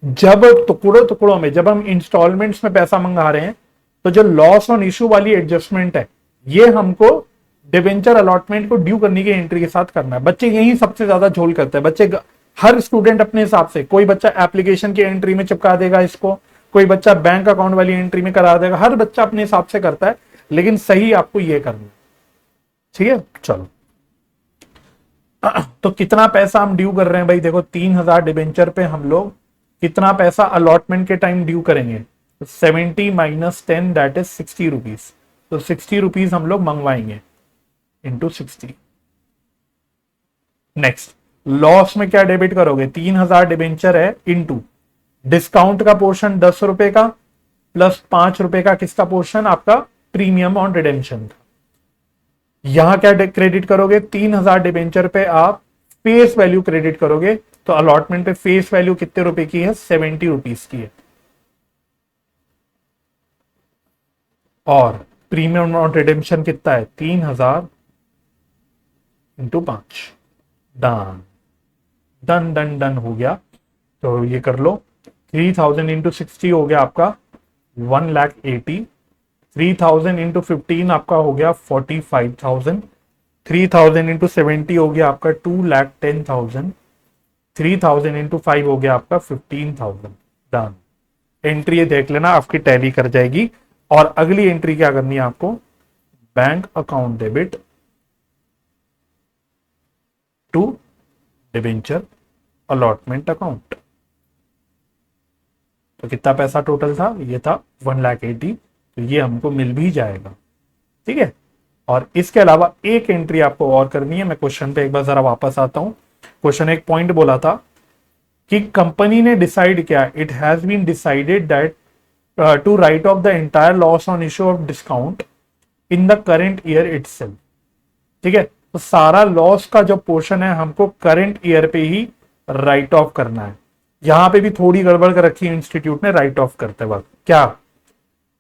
जब टुकड़ों में जब हम इंस्टॉलमेंट्स में पैसा मंगा रहे हैं, तो जो लॉस ऑन इशू वाली एडजस्टमेंट है ये हमको डिबेंचर अलॉटमेंट को ड्यू करने की एंट्री के साथ करना है। बच्चे यही सबसे ज्यादा झोल करते हैं। बच्चे हर स्टूडेंट अपने हिसाब से, कोई बच्चा एप्लीकेशन की एंट्री में चिपका देगा इसको, कोई बच्चा बैंक अकाउंट वाली एंट्री में करा देगा, हर बच्चा अपने हिसाब से करता है, लेकिन सही आपको ये करना है। ठीक है, चलो तो कितना पैसा हम ड्यू कर रहे हैं भाई, देखो 3000 डिबेंचर पे हम लोग कितना पैसा अलॉटमेंट के टाइम ड्यू करेंगे, 70 माइनस 10 दैट इज 60 रुपीज। तो 60 रुपीज हम लोग मंगवाएंगे इंटू 60। नेक्स्ट लॉस में क्या डेबिट करोगे, 3000 डिबेंचर है इंटू डिस्काउंट का पोर्शन 10 रुपए का प्लस 5 रुपए का किसका पोर्शन, आपका प्रीमियम ऑन रिडेम्पशन का। यहां क्या क्रेडिट करोगे, 3000 डिबेंचर पे आप फेस वैल्यू क्रेडिट करोगे, तो अलॉटमेंट पे फेस वैल्यू कितने रुपए की है, 70 रुपीज की है, और प्रीमियम ऑन रिडेम्पशन कितना है 3000 into 5, done done done done हो गया। तो ये कर लो, 3000 इंटू 60 हो गया आपका 1,80,000, 3000 इंटू 15 आपका हो गया 45,000, 3000 इंटू 70 हो गया आपका 2,10,000, 3000 इंटू 5 हो गया आपका 15,000, डन। एंट्री ये देख लेना, आपकी टैली कर जाएगी। और अगली एंट्री क्या करनी है आपको, bank account debit to debenture allotment account. तो कितना पैसा टोटल था, ये था 1,80,000, तो ये हमको मिल भी जाएगा, ठीक है। और इसके अलावा एक एंट्री आपको और करनी है। मैं क्वेश्चन पे एक बार जरा वापस आता हूं। क्वेश्चन एक पॉइंट बोला था कि कंपनी ने डिसाइड किया, it has been decided that to write off the entire loss on issue of discount in the current year itself, ठीक है। तो सारा लॉस का जो पोर्शन है हमको करंट ईयर पे ही राइट ऑफ करना है। यहां पे भी थोड़ी गड़बड़ कर रखी है इंस्टीट्यूट ने राइट ऑफ करते वक्त। क्या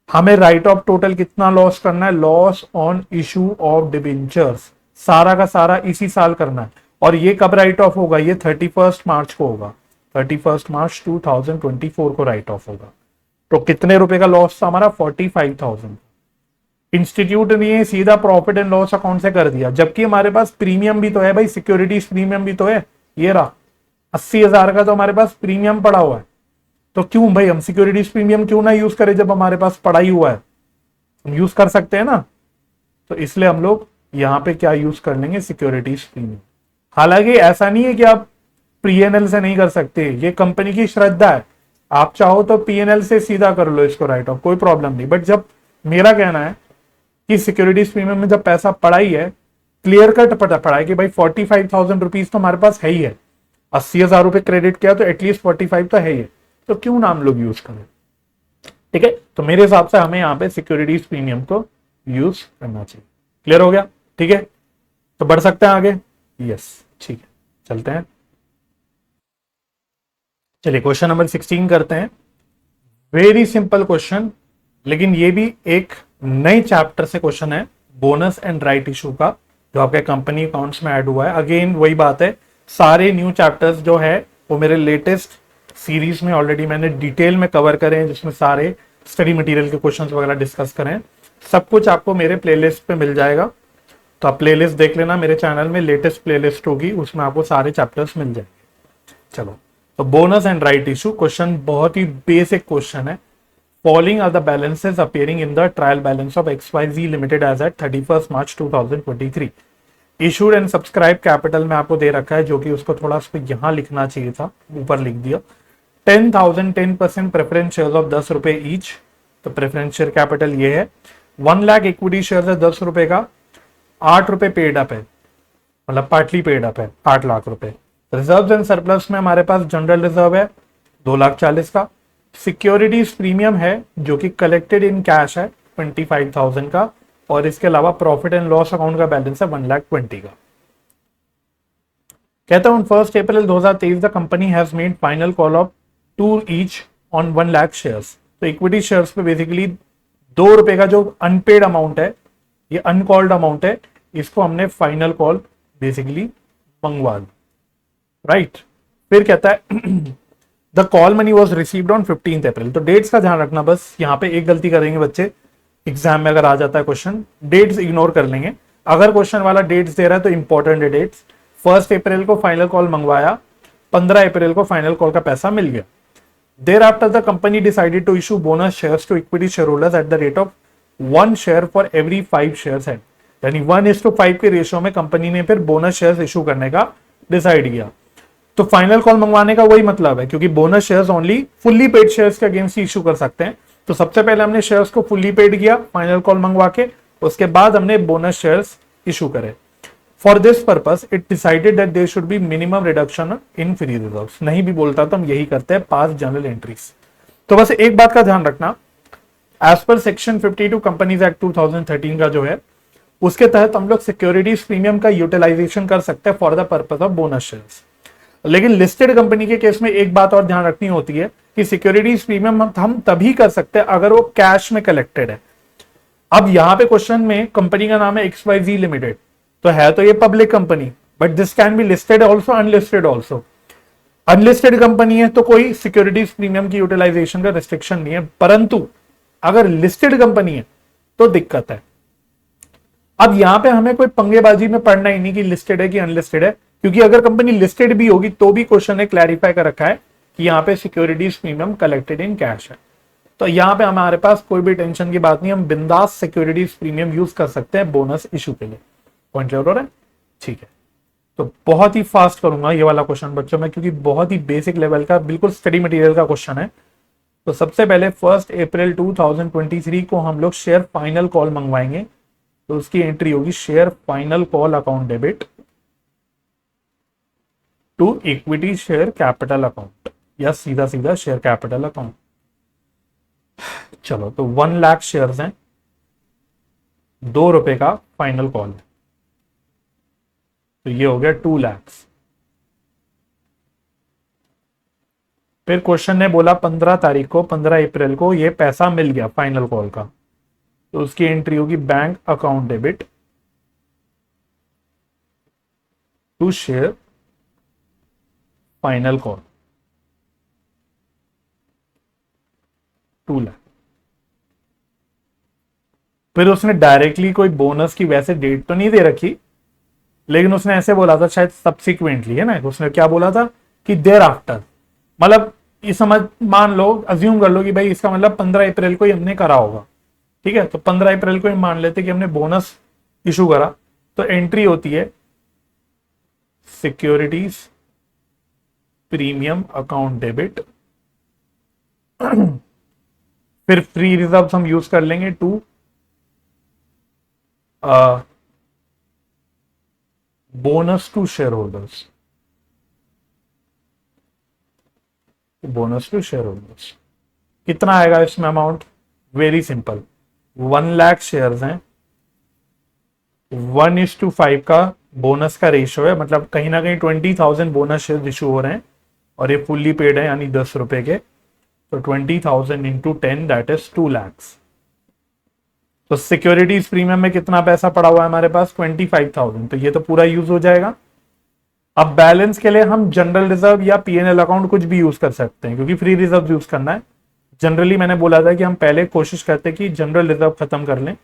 हमें राइट ऑफ टोटल कितना लॉस करना है, loss on issue of debentures, सारा का सारा इसी साल करना है। और ये कब राइट ऑफ होगा, ये 31 मार्च को होगा, 31 मार्च 2024 को राइट ऑफ होगा। तो कितने रुपए का लॉस था हमारा, 45,000। इंस्टीट्यूट ने सीधा प्रॉफिट एंड लॉस अकाउंट से कर दिया, जबकि हमारे पास प्रीमियम भी तो है भाई, सिक्योरिटीज प्रीमियम भी तो है। ये रहा 80,000 का तो हमारे पास प्रीमियम पड़ा हुआ है। तो क्यों भाई हम सिक्योरिटीज प्रीमियम क्यों ना यूज करें, जब हमारे पास पड़ा ही हुआ है, हम यूज कर सकते हैं ना। तो इसलिए हम लोग यहाँ पे क्या यूज कर लेंगे, सिक्योरिटीज प्रीमियम। हालांकि ऐसा नहीं है कि आप पीएनएल से नहीं कर सकते, ये कंपनी की श्रद्धा है। आप चाहो तो पीएनएल से सीधा कर लो इसको राइट ऑफ, कोई प्रॉब्लम नहीं। बट जब मेरा कहना है कि सिक्योरिटीज प्रीमियम में जब पैसा पड़ा ही है, क्लियर कट पड़ा है कि भाई 45,000 रुपीज तो हमारे पास है ही है, 80,000 रुपए क्रेडिट किया तो एटलीस्ट 45 तो है ही है, तो क्यों ना हम लोग यूज करें, ठीक है। तो मेरे हिसाब से हमें यहाँ पे सिक्योरिटीज प्रीमियम को यूज करना चाहिए। क्लियर हो गया, ठीक है। तो बढ़ सकते हैं आगे, यस ठीक है, चलते हैं। चलिए क्वेश्चन नंबर 16 करते हैं। वेरी सिंपल क्वेश्चन, लेकिन ये भी एक नए चैप्टर से क्वेश्चन है, बोनस एंड राइट इशू का, जो आपके कंपनी अकाउंट्स में ऐड हुआ है। अगेन वही बात है, सारे न्यू चैप्टर्स जो है वो मेरे लेटेस्ट सीरीज में ऑलरेडी मैंने डिटेल में कवर करे हैं, जिसमें सारे स्टडी मटेरियल के क्वेश्चंस वगैरह डिस्कस करें। सब कुछ आपको मेरे प्लेलिस्ट पे मिल जाएगा, तो आप प्लेलिस्ट देख लेना, मेरे चैनल में लेटेस्ट प्लेलिस्ट होगी, उसमें आपको सारे चैप्टर्स मिल जाएंगे। चलो, तो bonus and right issue question बहुत ही बेसिक क्वेश्चन है। Following are the balances appearing in the trial balance of XYZ limited as at 31 March 2023। Issued and subscribe capital में आपको दे रखा है, जो कि उसको थोड़ा सा यहां लिखना चाहिए था, ऊपर लिख दिया। 10,000 10% प्रेफरेंस शेयर ऑफ 10 रुपए ईच, तो प्रेफरेंस शेयर कैपिटल ये है। 1 लाख इक्विटी शेयर है 10 रुपए का, 8 रुपए पेड अप है, मतलब पार्टली पेड अप है 8 लाख रुपए। रिजर्व एंड सरप्लस में हमारे पास जनरल रिजर्व है 2,40,000 का, सिक्योरिटीज प्रीमियम है जो कि कलेक्टेड इन कैश है 25,000 का, और इसके अलावा प्रॉफिट एंड लॉस अकाउंट का बैलेंस है 1,20,000 का। कहता हूं 1 अप्रैल 2023 the company has made final call of 2 each on 1 lakh shares. तो इक्विटी शेयर्स पे बेसिकली 2 रुपए का जो अनपेड अमाउंट है, ये अनकॉल्ड अमाउंट है, इसको हमने फाइनल कॉल बेसिकली मंगवा ली, राइट। फिर कहता है the call money was received on 15 अप्रैल। तो डेट्स का ध्यान रखना, बस यहाँ पे एक गलती करेंगे बच्चे, एग्जाम में अगर आ जाता है क्वेश्चन, डेट्स इग्नोर कर लेंगे। अगर क्वेश्चन वाला डेट्स दे रहा है तो इंपॉर्टेंट है डेट्स। 1 अप्रैल को फाइनल कॉल मंगवाया, 15 अप्रैल को फाइनल कॉल का पैसा मिल गया। Thereafter the company decided to issue bonus shares to equity share holders at the rate of 1 share for every 5 shares है, यानी 1:5 के रेशियो में कंपनी ने फिर बोनस शेयर्स इशू करने का डिसाइड किया। तो फाइनल कॉल मंगवाने का वही मतलब है, क्योंकि bonus shares only fully paid shares के अगेंस्ट इशू कर सकते हैं। तो सबसे पहले हमने शेयर्स को फुल्ली पेड किया फाइनल कॉल मंगवा के, उसके बाद हमने बोनस शेयर्स इशू करे। For this purpose it decided that there should be minimum reduction in free reserves. नहीं भी बोलता तो हम यही करते हैं, पास जर्नल एंट्रीज। तो बस एक बात का ध्यान रखना, as per section 52 companies act 2013 का जो है, उसके तहत हम लोग सिक्योरिटीज प्रीमियम का यूटिलाइजेशन कर सकते हैं for the purpose of bonus shares. लेकिन लिस्टेड कंपनी के केस में एक बात और ध्यान रखनी होती है कि सिक्योरिटीज प्रीमियम हम तभी कर सकते हैं अगर वो कैश में कलेक्टेड है। अब यहां पे क्वेश्चन में कंपनी का नाम है XYZ लिमिटेड, तो है तो ये public company, but this can be listed also, unlisted also. Unlisted company है तो कोई सिक्योरिटीज प्रीमियम की यूटिलाइजेशन का रिस्ट्रिक्शन नहीं है, परंतु अगर लिस्टेड कंपनी है तो दिक्कत है। अब यहां पे हमें कोई पंगेबाजी में पड़ना ही नहीं कि लिस्टेड है कि अनलिस्टेड है, क्योंकि अगर कंपनी लिस्टेड भी होगी तो भी क्वेश्चन ने क्लैरिफाई कर रखा है कि यहाँ पे securities premium collected in cash है। तो यहाँ पे हमारे पास कोई भी टेंशन की बात नहीं, हम बिंदास सिक्योरिटीज प्रीमियम यूज कर सकते हैं बोनस इशू के लिए। पॉइंट क्लियर हो रहा है? ठीक है, तो बहुत ही फास्ट करूंगा ये वाला क्वेश्चन बच्चों में, क्योंकि बहुत ही बेसिक लेवल का बिल्कुल स्टडी मटेरियल का क्वेश्चन है। तो सबसे पहले 1 अप्रैल 2023 को हम लोग शेयर फाइनल कॉल मंगवाएंगे, तो उसकी एंट्री होगी share final call account debit to equity share capital account, या सीधा सीधा शेयर कैपिटल अकाउंट। चलो, तो 1 लाख शेयर्स हैं, ₹2 का फाइनल कॉल है, तो ये हो गया 2 लाख। फिर क्वेश्चन ने बोला 15 तारीख को, 15 अप्रैल को ये पैसा मिल गया फाइनल कॉल का, तो उसकी एंट्री होगी bank account debit to share final call 2 lakh. फिर उसने डायरेक्टली कोई बोनस की वैसे डेट तो नहीं दे रखी, लेकिन उसने ऐसे बोला था शायद सब्सिक्वेंटली, है ना, उसने क्या बोला था कि देर आफ्टर, मतलब ये समझ मान लो, अज्यूम कर लो कि भाई इसका मतलब 15 अप्रैल को ही हमने करा होगा। ठीक है, तो 15 अप्रैल को ही मान लेते कि हमने बोनस इशू करा, तो एंट्री होती है सिक्योरिटीज प्रीमियम अकाउंट डेबिट, फिर फ्री रिजर्व हम यूज कर लेंगे to bonus to share holders, bonus to share holders. कितना आएगा इसमें amount? Very simple, 1 lakh shares हैं, 1:5 का बोनस का रेशियो है, मतलब कहीं ना कहीं 20,000 बोनस शेयर इशू हो रहे हैं, और ये फुल्ली पेड है यानी ₹10 के, तो 20,000 इंटू 10 दैट इज 2 लाख। तो सिक्योरिटीज प्रीमियम में कितना पैसा पड़ा हुआ है हमारे पास? 25,000, तो ये तो पूरा यूज हो जाएगा। अब बैलेंस के लिए हम जनरल रिजर्व या पीएनएल अकाउंट कुछ भी यूज कर सकते हैं, क्योंकि फ्री रिजर्व यूज करना है। जनरली मैंने बोला था कि हम पहले कोशिश करते हैं कि जनरल रिजर्व खत्म कर लें,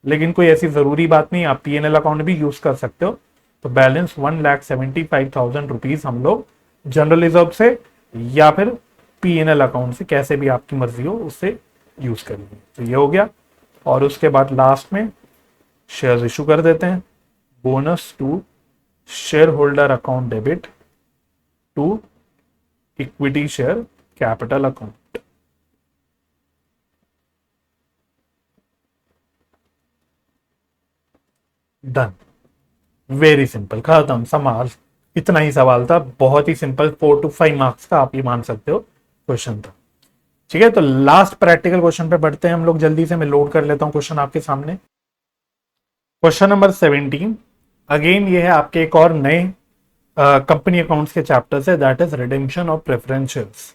लेकिन कोई ऐसी जरूरी बात नहीं, आप पीएनएल अकाउंट भी यूज कर सकते हो। तो बैलेंस 1,75,000 रुपीज हम लोग जनरल रिजर्व से या फिर पीएनएल अकाउंट से, कैसे भी आपकी मर्जी हो, उससे यूज करेंगे। तो ये हो गया, और उसके बाद लास्ट में शेयर्स इशू कर देते हैं, bonus to share holder account debit to equity share capital account. Done, very simple, खत्म, सवाल इतना ही सवाल था, बहुत ही सिंपल, 4 to 5 मार्क्स का आप ये मान सकते हो क्वेश्चन था। ठीक है, तो लास्ट प्रैक्टिकल क्वेश्चन पे बढ़ते हैं हम लोग जल्दी से, मैं लोड कर लेता हूं क्वेश्चन आपके सामने। क्वेश्चन नंबर 17, अगेन ये है आपके एक और नए कंपनी अकाउंट्स के चैप्टर से, that is redemption of preference shares.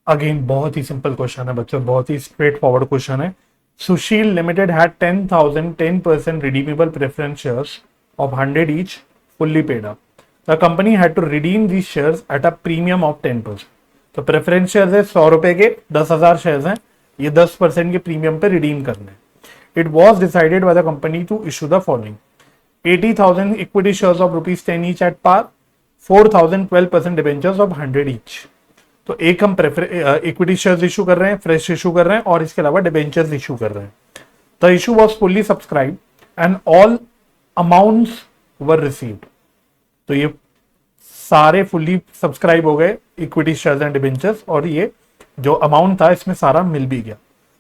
Again बहुत ही सिंपल क्वेश्चन है बच्चों, बहुत ही स्ट्रेट फॉरवर्ड क्वेश्चन है। सुशील limited had 10% redeemable preference shares of 100 each fully paid up. The company had to redeem these shares at a premium of 10%. तो प्रेफरेंस शेयर्स है ₹100 के, 10,000 शेयर्स हैं, ये 10% के प्रीमियम पे रिडीम करने हैं। It was decided by the company to issue the following: 80,000 equity shares of ₹10 each at par, 4,000 12% debentures of 100 each. तो एक हम इक्विटी शेयर्स इशू कर रहे हैं, फ्रेश इशू कर रहे हैं, और इसके अलावा डिबेंचर्स इशू कर रहे हैं। The issue was fully subscribe and all amounts were received. तो ये सारे फुल्ली सब्सक्राइब हो गए इक्विटी शेयर्स एंड डिबेंचर्स, और ये जो अमाउंट था इसमें सारा मिल भी गया।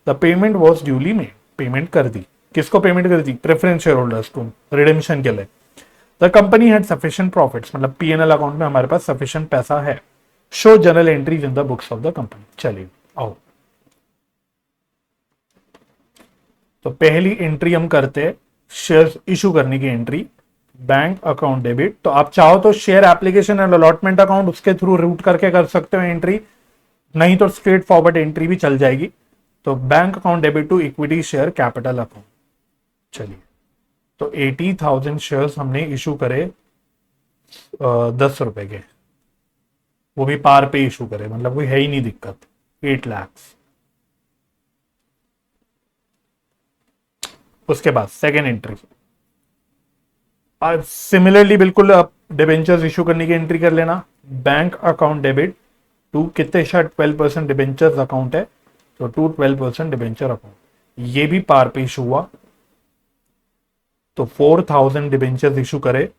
The payment was duly made, payment कर दी। किसको पेमेंट कर दी? प्रेफरेंस शेयर होल्डर्स को, रिडेम्पशन के लिए। The company had sufficient profits, मतलब पीएनएल अकाउंट में हमारे पास सफिशिएंट पैसा है। Show general entries in the books of the company. चलिए आओ, तो पहली एंट्री हम करते हैं शेयर्स इशू करने की एंट्री, बैंक अकाउंट डेबिट। तो आप चाहो तो share application and allotment account उसके थ्रू रूट करके कर सकते हो एंट्री, नहीं तो स्ट्रेट फॉरवर्ड एंट्री भी चल जाएगी। तो bank account debit to equity share capital account. चलिए तो 80,000 शेयर्स हमने इशू करे 10 रुपए के, वो भी पार पे इशू करे, मतलब कोई है ही नहीं दिक्कत। 8 लाख। उसके बाद सेकेंड एंट्री, सिमिलरली बिल्कुल आप डिबेंचर्स इशू करने की एंट्री कर लेना। बैंक अकाउंट डेबिट टू कितने शायद 12% डिबेंचर्स अकाउंट है, तो टू 12% डिबेंचर अकाउंट, ये भी पार पे इशू हुआ। तो 4,000 डिबेंचर्स इशू करे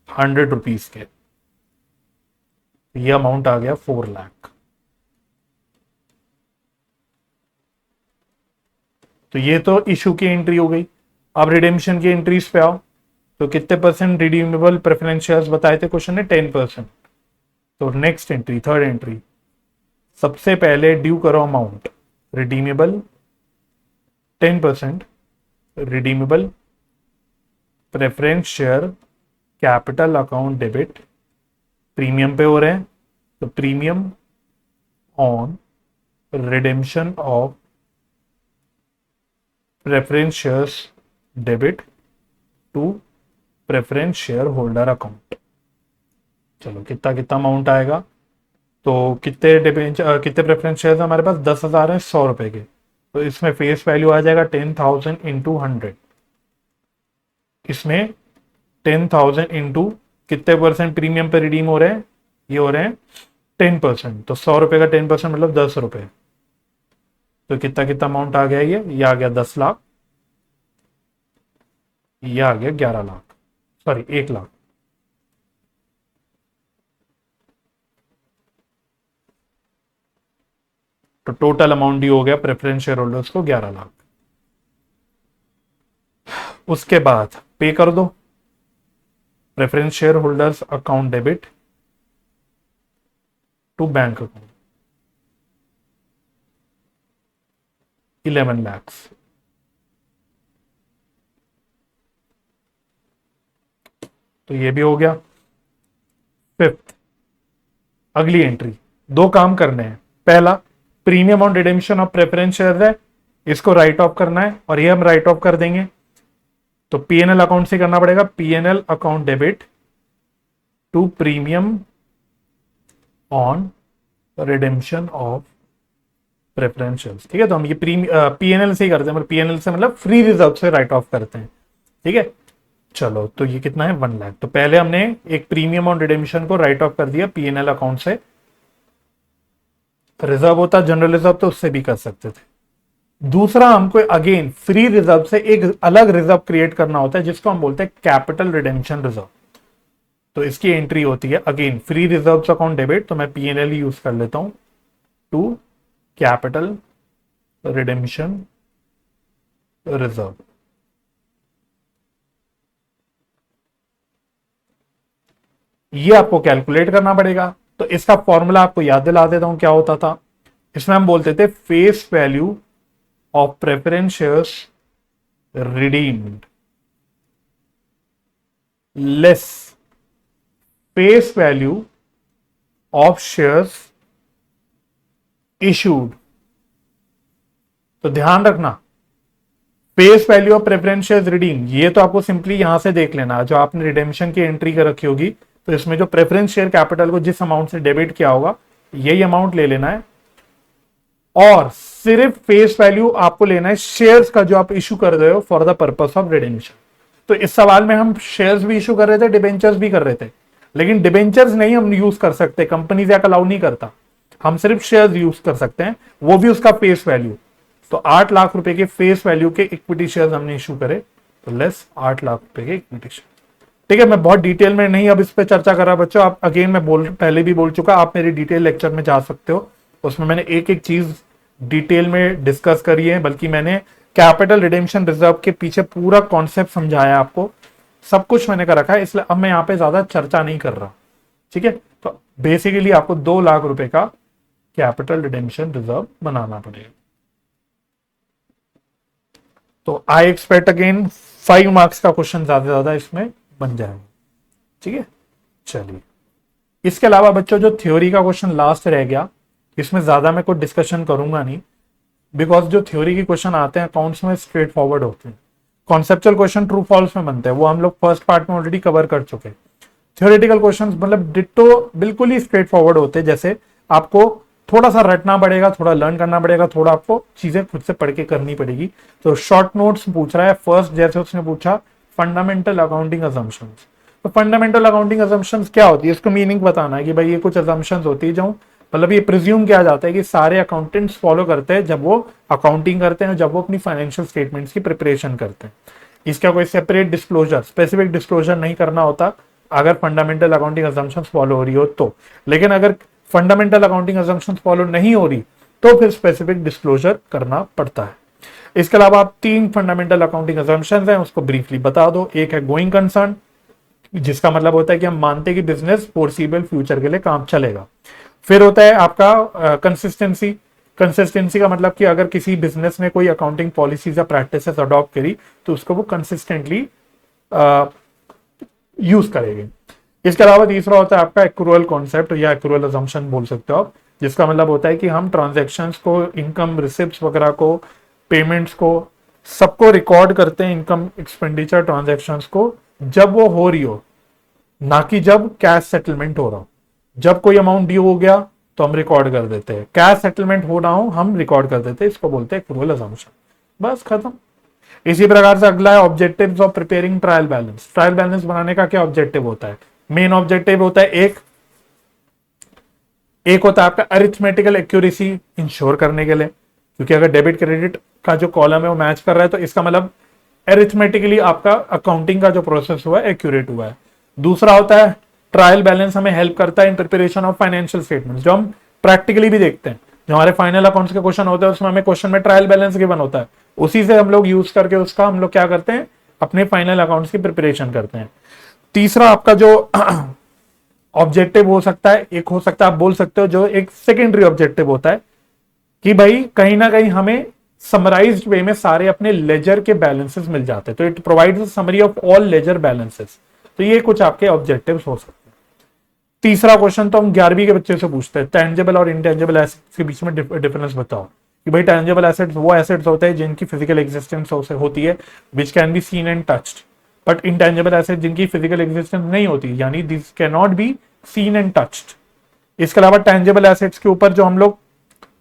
100 रुपीज के, ये अमाउंट आ गया 4 लाख। तो ये तो इशू की एंट्री हो गई। अब रिडेम्पशन की एंट्रीज पे आओ, तो कितने परसेंट रिडीमेबल प्रेफरेंस शेयर्स बताए थे क्वेश्चन ने, 10%। तो नेक्स्ट एंट्री, थर्ड एंट्री, सबसे पहले ड्यू करो amount, redeemable 10%, redeemable preference share capital account debit, premium पे हो रहे हैं, तो premium on redemption of preference shares debit to preference share holder account. चलो कितना कितना अमाउंट आएगा, तो कितने प्रेफरेंस शेयर्स हमारे पास, 10,000 है 100 रुपए के, तो इसमें फेस वैल्यू आ जाएगा 10,000 इंटू 100। इसमें 10,000 इंटू कितने परसेंट प्रीमियम पे रिडीम हो रहे हैं, ये हो रहे हैं 10%, तो 100 रुपए का 10% मतलब 10 रुपए। तो कितना कितना अमाउंट आ गया, ये आ गया 10 लाख, ये आ गया 11 लाख, सॉरी 1 लाख। तो टोटल अमाउंट ही हो गया प्रेफरेंस शेयर होल्डर्स को 11 लाख। उसके बाद पे कर दो, preference share holders account debit to bank account 11 lakh. तो ये भी हो गया। फिफ्थ, अगली एंट्री, दो काम करने हैं। पहला, premium on redemption of preference share है, इसको राइट ऑफ करना है, और ये हम राइट ऑफ कर देंगे। तो पीएनएल अकाउंट से करना पड़ेगा, PNL account debit to premium on redemption of preference shares. ठीक है, तो हम ये पीएनएल से ही करते हैं, मतलब पीएनएल से मतलब फ्री रिजर्व से राइट ऑफ करते हैं। ठीक है, चलो तो ये कितना है 1 लाख। तो पहले हमने एक प्रीमियम ऑन रिडेम्पशन को राइट ऑफ कर दिया पीएनएल अकाउंट से। रिजर्व होता जनरल रिजर्व तो उससे भी कर सकते थे। दूसरा, हमको अगेन फ्री रिजर्व से एक अलग रिजर्व क्रिएट करना होता है, जिसको हम बोलते हैं कैपिटल रिडेम्पशन रिजर्व। तो इसकी एंट्री होती है again free reserve account debit, तो मैं पीएनएल यूज कर लेता हूं, टू कैपिटल रिडेम्पशन रिजर्व। ये आपको कैलकुलेट करना पड़ेगा। तो इसका फॉर्मूला आपको याद दिला देता हूं क्या होता था। इसमें हम बोलते थे face value of preference shares redeemed less face value of shares issued. तो ध्यान रखना, face value of preference shares redeem, ये तो आपको सिंपली यहां से देख लेना, जो आपने रिडेम्पशन की एंट्री कर रखी होगी, तो इसमें जो प्रेफरेंस शेयर कैपिटल को जिस अमाउंट से डेबिट किया होगा, यही अमाउंट ले लेना है। और सिर्फ फेस वैल्यू आपको लेना है शेयर्स का जो आप इशू कर रहे हो for the purpose of redemption. तो इस सवाल में हम शेयर्स भी इशू कर रहे थे, डिबेंचर्स भी कर रहे थे, लेकिन डिबेंचर्स नहीं हम यूज कर सकते, कंपनीज एक्ट अलाउ नहीं करता, हम सिर्फ शेयर्स यूज कर सकते हैं, वो भी उसका फेस वैल्यू। तो 8 लाख रुपए के फेस वैल्यू के इक्विटी शेयर्स हमने इशू करे, तो लेस 8 लाख रुपए के इक्विटी शेयर। ठीक है, मैं बहुत डिटेल में नहीं अब इस पे चर्चा कर रहा बच्चों, आप अगेन मैं पहले भी बोल चुका, आप मेरे डिटेल लेक्चर में जा सकते हो, उसमें मैंने एक एक चीज डिटेल में डिस्कस करी है, बल्कि मैंने कैपिटल रिडेम्पशन रिजर्व के पीछे पूरा कॉन्सेप्ट समझाया आपको, सब कुछ मैंने कर रखा है, इसलिए अब मैं यहाँ पे ज्यादा चर्चा नहीं कर रहा। ठीक है, तो बेसिकली आपको 2 लाख रुपए का कैपिटल रिडेम्पशन रिजर्व बनाना पड़ेगा। तो आई एक्सपेक्ट अगेन 5 मार्क्स का क्वेश्चन ज्यादा से ज्यादा इसमें बन जाएगा। ठीक है, चलिए इसके अलावा बच्चों जो थ्योरी का क्वेश्चन लास्ट रह गया, इसमें ज्यादा मैं कोई डिस्कशन करूंगा नहीं, बिकॉज जो थ्योरी के क्वेश्चन आते हैं अकाउंट्स में स्ट्रेट फॉरवर्ड होते हैं। कॉन्सेप्चुअल क्वेश्चन ट्रू फॉल्स में बनते हैं, वो हम लोग फर्स्ट पार्ट में ऑलरेडी कवर कर चुके हैं। थ्योरेटिकल क्वेश्चंस मतलब डिट्टो बिल्कुल ही स्ट्रेट फॉरवर्ड होते हैं, जैसे आपको थोड़ा सा रटना पड़ेगा, थोड़ा लर्न करना पड़ेगा, थोड़ा आपको चीजें खुद से पढ़ के करनी पड़ेगी। तो शॉर्ट नोट्स पूछ रहा है फर्स्ट, जैसे उसने पूछा फंडामेंटल अकाउंटिंग असम्पशंस। तो फंडामेंटल अकाउंटिंग असम्पशंस क्या होती है, इसको मीनिंग बताना है कि भाई ये कुछ असम्पशंस होती है जो मतलब ये प्रिज्यूम किया जाता है कि सारे अकाउंटेंट्स फॉलो करते हैं जब वो अकाउंटिंग करते हैं, जब वो अपनी फाइनेंशियल स्टेटमेंट्स की प्रिपरेशन करते हैं। इसका कोई सेपरेट डिस्क्लोजर, स्पेसिफिक डिस्क्लोजर नहीं करना होता अगर फंडामेंटल अकाउंटिंग असम्पशंस फॉलो हो रही हो तो। लेकिन अगर फंडामेंटल अकाउंटिंग असम्पशंस फॉलो नहीं हो रही तो फिर स्पेसिफिक डिस्क्लोजर करना पड़ता है। इसके अलावा आप 3 फंडामेंटल अकाउंटिंग असम्पशंस हैं, उसको ब्रीफली बता दो। एक है गोइंग कंसर्न, जिसका मतलब होता है कि हम मानते हैं कि बिजनेस फोर्सिबल फ्यूचर के लिए काम चलेगा। फिर होता है आपका कंसिस्टेंसी। कंसिस्टेंसी का मतलब कि अगर किसी बिजनेस ने कोई अकाउंटिंग पॉलिसीज या प्रैक्टिसेस अडॉप्ट करी तो उसको वो कंसिस्टेंटली यूज करेंगे। इसके अलावा तीसरा होता है आपका एक्रूअल कॉन्सेप्ट या एक्रूअल अजम्पशन बोल सकते हो आप, जिसका मतलब होता है कि हम ट्रांजैक्शंस को, इनकम रिसिप्ट्स वगैरह को, पेमेंट्स को, सबको रिकॉर्ड करते हैं, इनकम एक्सपेंडिचर ट्रांजैक्शंस को जब वो हो रही हो, ना कि जब कैश सेटलमेंट हो रहा हो। जब कोई अमाउंट ड्यू हो गया तो हम रिकॉर्ड कर देते हैं, कैश सेटलमेंट हो रहा हो हम रिकॉर्ड कर देते हैं, इसको बोलते हैं एक्रूअल अजम्पशन। बस खत्म। इसी प्रकार से अगला है objectives of preparing trial balance. Trial balance बनाने का क्या ऑब्जेक्टिव होता है? मेन ऑब्जेक्टिव होता है एक होता है आपका अरिथमेटिकल एक्यूरेसी इंश्योर करने के लिए, क्योंकि अगर डेबिट क्रेडिट का जो कॉलम है वो मैच कर रहा है तो इसका मतलब अरिथमेटिकली आपका अकाउंटिंग का जो प्रोसेस हुआ है एक्यूरेट हुआ है। दूसरा होता है ट्रायल बैलेंस हमें हेल्प करता है in preparation of financial statements, जो हम प्रैक्टिकली भी देखते हैं। जो हमारे फाइनल अकाउंट्स के क्वेश्चन होते हैं उसमें हमें क्वेश्चन में ट्रायल बैलेंस गिवन होता है, उसी से हम लोग यूज करके उसका हम लोग क्या करते हैं, अपने फाइनल अकाउंट्स की प्रिपरेशन करते हैं। तीसरा आपका जो ऑब्जेक्टिव हो सकता है, एक हो सकता है आप बोल सकते हो जो एक सेकेंडरी ऑब्जेक्टिव होता है कि भाई कहीं ना कहीं हमें समराइज्ड वे में सारे अपने लेजर के बैलेंसेस मिल जाते हैं, तो it provides summary of all ledger balances. तो ये कुछ आपके ऑब्जेक्टिव्स हो सकते हैं। तीसरा क्वेश्चन तो हम 11वीं के बच्चे से पूछते हैं, टेंजेबल और इंटेंजेबल एसेट्स के बीच में डिफरेंस बताओ। कि भाई टेंजेबल एसेट्स वो एसेट्स होते हैं जिनकी फिजिकल एग्जिस्टेंस होती है, which can be seen and touched, but intangible assets जिनकी फिजिकल एग्जिस्टेंस नहीं होती, यानी this can not be seen and touched. इसके अलावा टेंजेबल एसेट्स के ऊपर जो हम लोग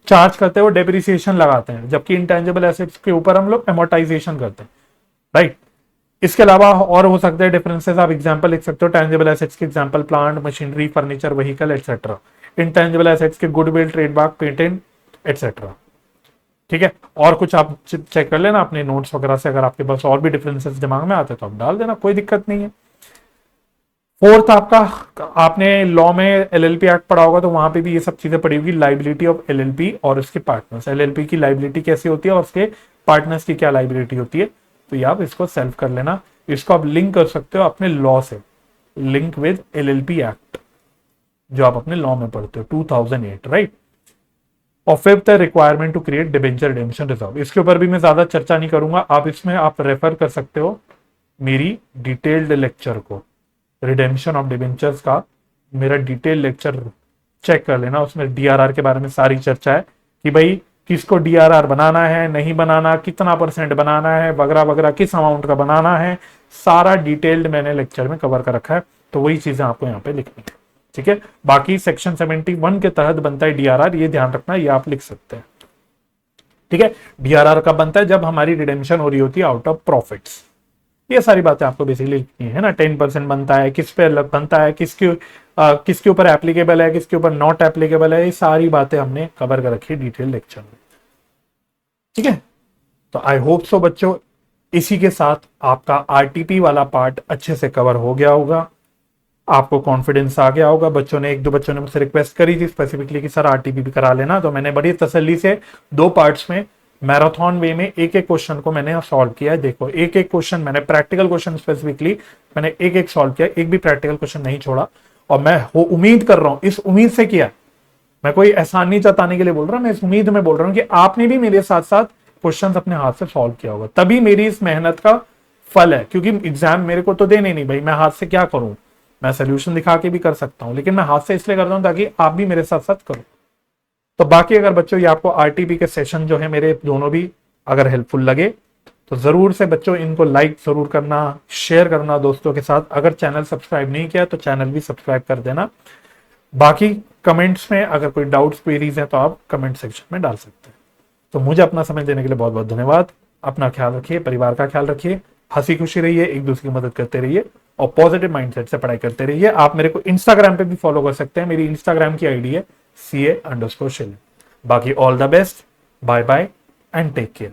चार्ज करते हैं वो डेप्रिसिएशन लगाते हैं, जबकि इंटेंजेबल एसेट्स के ऊपर हम लोग एमोर्टाइजेशन करते हैं, राइट। इसके अलावा और हो सकते हैं डिफरेंसेस, आप एग्जांपल लिख सकते हो टेंजेबल एसेट्स के example plant, machinery, furniture, vehicle etcetera. Intangible assets के गुडविल, ट्रेडमार्क, पेटेंट एटसेट्रा। ठीक है, और कुछ आप चेक कर लेना अपने नोट्स वगैरह से, अगर आपके पास और भी डिफरेंसेस दिमाग में आते तो आप डाल देना, कोई दिक्कत नहीं है। फोर्थ आपका, आपने लॉ में एलएलपी एक्ट पढ़ा होगा तो वहां पे भी ये सब चीजें पढ़ी होगी, लाइबिलिटी ऑफ एलएलपी और उसके पार्टनर्स। एलएलपी की लाइबिलिटी कैसी होती है और उसके पार्टनर्स की क्या लाइबिलिटी होती है, तो ये आप इसको सेल्फ कर लेना। इसको आप लिंक कर सकते हो अपने लॉ से, लिंक विद एलएलपी एक्ट जो आप अपने लॉ में पढ़ते हो 2008, राइट। और फिफ्थ है requirement to create debenture redemption reserve. इसके ऊपर भी मैं ज्यादा चर्चा नहीं करूंगा, आप इसमें आप रेफर कर सकते हो मेरी डिटेल्ड लेक्चर को, रिडेम्पशन ऑफ डिबेंचर्स का मेरा डिटेल लेक्चर चेक कर लेना। उसमें डीआरआर के बारे में सारी चर्चा है कि भाई किसको डीआरआर बनाना है, नहीं बनाना, कितना परसेंट बनाना है, वगैरह वगैरह, किस अमाउंट का बनाना है, सारा डिटेल्ड मैंने लेक्चर में कवर कर रखा है। तो वही चीजें आपको यहाँ पे लिखनी है, ठीक है। बाकी सेक्शन 71 के तहत बनता है डीआरआर, ये ध्यान रखना, ये आप लिख सकते हैं, ठीक है। डीआरआर कब बनता है? जब हमारी रिडेम्पशन हो रही होती है आउट ऑफ प्रॉफिट्स। ये सारी बातें आपको बेसिकली लिखनी है ना। 10% बनता है, किस पे बनता है, किसके ऊपर एप्लीकेबल है, किसके ऊपर नॉट एप्लीकेबल है, ये सारी बातें हमने कवर कर रखी है डिटेल लेक्चर में, ठीक है। तो आई होप सो बच्चों, इसी के साथ आपका आरटीपी वाला पार्ट अच्छे से कवर हो गया होगा, आपको कॉन्फिडेंस आ गया होगा। बच्चों ने, 1-2 बच्चों ने मुझसे रिक्वेस्ट करी थी स्पेसिफिकली कि सर आरटीपी भी करा लेना, तो मैंने बड़ी तसल्ली से 2 पार्ट्स में मैराथन वे में एक क्वेश्चन को मैंने सॉल्व किया है। देखो एक क्वेश्चन मैंने, प्रैक्टिकल क्वेश्चन स्पेसिफिकली मैंने एक सॉल्व किया, एक भी प्रैक्टिकल क्वेश्चन नहीं छोड़ा। और मैं उम्मीद कर रहा हूं, इस उम्मीद से किया, मैं कोई एहसान नहीं जताने के लिए बोल रहा, मैं इस उम्मीद में बोल रहा हूं कि आपने भी मेरे साथ साथ क्वेश्चन अपने हाथ से सॉल्व किया होगा, तभी मेरी इस मेहनत का फल है। क्योंकि एग्जाम मेरे को तो देने नहीं भाई, मैं हाथ से क्या करूं, मैं सोल्यूशन दिखा के भी कर सकता हूं, लेकिन मैं हाथ से इसलिए करता हूं ताकि आप भी मेरे साथ साथ करो। तो बाकी अगर बच्चों ये आपको आरटीपी के सेशन जो है मेरे दोनों भी अगर हेल्पफुल लगे तो जरूर से बच्चों इनको लाइक जरूर करना, शेयर करना दोस्तों के साथ। अगर चैनल सब्सक्राइब नहीं किया तो चैनल भी सब्सक्राइब कर देना। बाकी कमेंट्स में अगर कोई डाउट्स क्वेरीज हैं तो आप कमेंट सेक्शन में डाल सकते हैं। तो मुझे अपना समय देने के लिए बहुत बहुत धन्यवाद। अपना ख्याल रखिए, परिवार का ख्याल रखिए, हंसी खुशी रहिए, एक दूसरे की मदद करते रहिए और पॉजिटिव माइंडसेट से पढ़ाई करते रहिए। आप मेरे को इंस्टाग्राम पे भी फॉलो कर सकते हैं, मेरी इंस्टाग्राम की आईडी है CA_Shilin। बाकी all the best, bye bye and take care.